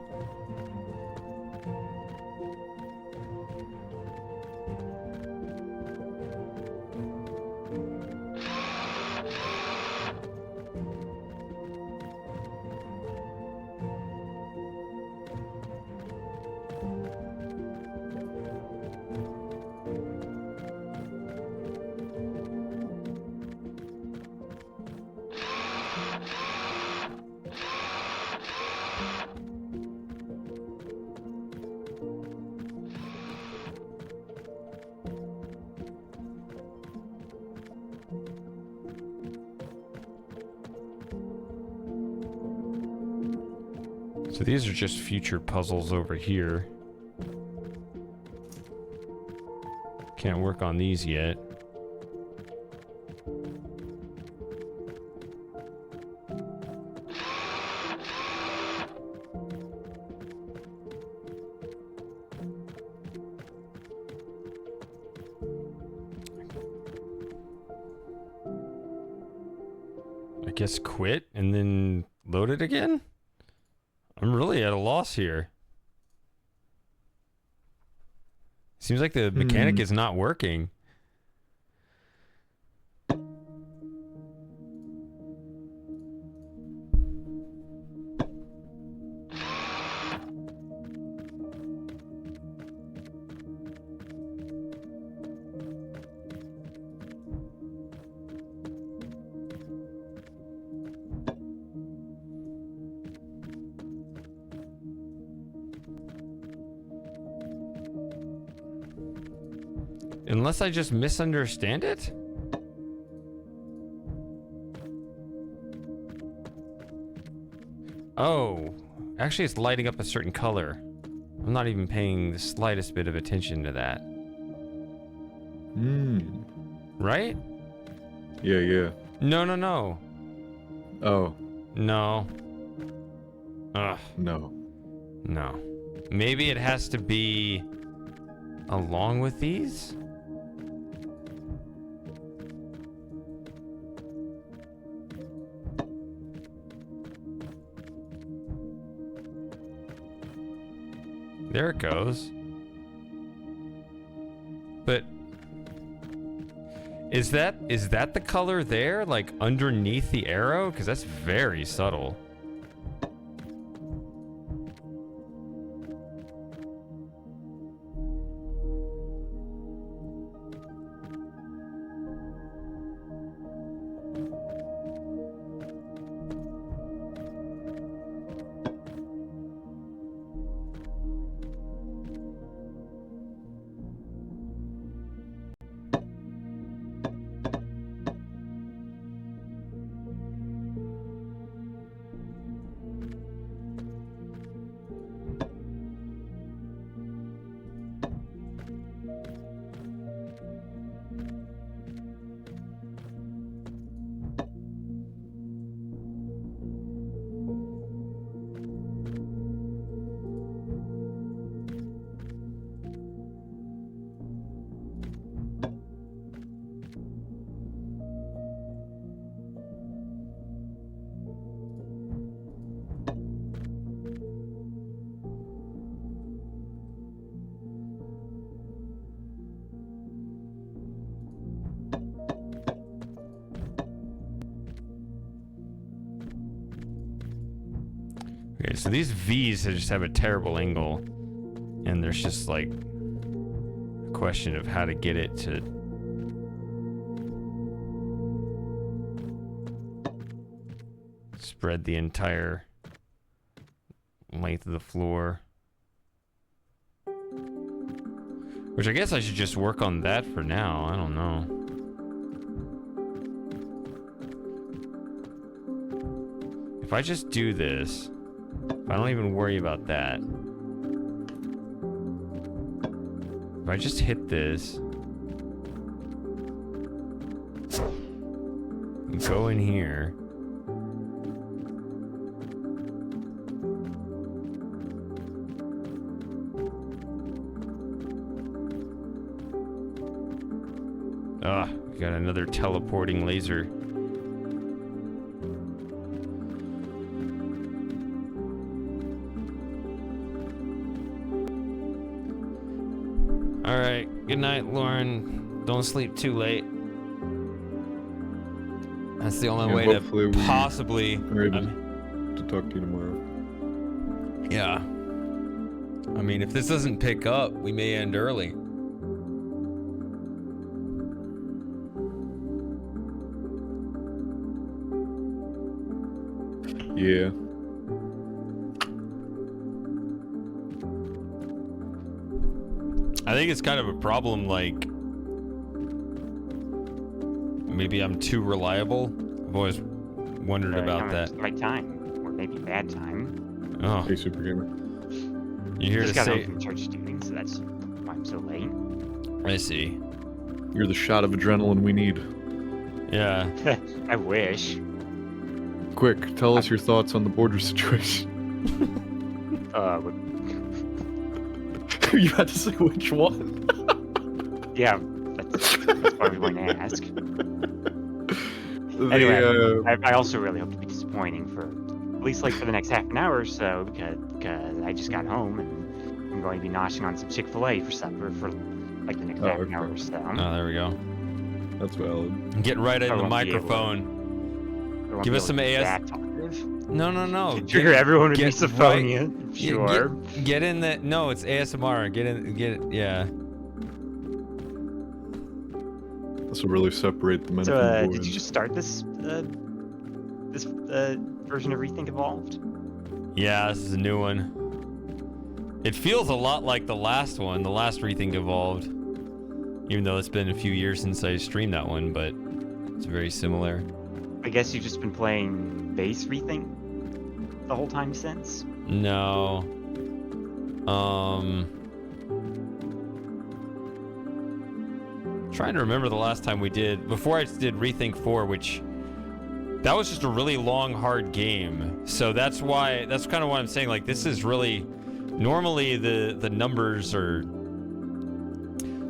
So these are just future puzzles over here. Can't work on these yet. I guess quit and then load it again? I'm really at a loss here. Seems like the mechanic is not working. Unless I just misunderstand it? Oh, actually it's lighting up a certain color. I'm not even paying the slightest bit of attention to that. Right? Yeah, yeah. No, no, no. Oh. No. Ugh. No. No. Maybe it has to be along with these? There it goes. But is that the color there, like underneath the arrow? Because that's very subtle. Okay, so these V's just have a terrible angle, and there's just like a question of how to get it to spread the entire length of the floor. Which I guess I should just work on that for now. I don't know. If I just do this, if I don't even worry about that. If I just hit this. And go in here. We got another teleporting laser. Alright, good night, Lauren. Don't sleep too late. That's the only way to possibly... We're able to talk to you tomorrow. Yeah. I mean, if this doesn't pick up, we may end early. Yeah. I think it's kind of a problem, like, maybe I'm too reliable. I've always wondered about that. Right time, or maybe bad time. Oh. Hey, Super Gamer. You're here to got say... home from church shooting, so that's why I'm so late. I see. You're the shot of adrenaline we need. Yeah. I wish. Quick, tell us your thoughts on the border situation. You had to say which one. Yeah, that's what we want to ask. Anyway, I also really hope to be disappointing for at least like for the next half an hour or so, because I just got home and I'm going to be noshing on some Chick-fil-A for supper for like the next half an hour or so. Oh, there we go. That's valid. Get right in the microphone. Give us some AS. No. Trigger everyone with misophonia. Right. Sure. Get in that. No, it's ASMR. Get it. Yeah. This will really separate the men So, from the boys. did you just start this version of ReThink Evolved? Yeah, this is a new one. It feels a lot like the last one, the last ReThink Evolved. Even though it's been a few years since I streamed that one, but it's very similar. I guess you've just been playing base ReThink the whole time since? No. Trying to remember the last time we did, before I did ReThink 4, which that was just a really long, hard game. So that's kind of why I'm saying, like, this is really, normally the numbers are,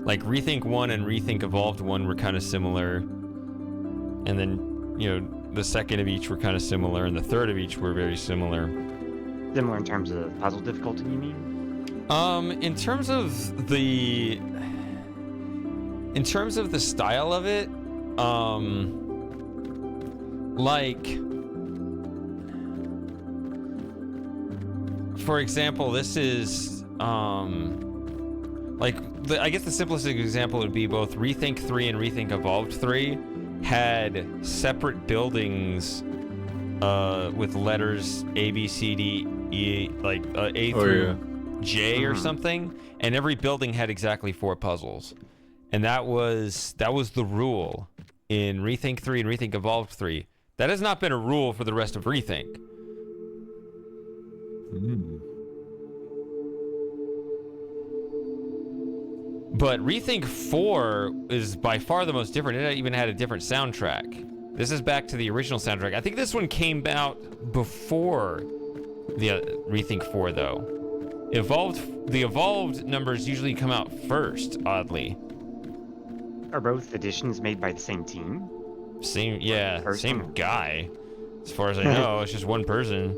like, ReThink 1 and ReThink Evolved 1 were kind of similar. And then, you know, the second of each were kind of similar, and the third of each were very similar. Similar in terms of puzzle difficulty, you mean? In terms of the style of it, like, for example, this is, like, I guess the simplest example would be both ReThink 3 and ReThink Evolved 3 had separate buildings with letters A, B, C, D, E, like A through J or something, and every building had exactly 4 puzzles. And that was the rule in ReThink 3 and ReThink Evolved 3. That has not been a rule for the rest of ReThink. But ReThink 4 is by far the most different. It even had a different soundtrack. This is back to the original soundtrack. I think this one came out before the ReThink 4, though. The Evolved numbers usually come out first, oddly. Are both editions made by the same team? Same guy. As far as I know, it's just one person.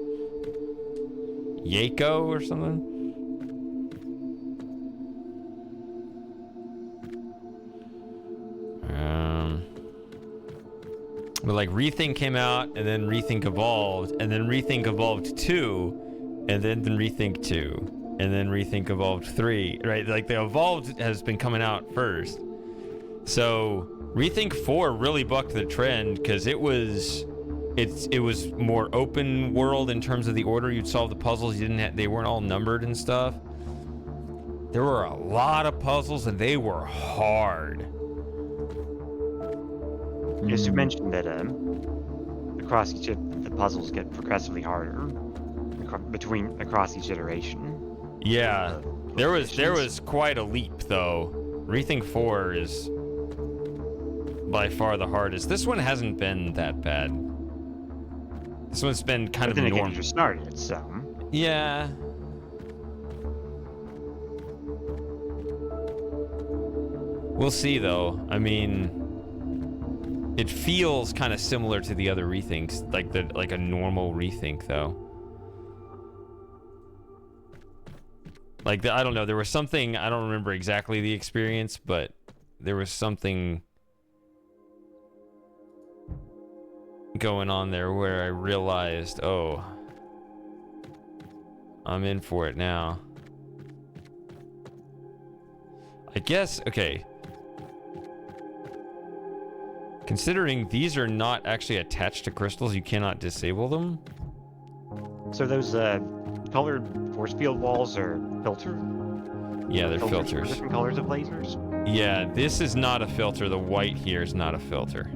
Yako or something? But like ReThink came out, and then ReThink Evolved, and then ReThink Evolved 2 and then ReThink 2, and then ReThink Evolved 3, right? Like the Evolved has been coming out first. So ReThink 4 really bucked the trend because it was more open world in terms of the order you'd solve the puzzles. They weren't all numbered and stuff. There were a lot of puzzles and they were hard. Yes, you mentioned that across each of the puzzles get progressively harder across each iteration. Yeah, there was quite a leap though. ReThink 4 is by far the hardest. This one hasn't been that bad. This one's been kind of normal. You just started, so. Yeah. We'll see though. I mean, it feels kind of similar to the other rethinks, like a normal rethink though. Like I don't know, there was something, I don't remember exactly the experience, but there was something going on there where I realized, oh, I'm in for it now. I guess, okay. Considering these are not actually attached to crystals, you cannot disable them. So those colored force field walls are filtered? Yeah, they're filters. Different colors of lasers? Yeah, this is not a filter. The white here is not a filter.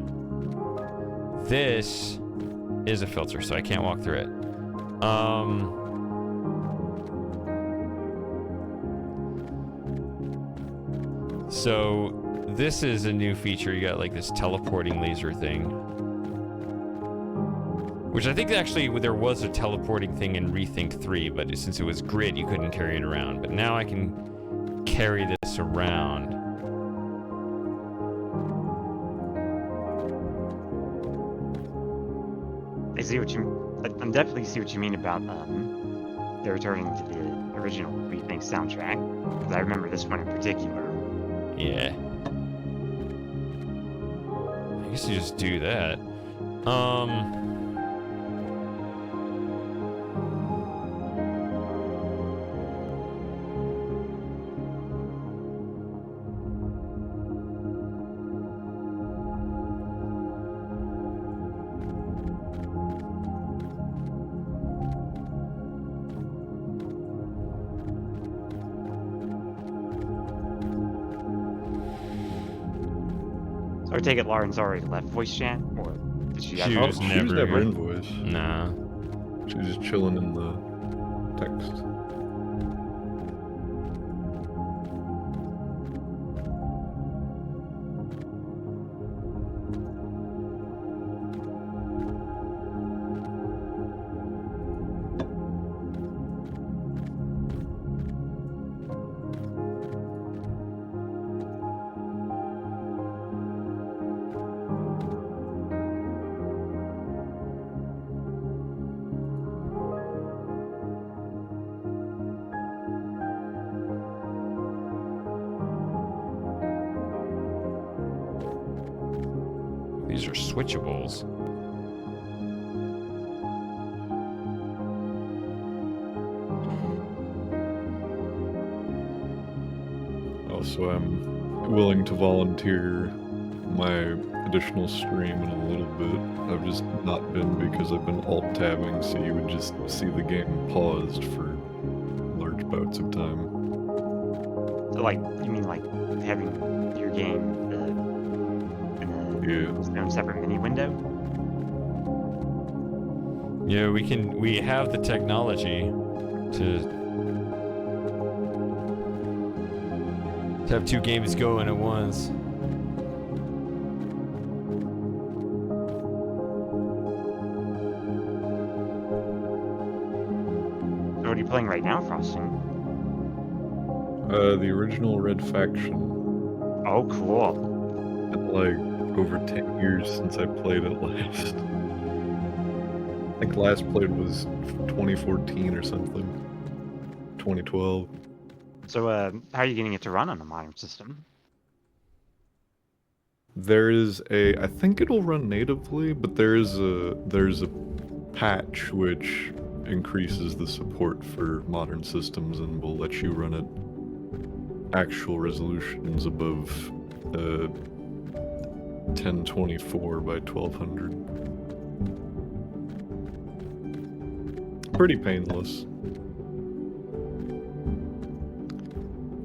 This is a filter, so I can't walk through it. So this is a new feature. You got like this teleporting laser thing, which I think actually there was a teleporting thing in ReThink 3, but since it was grid, you couldn't carry it around. But now I can carry this around. I see what you. I definitely see what you mean about they're returning to the original ReThink soundtrack. Because I remember this one in particular. Yeah. I guess you just do that. I take it Lauren's already left voice chat, or did she? She was never in voice. Nah. She was just chilling in the text. These are switchables. Also, I'm willing to volunteer my additional stream in a little bit. I've just not been because I've been alt-tabbing, so you would just see the game paused for large bouts of time. So, like, you mean like having your game in its own separate mini window? Yeah, we have the technology to have two games going at once. So what are you playing right now, Frosting? The original Red Faction. Oh, cool. Been like over 10 years since I played it last. I think last played was 2014 or something. 2012. So, how are you getting it to run on a modern system? There is a, I think it'll run natively, but there's a patch which increases the support for modern systems and will let you run at actual resolutions above 1024 by 1200. Pretty painless.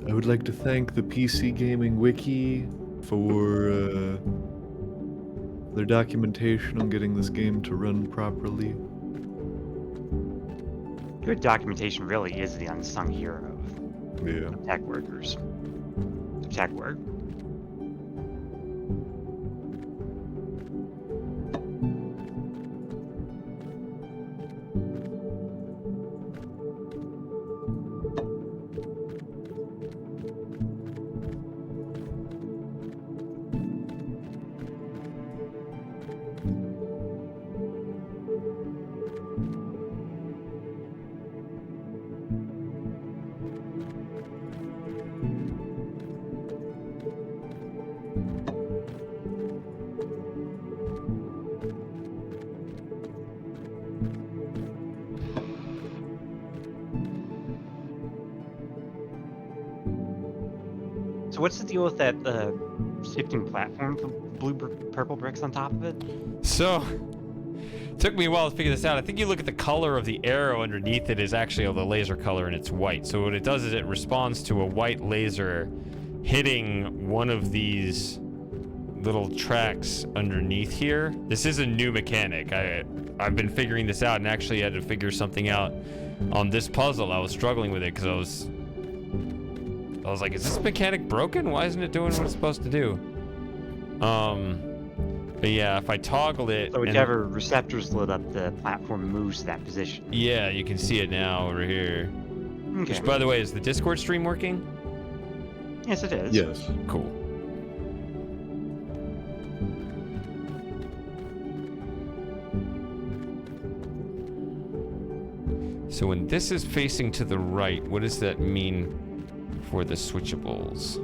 I would like to thank the PC Gaming Wiki for their documentation on getting this game to run properly. Good documentation really is the unsung hero Yeah. of tech workers. Tech work. So what's the deal with that shifting platform with purple bricks on top of it? So, it took me a while to figure this out. I think you look at the color of the arrow underneath it is actually the laser color and it's white. So what it does is it responds to a white laser hitting one of these little tracks underneath here. This is a new mechanic. I've been figuring this out and actually had to figure something out on this puzzle. I was struggling with it because I was like, is this mechanic broken? Why isn't it doing what it's supposed to do? But yeah, if I toggle it... So whichever receptor's lit up, the platform moves to that position. Yeah, you can see it now over here. Okay. Which, by the way, is the Discord stream working? Yes, it is. Yes. Cool. So when this is facing to the right, what does that mean for the switchables?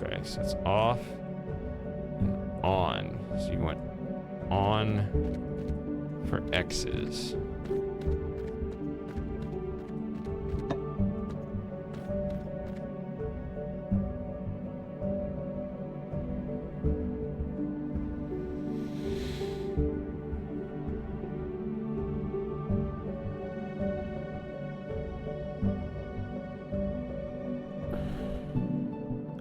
Okay, so it's off and on. So you want on for X's.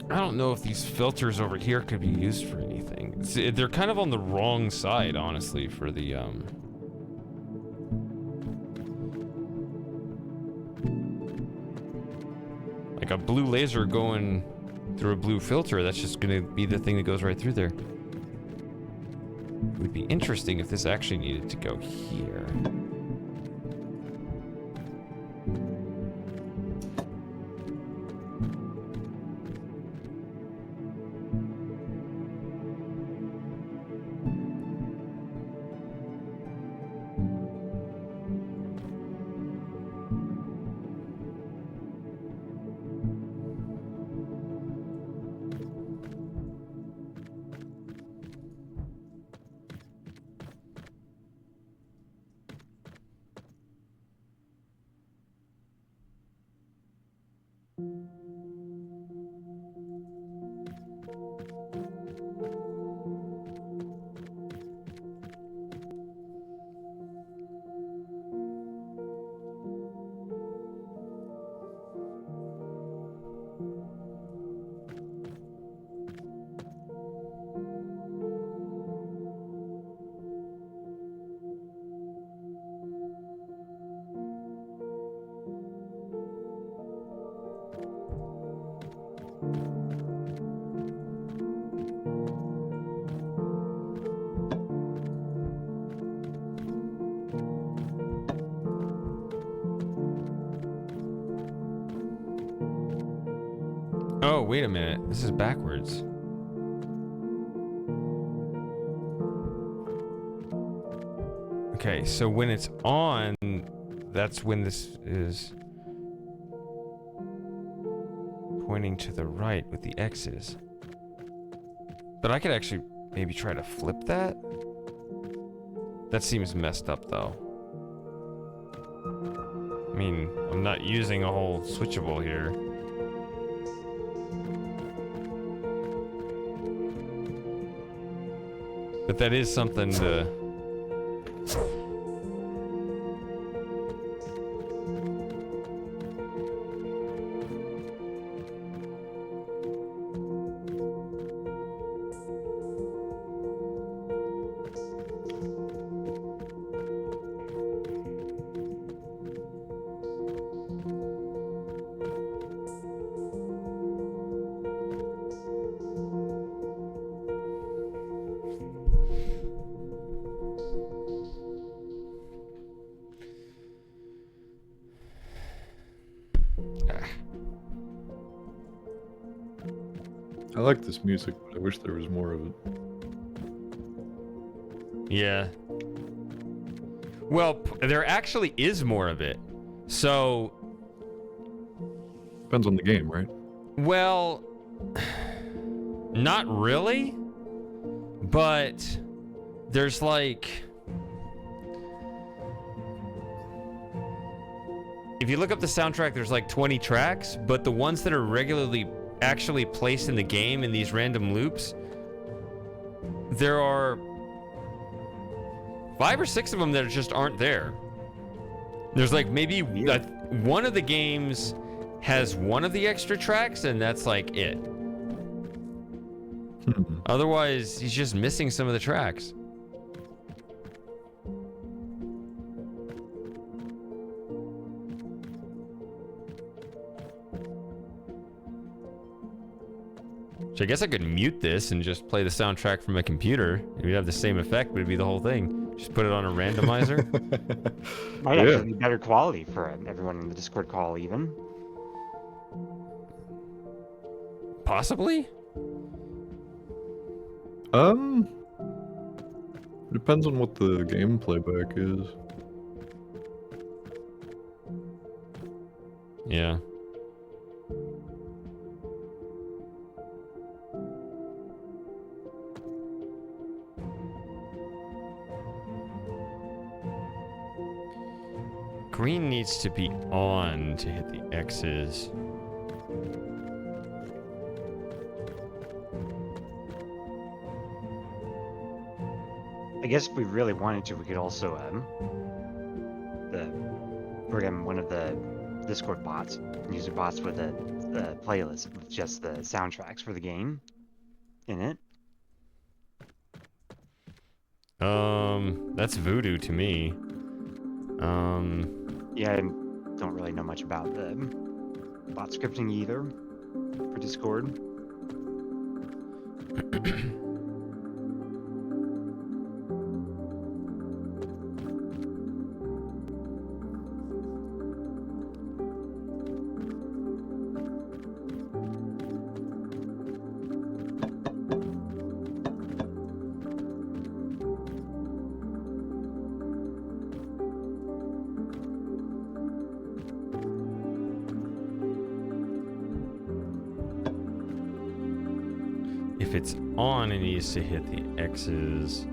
I don't know if these filters over here could be used for anything. They're kind of on the wrong side, honestly, for the, like a blue laser going through a blue filter, that's just gonna be the thing that goes right through there. It would be interesting if this actually needed to go here. Oh, wait a minute. This is backwards. Okay, so when it's on, that's when this is... pointing to the right with the X's. But I could actually maybe try to flip that. That seems messed up though. I mean, I'm not using a whole switchable here. But that is something to... I like this music, but I wish there was more of it. Yeah. Well, there actually is more of it. So... Depends on the game, right? Well... Not really. But... There's like... If you look up the soundtrack, there's like 20 tracks, but the ones that are regularly actually placed in the game in these random loops, there are 5 or 6 of them that just aren't there. There's like maybe one of the games has one of the extra tracks, and that's like it. Otherwise, he's just missing some of the tracks. So I guess I could mute this and just play the soundtrack from a computer. We'd have the same effect, but it'd be the whole thing. Just put it on a randomizer. Might actually be better quality for everyone in the Discord call, even. Possibly? Depends on what the game playback is. Yeah. Green needs to be on to hit the X's. I guess if we really wanted to, we could also program one of the Discord bots, user bots with a playlist with just the soundtracks for the game in it. That's voodoo to me. Yeah, I don't really know much about the bot scripting either for Discord. If it's on, it needs to hit the X's.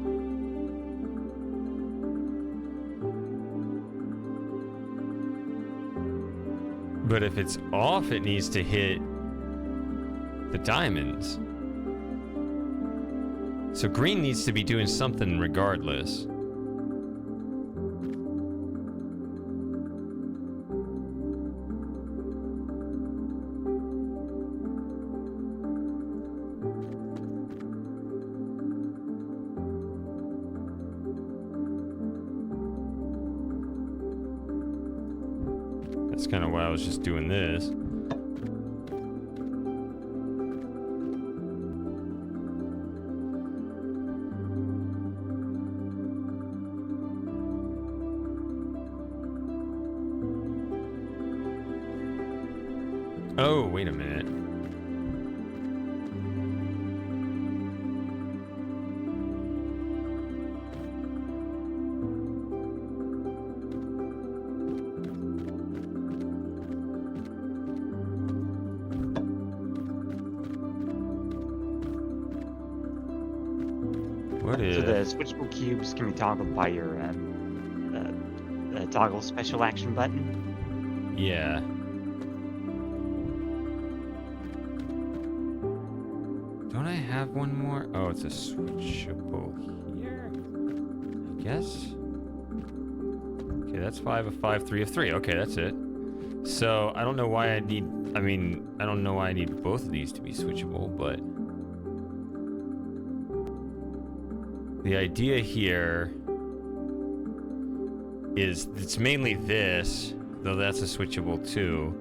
But if it's off, it needs to hit the diamonds. So green needs to be doing something regardless. That's kind of why I was just doing this. Oh, wait a minute. What is? So the switchable cubes can be toggled by your toggle special action button. Yeah. Don't I have one more? Oh, it's a switchable here. I guess. Okay, that's 5 of 5, 3 of 3. Okay, that's it. So I don't know why I need. I mean, I don't know why I need both of these to be switchable, but the idea here is it's mainly this, though that's a switchable too.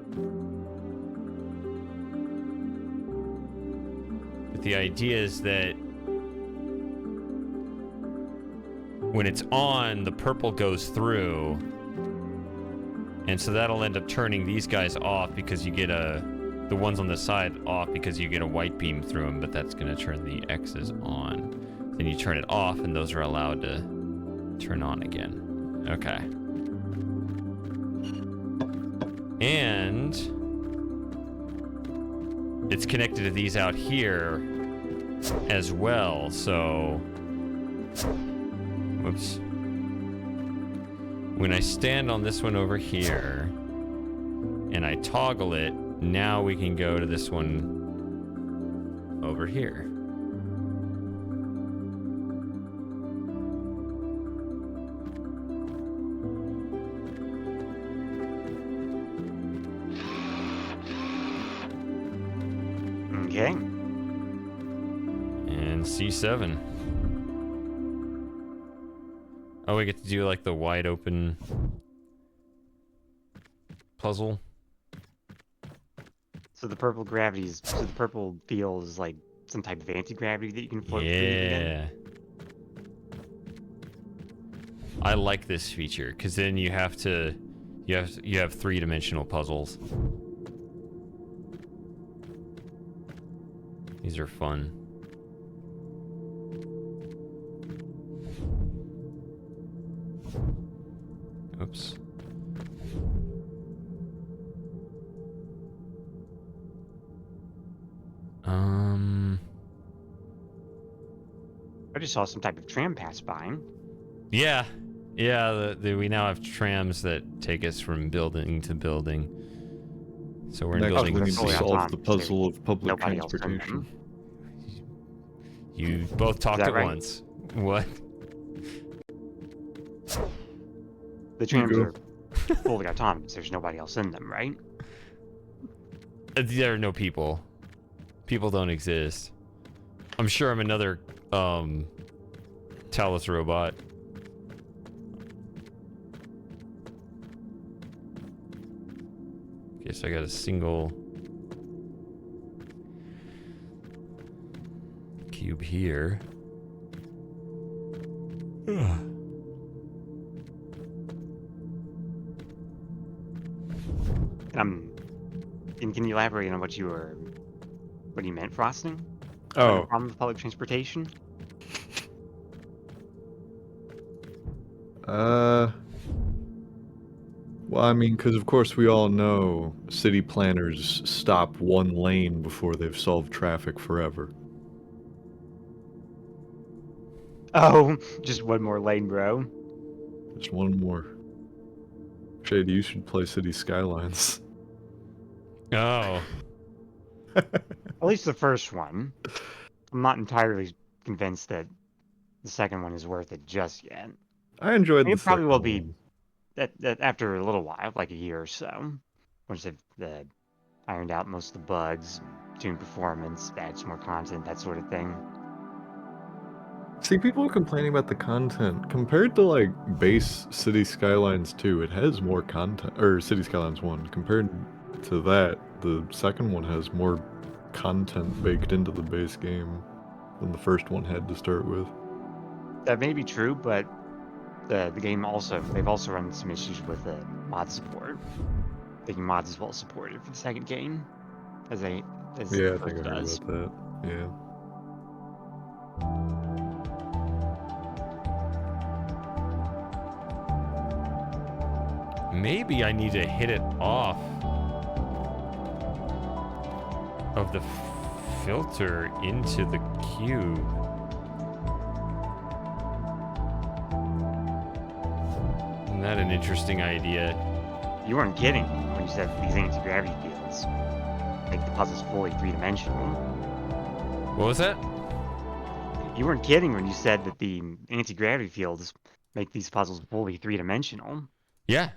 But the idea is that when it's on, the purple goes through, and so that'll end up turning these guys off because you get the ones on the side off because you get a white beam through them, but that's going to turn the X's on. Then you turn it off, and those are allowed to turn on again. Okay. And it's connected to these out here as well, so... Whoops. When I stand on this one over here, and I toggle it, now we can go to this one over here. Okay. And C7. Oh, we get to do like the wide open puzzle. So the purple gravities, so the purple feels like some type of anti-gravity that you can float through. Yeah. I like this feature because then you have 3-dimensional puzzles. These are fun. Oops. I just saw some type of tram pass by. Yeah. Yeah, we now have trams that take us from building to building. So we're in Next, building. we need to Fully solve the autonomous. puzzle of public Nobody else in transportation. You both talked that at right? once. What? The trams go. are fully autonomous. There's nobody else in them, right? There are no people. People don't exist. I'm sure I'm another Talus robot. Guess I got a single cube here. And can you elaborate on what you meant, Frosting? Oh, The problem with public transportation? well, I mean, because of course we all know city planners stop one lane before they've solved traffic forever. Oh, just one more lane, bro. Just one more. Shady, you should play City Skylines. Oh. At least the first one. I'm not entirely convinced that the second one is worth it just yet. I enjoyed the It probably second will be one. that after a little while, like a year or so, once they've ironed out most of the bugs, tuned performance, add some more content, that sort of thing. See, people are complaining about the content. Compared to, like, base City Skylines 2, it has more content. Or City Skylines 1. Compared to that, the second one has more content baked into the base game than the first one had to start with. That may be true, but the game they've also run some issues with mod support. I think mods is well supported for the second game, as Yeah, I the think I first heard does. about that. Yeah. Maybe I need to hit it off of the filter into the cube. that an interesting idea? You weren't kidding when you said that these anti-gravity fields make the puzzles fully three-dimensional. What was that? You weren't kidding when you said that the anti-gravity fields make these puzzles fully three-dimensional. Yeah.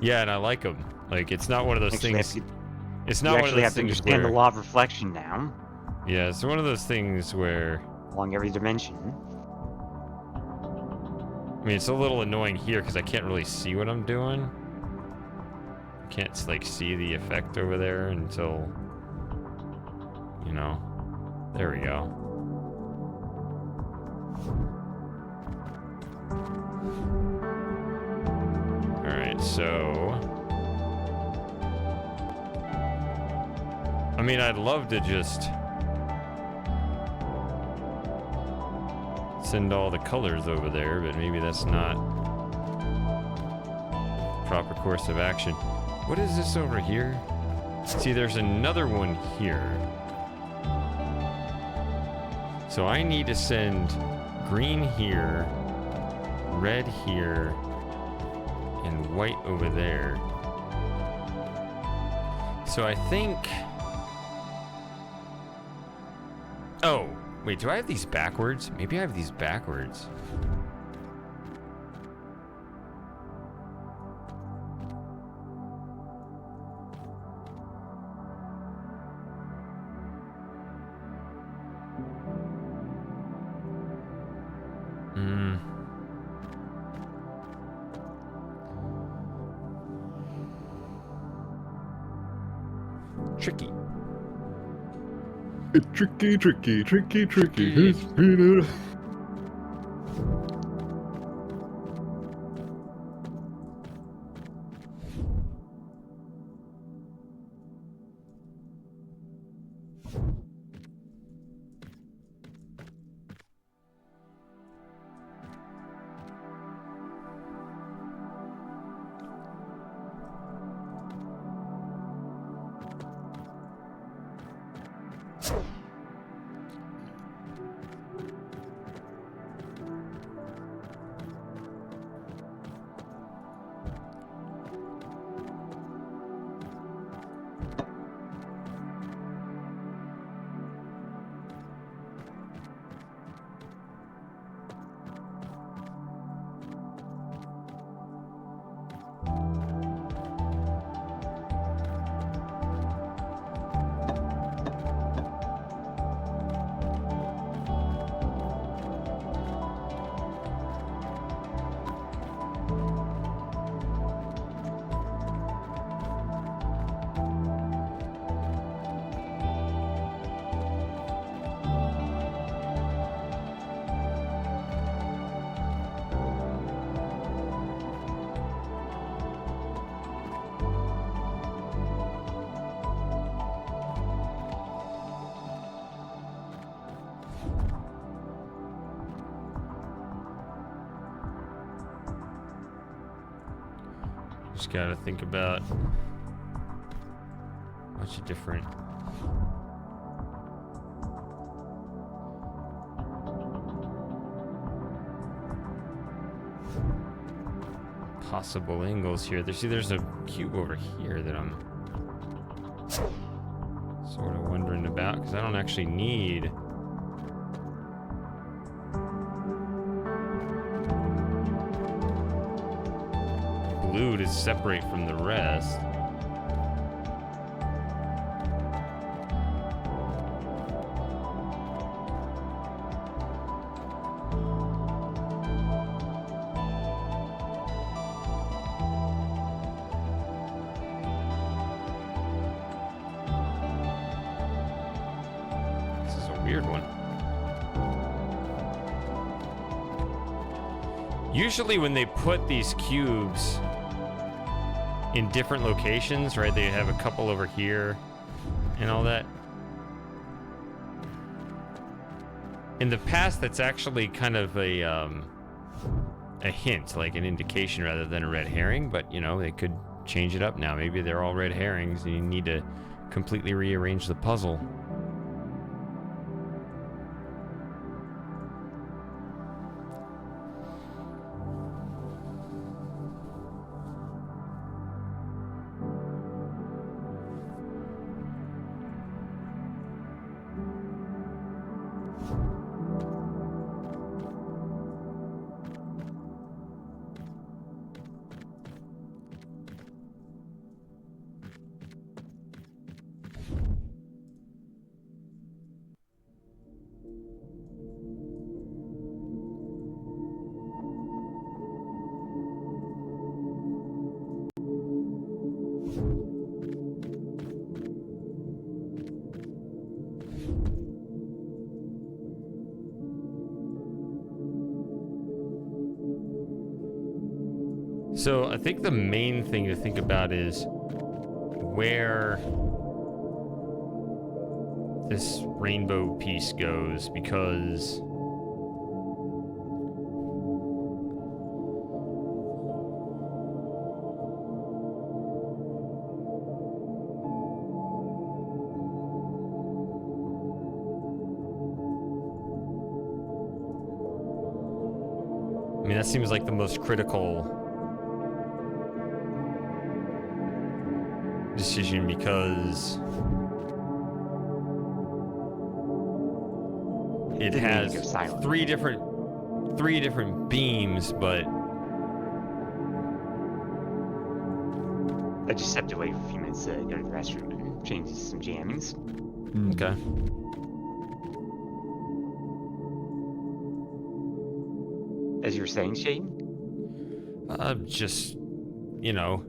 Yeah, and I like them. Like, it's not one of those things. It's not one of those have to things understand where. the law of reflection now. Yeah, it's one of those things where. Along every dimension. I mean, it's a little annoying here because I can't really see what I'm doing. I can't, like, see the effect over there until. You know. There we go. Alright, so. I mean, I'd love to just send all the colors over there, but maybe that's not proper course of action. What is this over here? See, there's another one here. So I need to send green here, red here, and white over there. So I think... Oh, wait, do I have these backwards? Maybe I have these backwards. Tricky. Tricky. Just gotta think about a bunch of different possible angles here. There's a cube over here that I'm sort of wondering about because I don't actually need blue to separate from the rest. This is a weird one. Usually when they put these cubes in different locations, right? They have a couple over here and all that. In the past, that's actually kind of a hint, like an indication rather than a red herring, but you know, they could change it up now. Maybe they're all red herrings and you need to completely rearrange the puzzle. So I think the main thing to think about is where this rainbow piece goes, because I mean, that seems like the most critical decision, because it Didn't mean to has go silent. three different beams, but I just stepped away for a few minutes to go to the restroom and change some jammies. okay. As you were saying, Shane? Just, you know,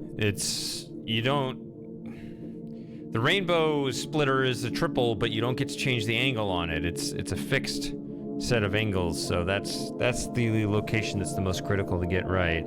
the rainbow splitter is a triple, but you don't get to change the angle on it. It's a fixed set of angles, so that's the location that's the most critical to get right.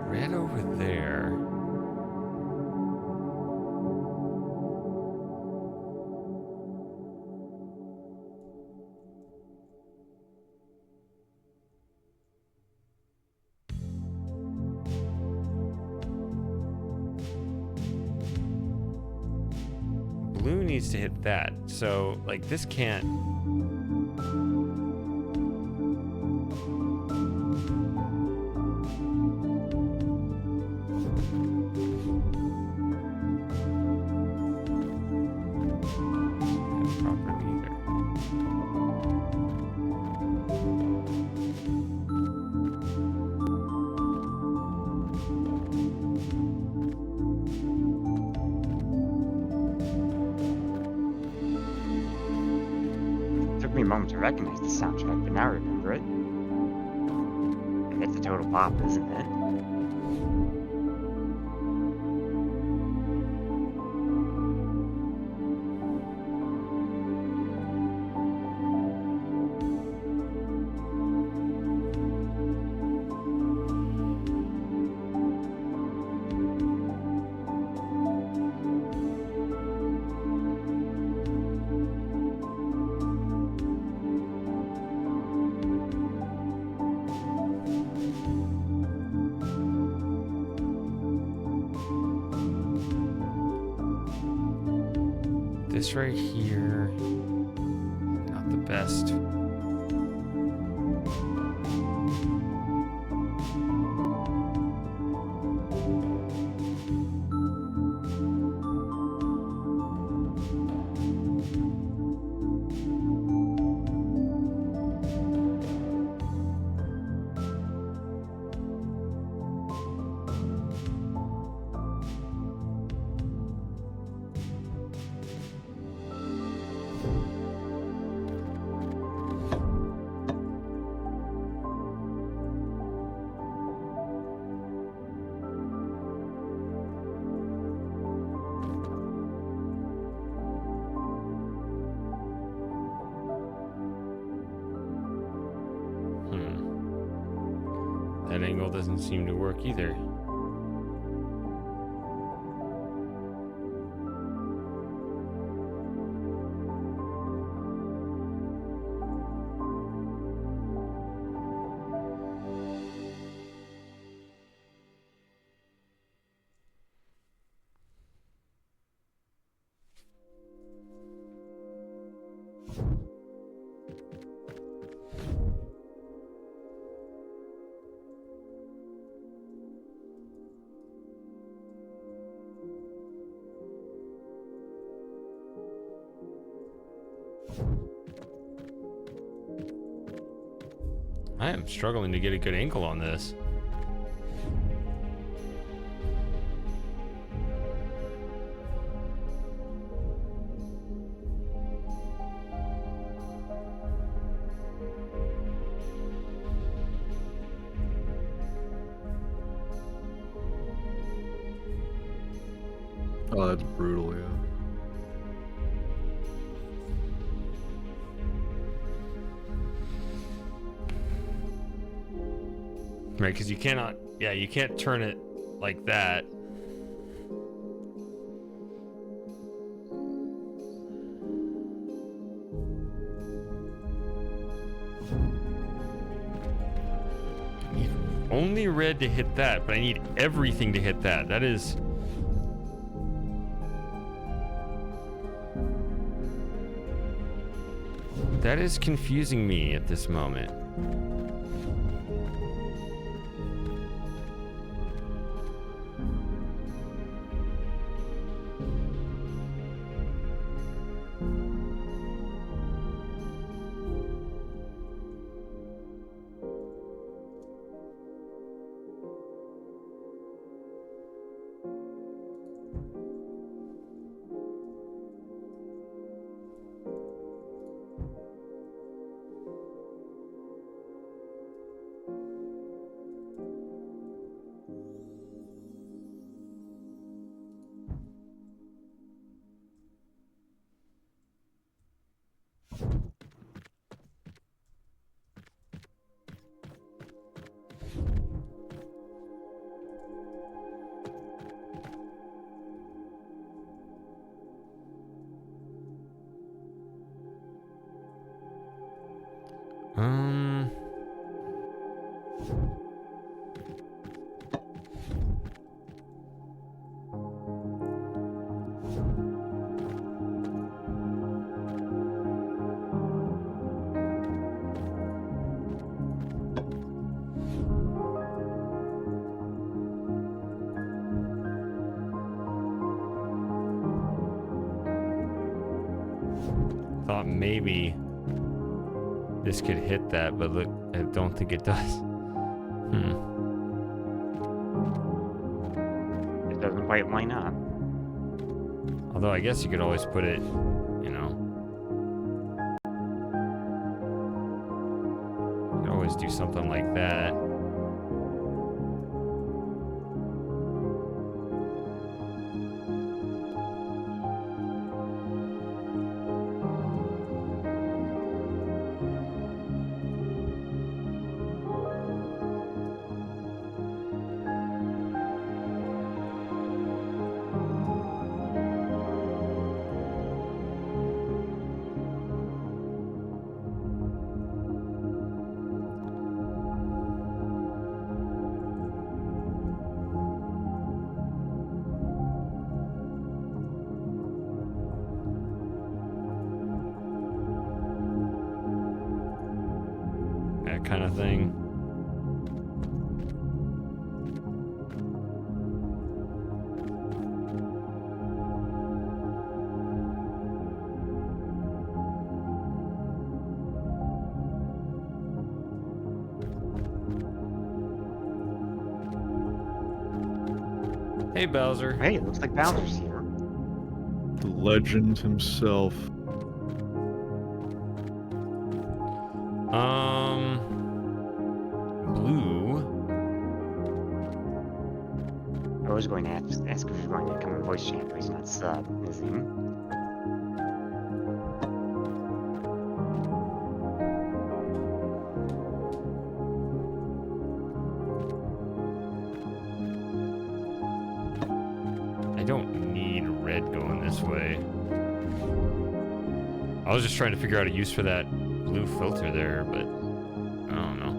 Red over there. Blue needs to hit that. So, like, this can't... properly either. Took me a moment to recognize the soundtrack, but now I remember it. And it's a total pop, isn't it? This right here, not the best. That angle doesn't seem to work either. I am struggling to get a good angle on this. Oh, that's brutal, yeah. Right, because you cannot, yeah, you can't turn it like that. I need only red to hit that, but I need everything to hit that. That is... That is confusing me at this moment. Um... Thought maybe this could hit that, but look, I don't think it does. It doesn't quite line up. Although I guess you could always put it, you know. You could always do something like that. That kind of thing. Hey, Bowser. Hey, it looks like Bowser's here. The legend himself. Blue. I was going to ask if he's going to come and voice chat, but he's not sub, is he? I don't need red going this way. I was just trying to figure out a use for that blue filter there, but I don't know.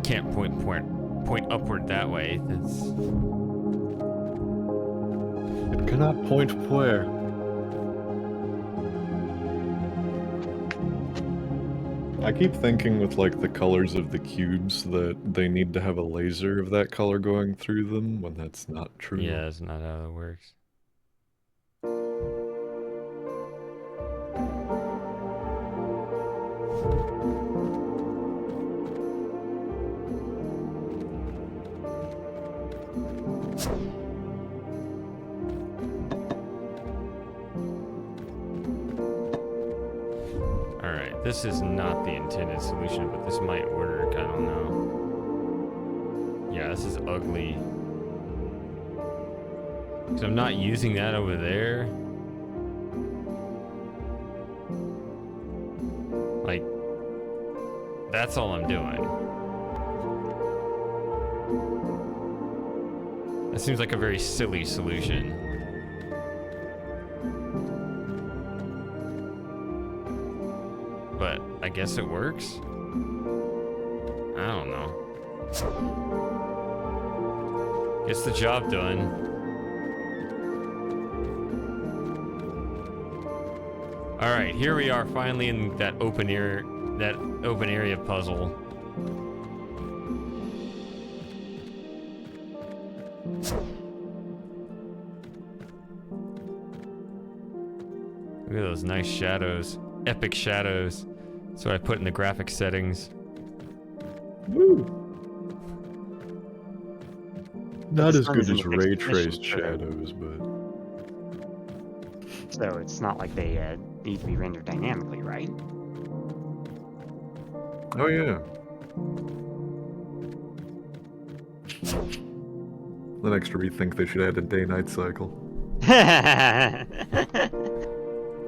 can't point upward that way. That's... It cannot point where. I keep thinking with like the colors of the cubes that they need to have a laser of that color going through them when that's not true. Yeah, that's not how it works. Alright, this is not the intended solution, but this might work, I don't know. Yeah, this is ugly. Because I'm not using that over there. Like, that's all I'm doing. That seems like a very silly solution. But I guess it works? I don't know. Gets the job done. Alright, here we are finally in that open area puzzle. Look at those nice shadows. Epic shadows. That's what I put in the graphic settings. Woo! Not the as sun good is in as a fixed ray position, traced so- shadows, but So it's not like they need to be rendered dynamically, right? oh yeah. The next ReThink they should add a day-night cycle.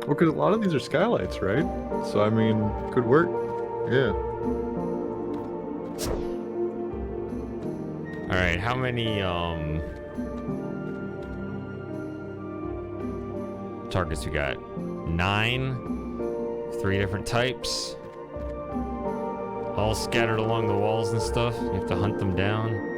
Well, because a lot of these are skylights, right? So I mean, could work. Yeah. Alright, how many targets we got? 9. 3 different types. All scattered along the walls and stuff. You have to hunt them down.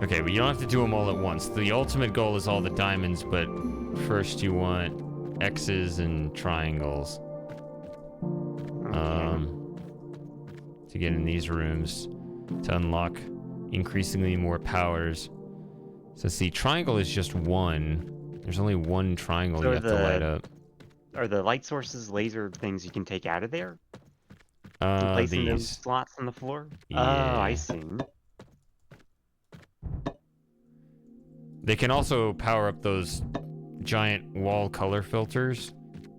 Okay, but you don't have to do them all at once. The ultimate goal is all the diamonds, but first you want X's and triangles. To get in these rooms to unlock increasingly more powers. So see, triangle is just one. There's only one triangle So you have to light up. Are the light sources laser things you can take out of there? And place in those These. slots on the floor? Yeah. Oh, I see. They can also power up those giant wall color filters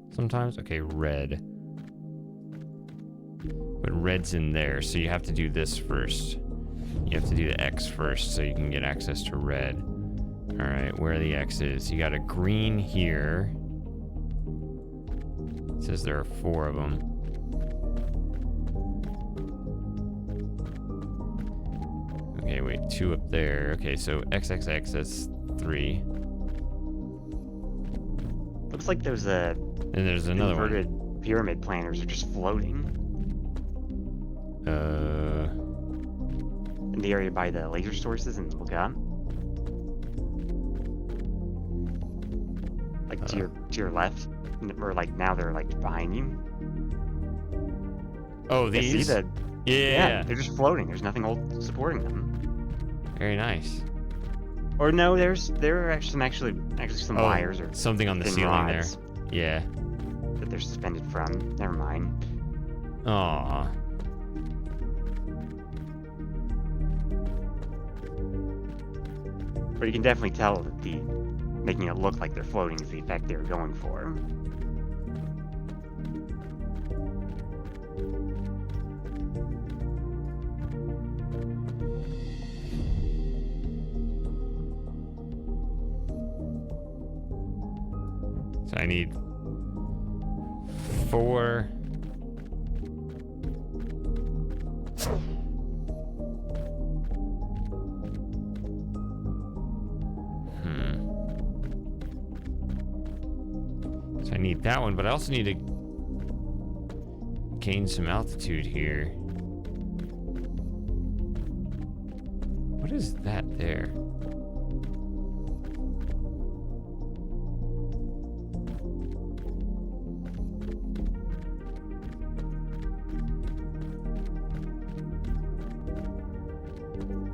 sometimes. Okay, red. But red's in there, so you have to do this first. You have to do the X first so you can get access to red. Alright, where are the X's? You got a green here. It says there are 4 of them. Okay, wait, 2 up there. Okay, so XXX, that's 3. Looks like those And there's another inverted one. pyramid planners are just floating in the area by the laser sources and look up. Like to your left, or like now they're like behind you. Oh, Yeah, these? see the Yeah. they're just floating. There's nothing old supporting them. Very nice. Or no, there are actually some wires or something on the thin ceiling there. rods Yeah. that they're suspended from. Never mind. Aw. But you can definitely tell that the making it look like they're floating is the effect they were going for. So I need 4. So I need that one, but I also need to gain some altitude here. What is that there?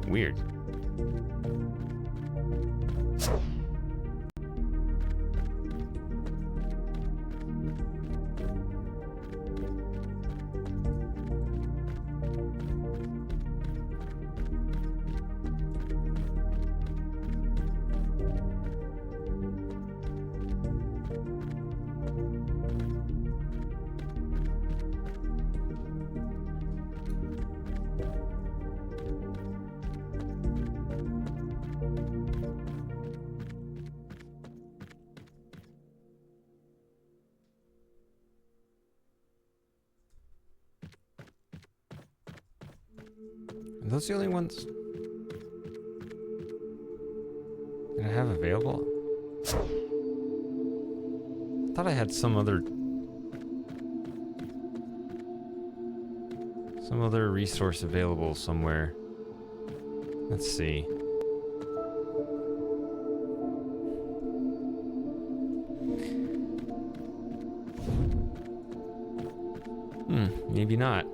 Weird. Are those the only ones that I have available? I thought I had some other resource available somewhere. Let's see. Maybe not.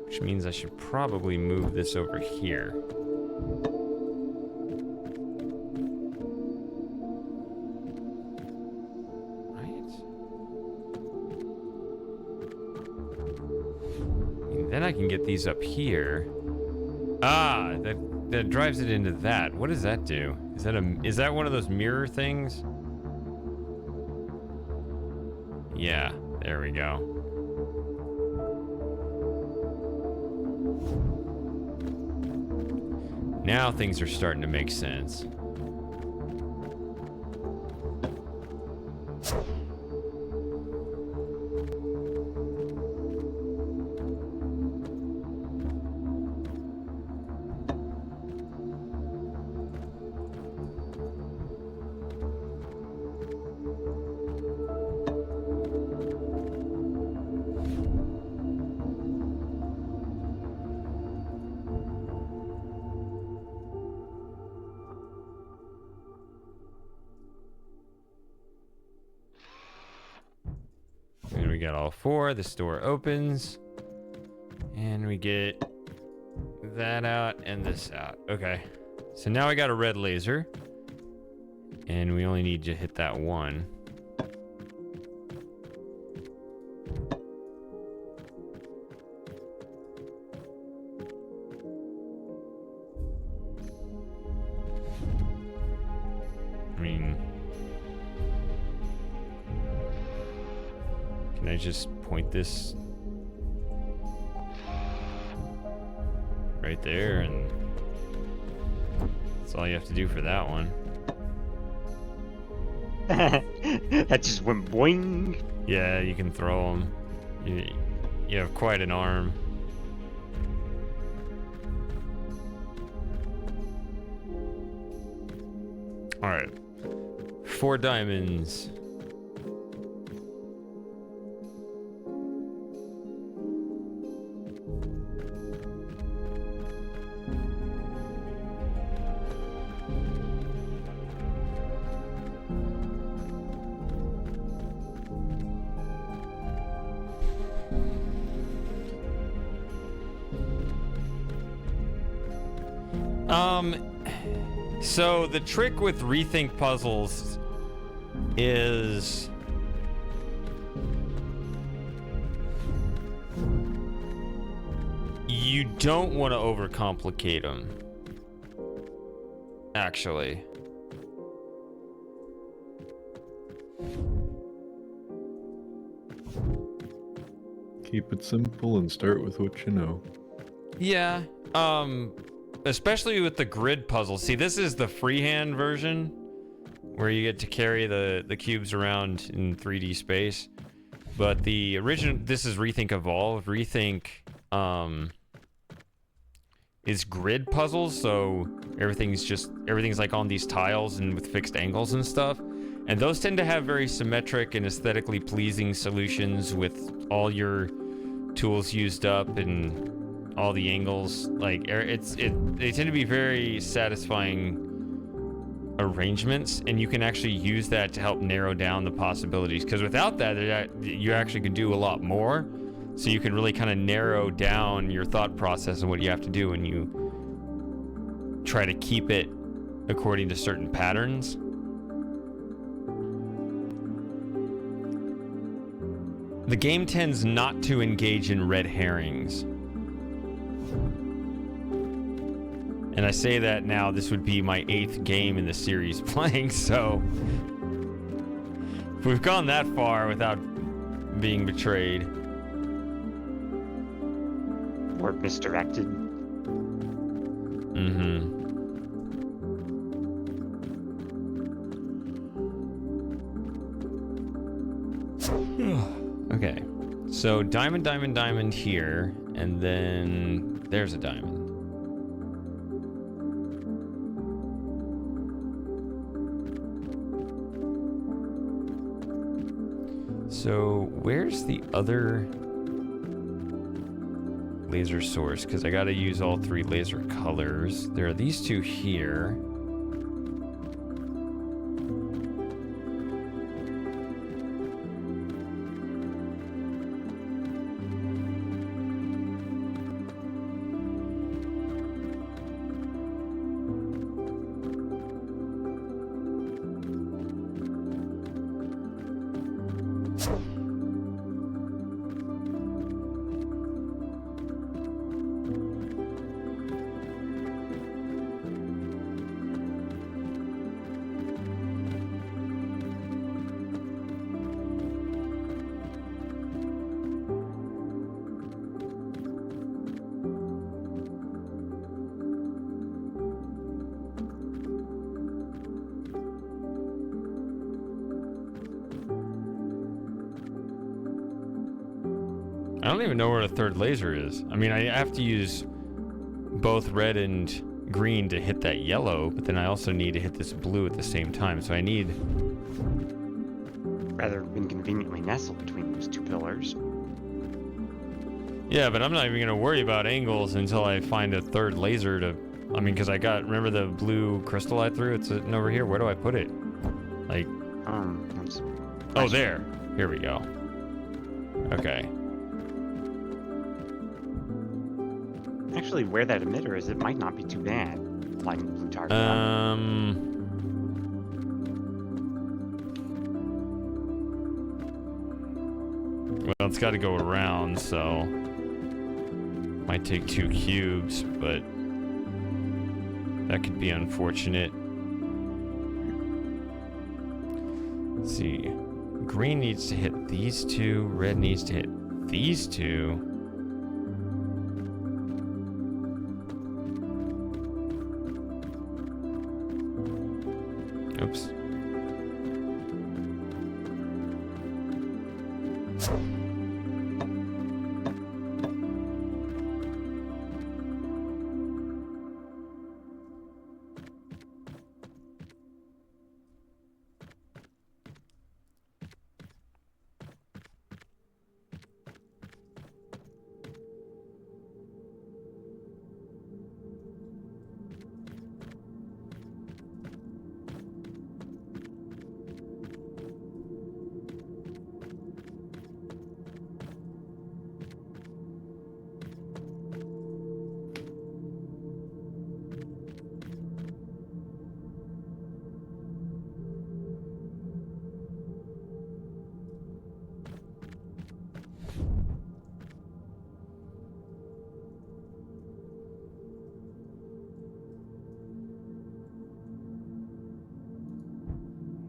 Which means I should probably move this over here. Then I can get these up here. Ah, that drives it into that. What does that do? Is that one of those mirror things? Yeah, there we go. Now things are starting to make sense. And we got all four. This door opens. And we get that out and this out. Okay. So now I got a red laser. And we only need to hit that one. I mean, can I just point this right there, and that's all you have to do for that one. That just went boing. Yeah, you can throw them. You have quite an arm. All right, 4 diamonds. So the trick with ReThink puzzles is you don't want to overcomplicate them, actually. Keep it simple and start with what you know. Yeah, especially with the grid puzzle. See, this is the freehand version where you get to carry the cubes around in 3D space. But the original, this is ReThink Evolve. ReThink is grid puzzles, so everything's like on these tiles and with fixed angles and stuff. And those tend to have very symmetric and aesthetically pleasing solutions with all your tools used up and all the angles. Like they tend to be very satisfying arrangements, and you can actually use that to help narrow down the possibilities, because without that you actually could do a lot more, so you can really kind of narrow down your thought process and what you have to do, and you try to keep it according to certain patterns. The game tends not to engage in red herrings. And I say that now, this would be my 8th game in the series playing, so we've gone that far without being betrayed. Or misdirected. Okay, so diamond, diamond, diamond here, and then there's a diamond. So where's the other laser source? Because I gotta use all 3 laser colors. There are these 2 here. I don't even know where the 3rd laser is. I mean, I have to use both red and green to hit that yellow, but then I also need to hit this blue at the same time, so I need... Rather inconveniently nestled between those 2 pillars. Yeah, but I'm not even going to worry about angles until I find a 3rd laser to... I mean, because I got... Remember the blue crystal I threw? It's sitting over here. Where do I put it? Like... Oh, there. Here we go. Okay. Actually, where that emitter is, it might not be too bad. Lighting the blue target. Well, it's got to go around, so might take 2 cubes, but that could be unfortunate. Let's see. Green needs to hit these 2. Red needs to hit these 2. Oops.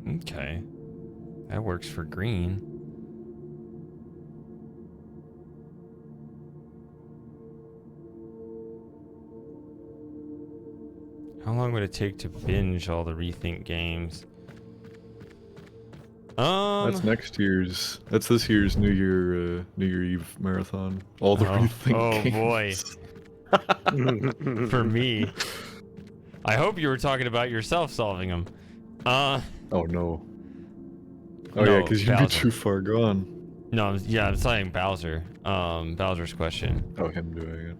Okay. That works for green. How long would it take to binge all the ReThink games? That's next year's. That's this year's New Year Eve marathon. All the rethink games. Boy. For me. I hope you were talking about yourself solving them. Oh no. Oh no, yeah, because you'd be too far gone. No, yeah, I'm saying Bowser. Bowser's question. Oh, him doing it.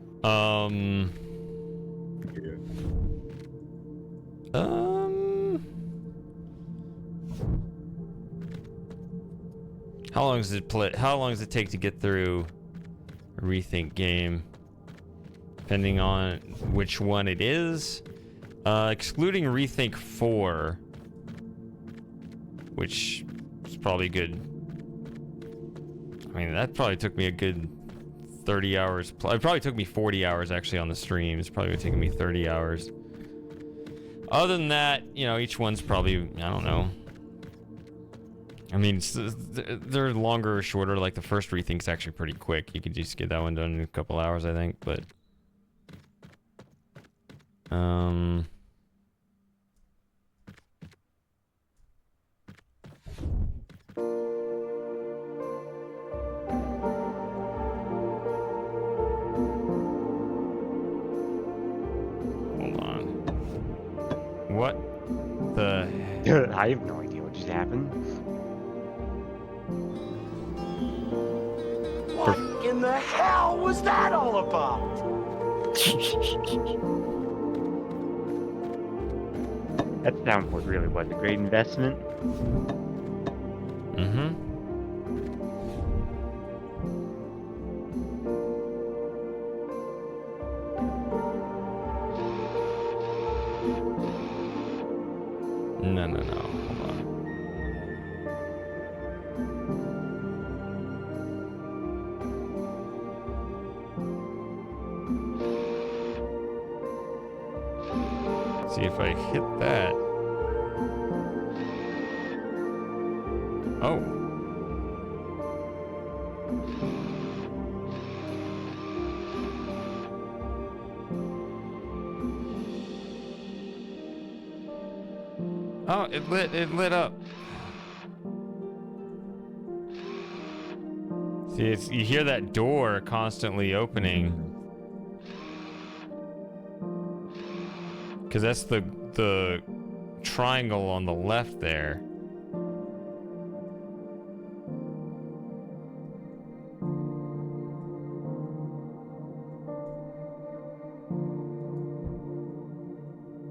How long does it play? How long does it take to get through a rethink game? Depending on which one it is. Excluding rethink 4, which is probably good. I mean, that probably took me a good 30 hours. It probably took me 40 hours actually on the stream. It's probably taking me 30 hours. Other than that, you know, each one's probably, I don't know. I mean, they're longer or shorter. Like the first rethink's actually pretty quick. You could just get that one done in a couple hours, I think. But hold on. What the heck? I have no idea what just happened. What in the hell was that all about? That soundboard really was a great investment. Mm-hmm. No. Hold on. See if I hit that. Oh. Oh, it lit up. See, you hear that door constantly opening. Because that's the triangle on the left there.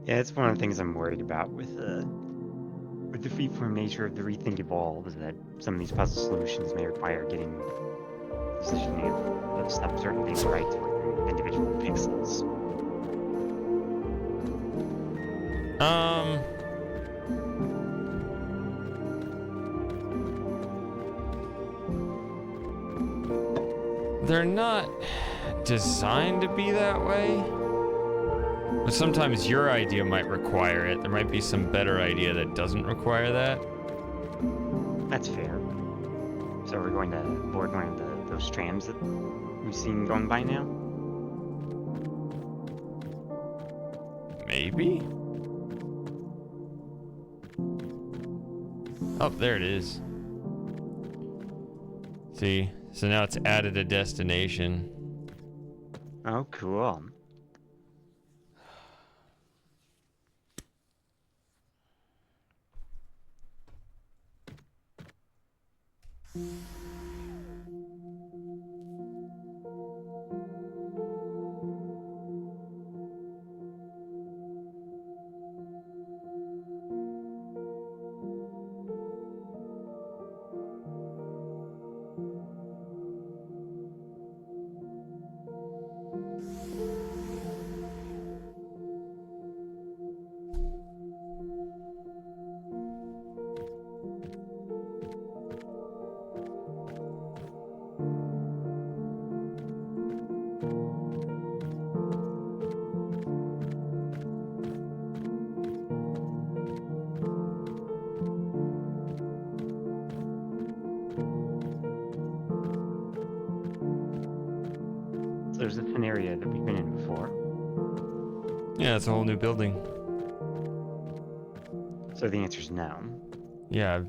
Yeah, it's one of the things I'm worried about with the freeform nature of the Rethink Evolve is that some of these puzzle solutions may require getting positioning of some certain things right within individual pixels. They're not designed to be that way. But sometimes your idea might require it. There might be some better idea that doesn't require that. That's fair. So we're going to board one of those trams that we've seen going by now? Maybe? Oh, there it is. See? So now it's added a destination. Oh, cool. So there's an area that we've been in before. Yeah, it's a whole new building. So the answer's no. Yeah.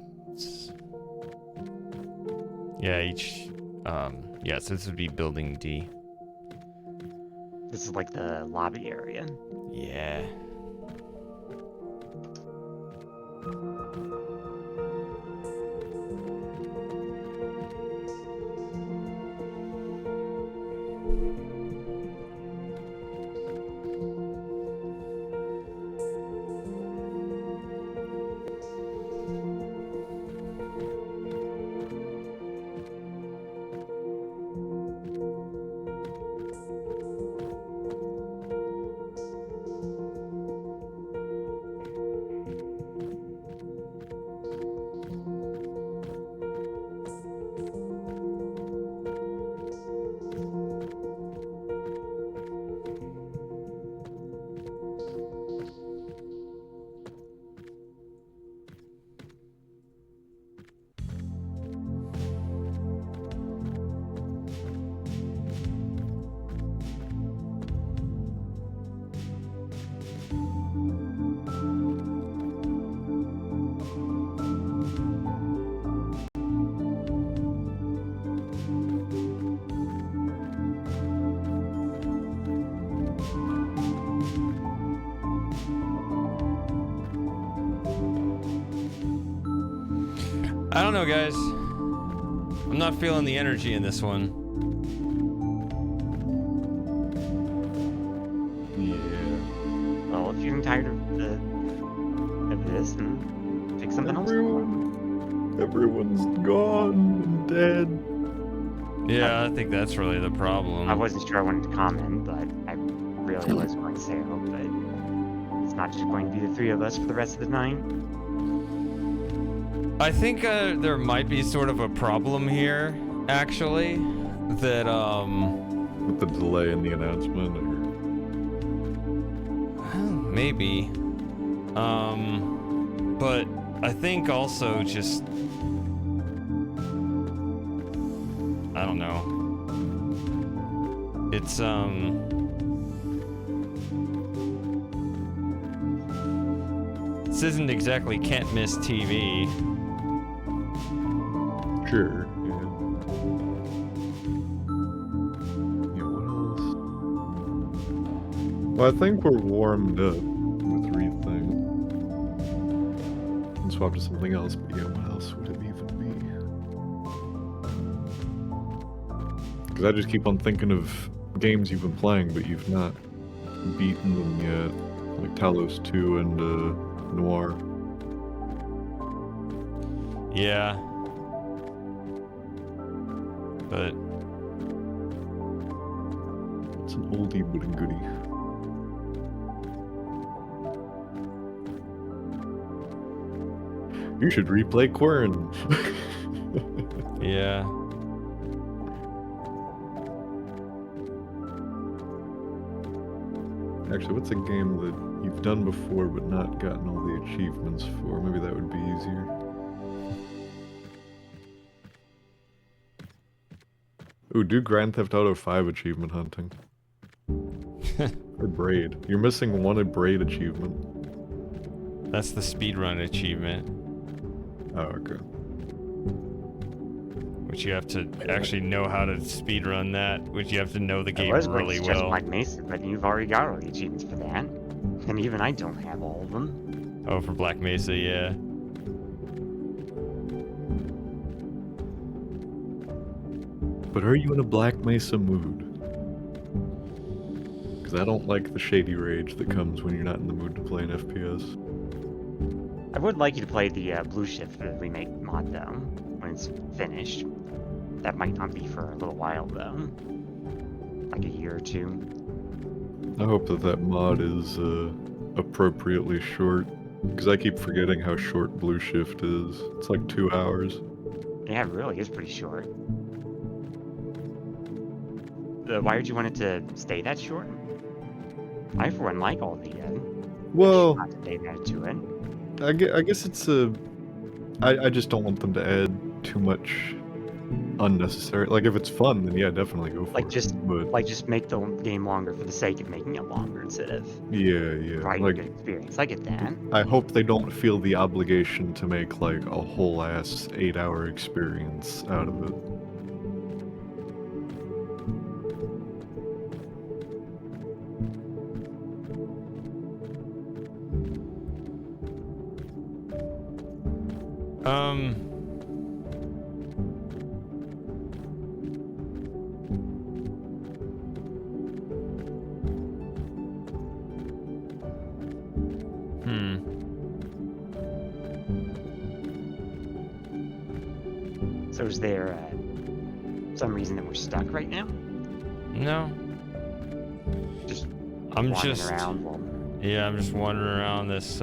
Yeah, yeah, so this would be building D. This is like the lobby area. Yeah. I don't know, guys. I'm not feeling the energy in this one. Yeah. Well, if you're tired of this, then pick something else. Everyone's gone and dead. Yeah, I think that's really the problem. I wasn't sure I wanted to comment, but I really was going to say I hope that it's not just going to be the three of us for the rest of the night. I think there might be sort of a problem here, actually, that With the delay in the announcement, maybe. But I think also just, I don't know. It's this isn't exactly can't miss TV. sure. Yeah. Yeah, what else? Well, I think we're warmed up with ReThink. And swap to something else, but yeah, what else would it even be? Because I just keep on thinking of games you've been playing, but you've not beaten them yet. Like Talos 2 and Noir. Yeah. But It's an oldie but a goodie. You should replay Quern. yeah. Actually, what's a game that you've done before but not gotten all the achievements for? Maybe that would be easier. Ooh, do Grand Theft Auto 5 achievement hunting. Or Braid. You're missing one Braid achievement. That's the speedrun achievement, Oh, okay. which you have to actually know how to speedrun that, which you have to know the I game was going really to suggest well. Black Mesa, but you've already got all the achievements for that. And even I don't have all of them. Oh, for Black Mesa, yeah. But are you in a Black Mesa mood? Because I don't like the shady rage that comes when you're not in the mood to play an FPS. I would like you to play the Blue Shift remake mod, though, when it's finished. That might not be for a little while, though. Like a year or two. I hope that that mod is appropriately short. Because I keep forgetting how short Blue Shift is. It's like 2 hours. Yeah, it really is pretty short. Why would you want it to stay that short? I, for one, like all the Well, content they've added to it. I guess it's I just don't want them to add too much unnecessary. Like, if it's fun, then yeah, definitely go for Like it. just But just make the game longer for the sake of making it longer instead of yeah. providing a Like, good experience. I get that. I hope they don't feel the obligation to make like a whole ass 8-hour experience out of it. So is there some reason that we're stuck right now? No. Just I'm wandering just around. Well, yeah, I'm just wandering around this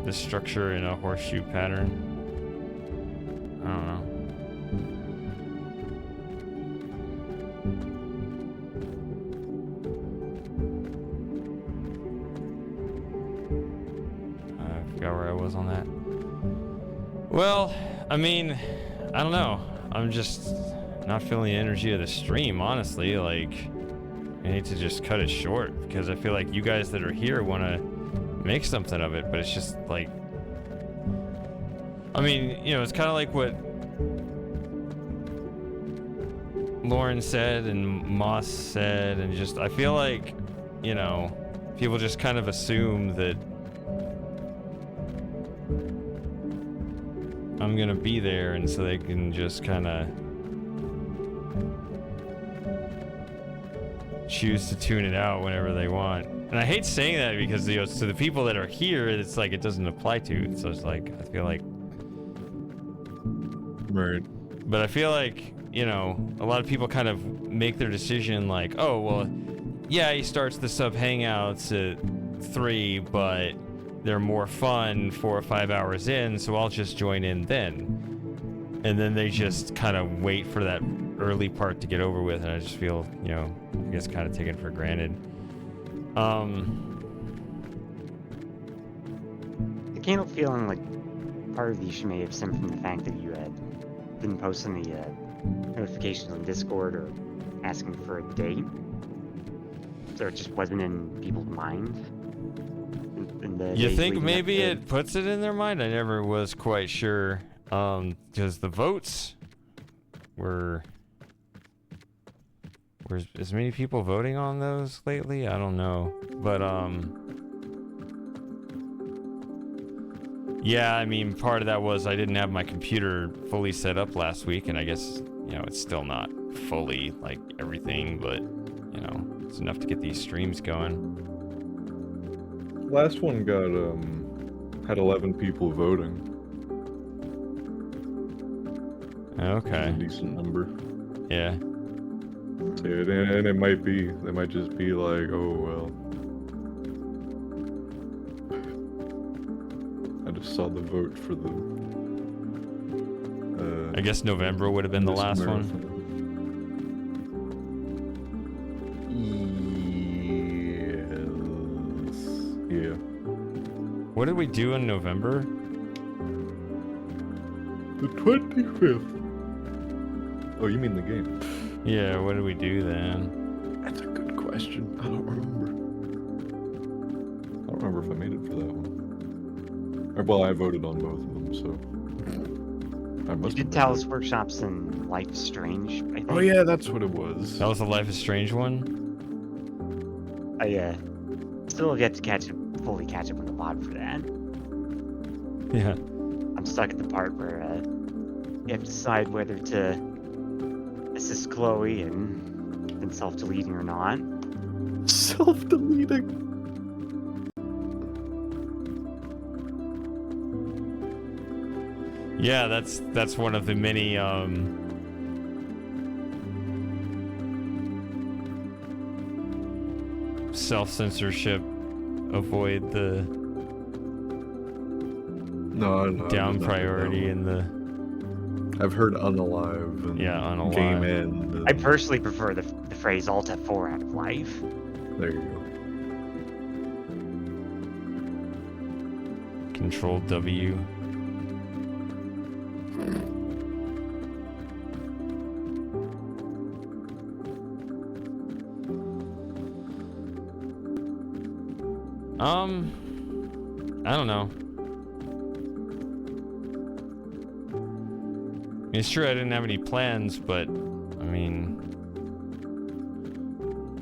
this structure in a horseshoe pattern. I don't know. I forgot where I was on that. Well, I mean, I don't know. I'm just not feeling the energy of the stream, honestly. Like, I need to just cut it short because I feel like you guys that are here want to make something of it, but it's just like, I mean, you know, it's kind of like what Lauren said and Moss said, and just, I feel like, you know, people just kind of assume that I'm gonna be there, and so they can just kind of choose to tune it out whenever they want. And I hate saying that because, you know, to the people that are here, it's like it doesn't apply to. So it's like, I feel like, Right. but I feel like, you know, a lot of people kind of make their decision like, oh, well, yeah, he starts the sub hangouts at 3, but they're more fun 4 or 5 hours in, so I'll just join in then. And then they just kind of wait for that early part to get over with, and I just feel, you know, I guess kind of taken for granted. I can't help feeling like part of the issue may have stemmed from the fact that you didn't post any notifications on Discord or asking for a date. So it just wasn't in people's minds. You think maybe it puts it in their mind? I never was quite sure. Because the votes were as many people voting on those lately? I don't know. But yeah, I mean, part of that was I didn't have my computer fully set up last week, and I guess, you know, it's still not fully like everything, but you know, it's enough to get these streams going. Last one got had 11 people voting. Okay. That's a decent number. Yeah. So, and it might be, they might just be like, oh well. I just saw the vote for the. I guess November would have been the last one. Yes. Yeah. What did we do in November? The 25th. Oh, you mean the game? Yeah, what did we do then? That's a good question. I don't remember. I don't remember if I made it for that one. Well, I voted on both of them, so. I must You did Talos Workshops and Life is Strange, I think. Oh yeah, that's what it was. That was the Life is Strange one? I still have yet to fully catch up on the VOD for that. Yeah. I'm stuck at the part where you have to decide whether to assist Chloe in self-deleting or not. Self-deleting. Yeah, that's one of the many self-censorship, avoid the No, down priority in the. I've heard unalive and Yeah, unalive. game end. And I personally prefer the phrase Alt F4 out of life. there you go. Control W. I don't know. It's true I didn't have any plans, but I mean,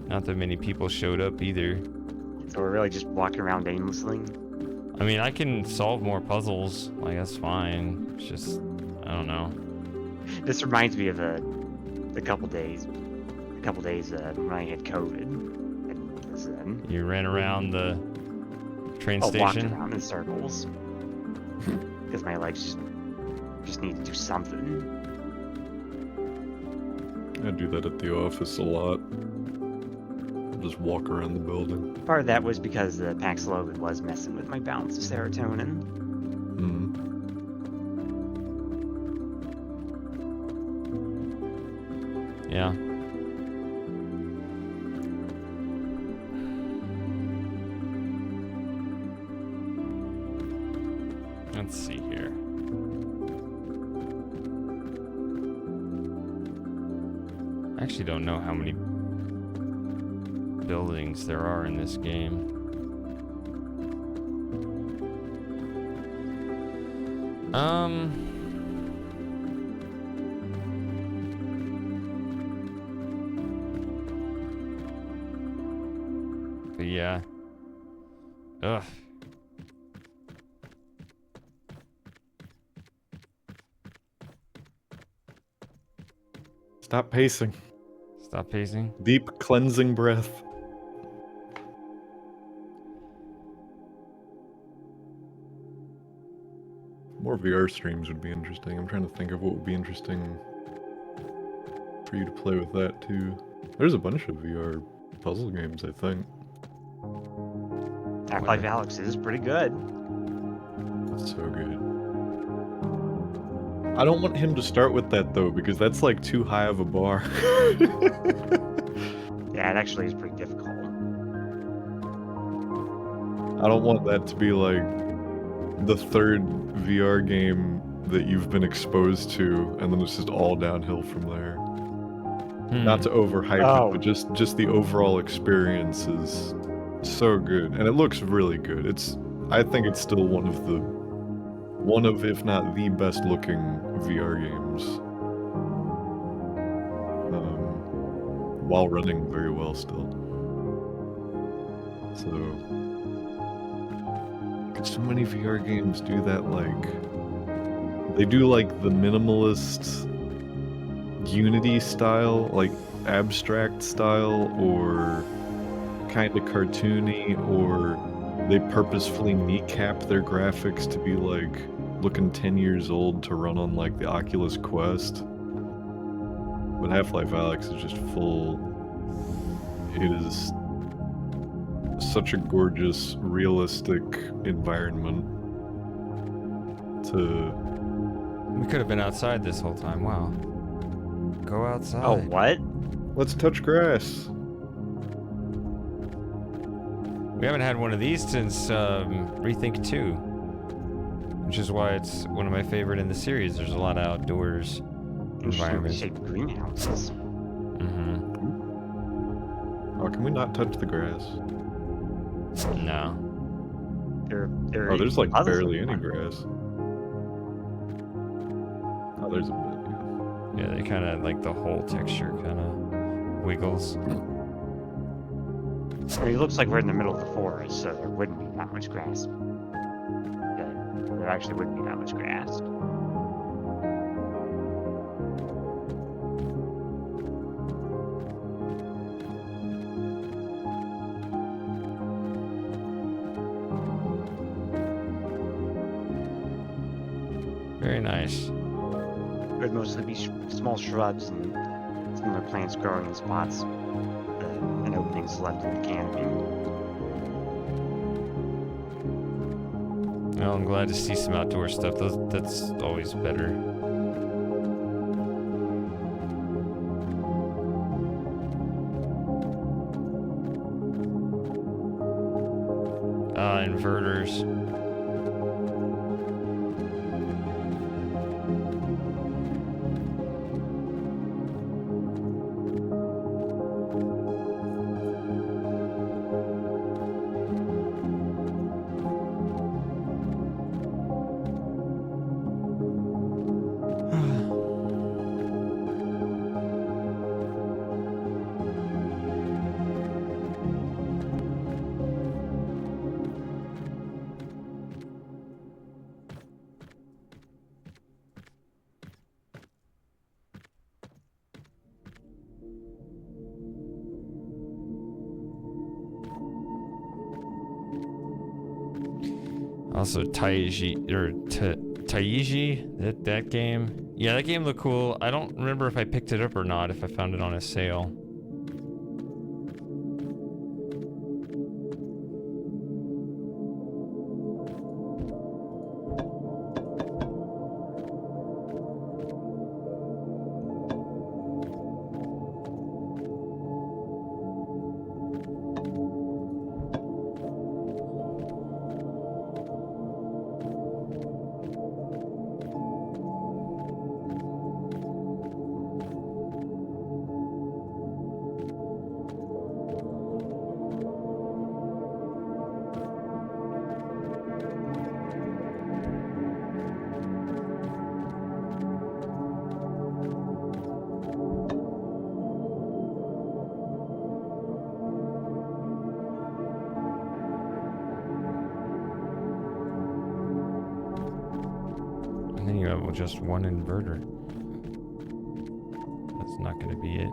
not that many people showed up either. So we're really just walking around aimlessly. I mean, I can solve more puzzles. Like, that's fine. It's just, I don't know. This reminds me of a couple days when I had COVID. And was, You ran around the train walked station? around in circles because my legs just need to do something. I do that at the office a lot. Just walk around the building. Part of that was because the Paxlovid was messing with my balance of serotonin. Mm. Yeah. Let's see here. I actually don't know how many buildings there are in this game. But yeah. Ugh. Stop pacing. Stop pacing. Deep cleansing breath. More VR streams would be interesting. I'm trying to think of what would be interesting for you to play with that too. There's a bunch of VR puzzle games, I think. Half-Life Alyx is pretty good. It's so good. I don't want him to start with that though, because that's like too high of a bar. Yeah, it actually is pretty difficult. I don't want that to be like the third VR game that you've been exposed to, and then it's just all downhill from there. Not to overhype it, but just the overall experience is so good, and it looks really good. I think it's still one of, if not the best looking VR games, while running very well still. So many VR games do that, like, they do like the minimalist Unity style, like abstract style, or kind of cartoony, or they purposefully kneecap their graphics to be like looking 10 years old to run on like the Oculus Quest. But Half-Life Alyx is just full. It is such a gorgeous, realistic environment to... We could have been outside this whole time. Wow. Go outside. Oh, what? Let's touch grass. We haven't had one of these since ReThink 2, which is why it's one of my favorite in the series. There's a lot of outdoors environments. Shaped greenhouses. Mm-hmm. Oh, can we not touch the grass? No. They're There's like puzzles barely in any one. grass. Oh, there's a bit, yeah. Yeah, they kind of like the whole texture kind of wiggles. I mean, it looks like we're in the middle of the forest, so there wouldn't be that much grass. There actually wouldn't be that much grass. Very nice. There'd mostly be small shrubs and similar plants growing in spots and openings left in the canopy. Well, I'm glad to see some outdoor stuff. That's always better. Inverters. Also, Taiji, that game. Yeah, that game looked cool. I don't remember if I picked it up or not, if I found it on a sale. And then you have just one inverter. That's not going to be it.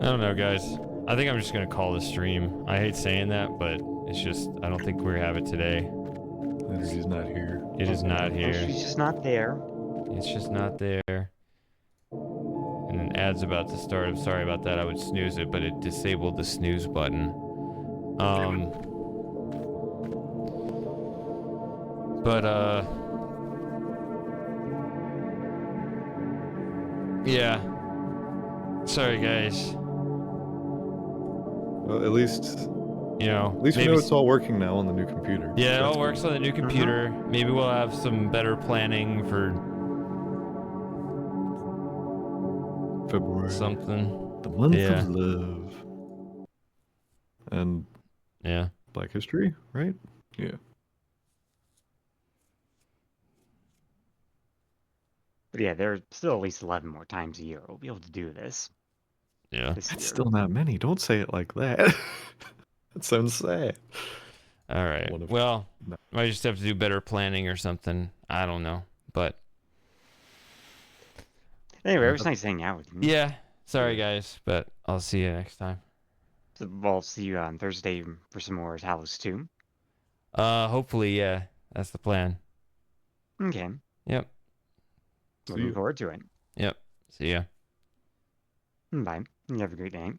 I don't know, guys. I think I'm just gonna call this stream. I hate saying that, but it's just, I don't think we have it today. Energy's not here. It is not here. She's just not there. It's just not there. And an ad's about to start. I'm sorry about that. I would snooze it, but it disabled the snooze button. Yeah. Sorry, guys. Well, at least You know, we know it's all working now on the new computer. Yeah, it That's all works on the new computer. Maybe we'll have some better planning for February. something. The month Yeah. of love. And Yeah. Black History, right? Yeah. But yeah, there are still at least 11 more times a year we'll be able to do this. Yeah. This That's year. still not many. Don't say it like that. That sounds sad. All right. One of- Well, No. I just have to do better planning or something. I don't know. But Anyway, it was nice hanging out with you. yeah. Sorry, guys. But I'll see you next time. So we'll see you on Thursday for some more Talos 2. Hopefully, yeah. That's the plan. Okay. Yep. See Looking you. forward to it. Yep. See ya. Bye. You have a great night.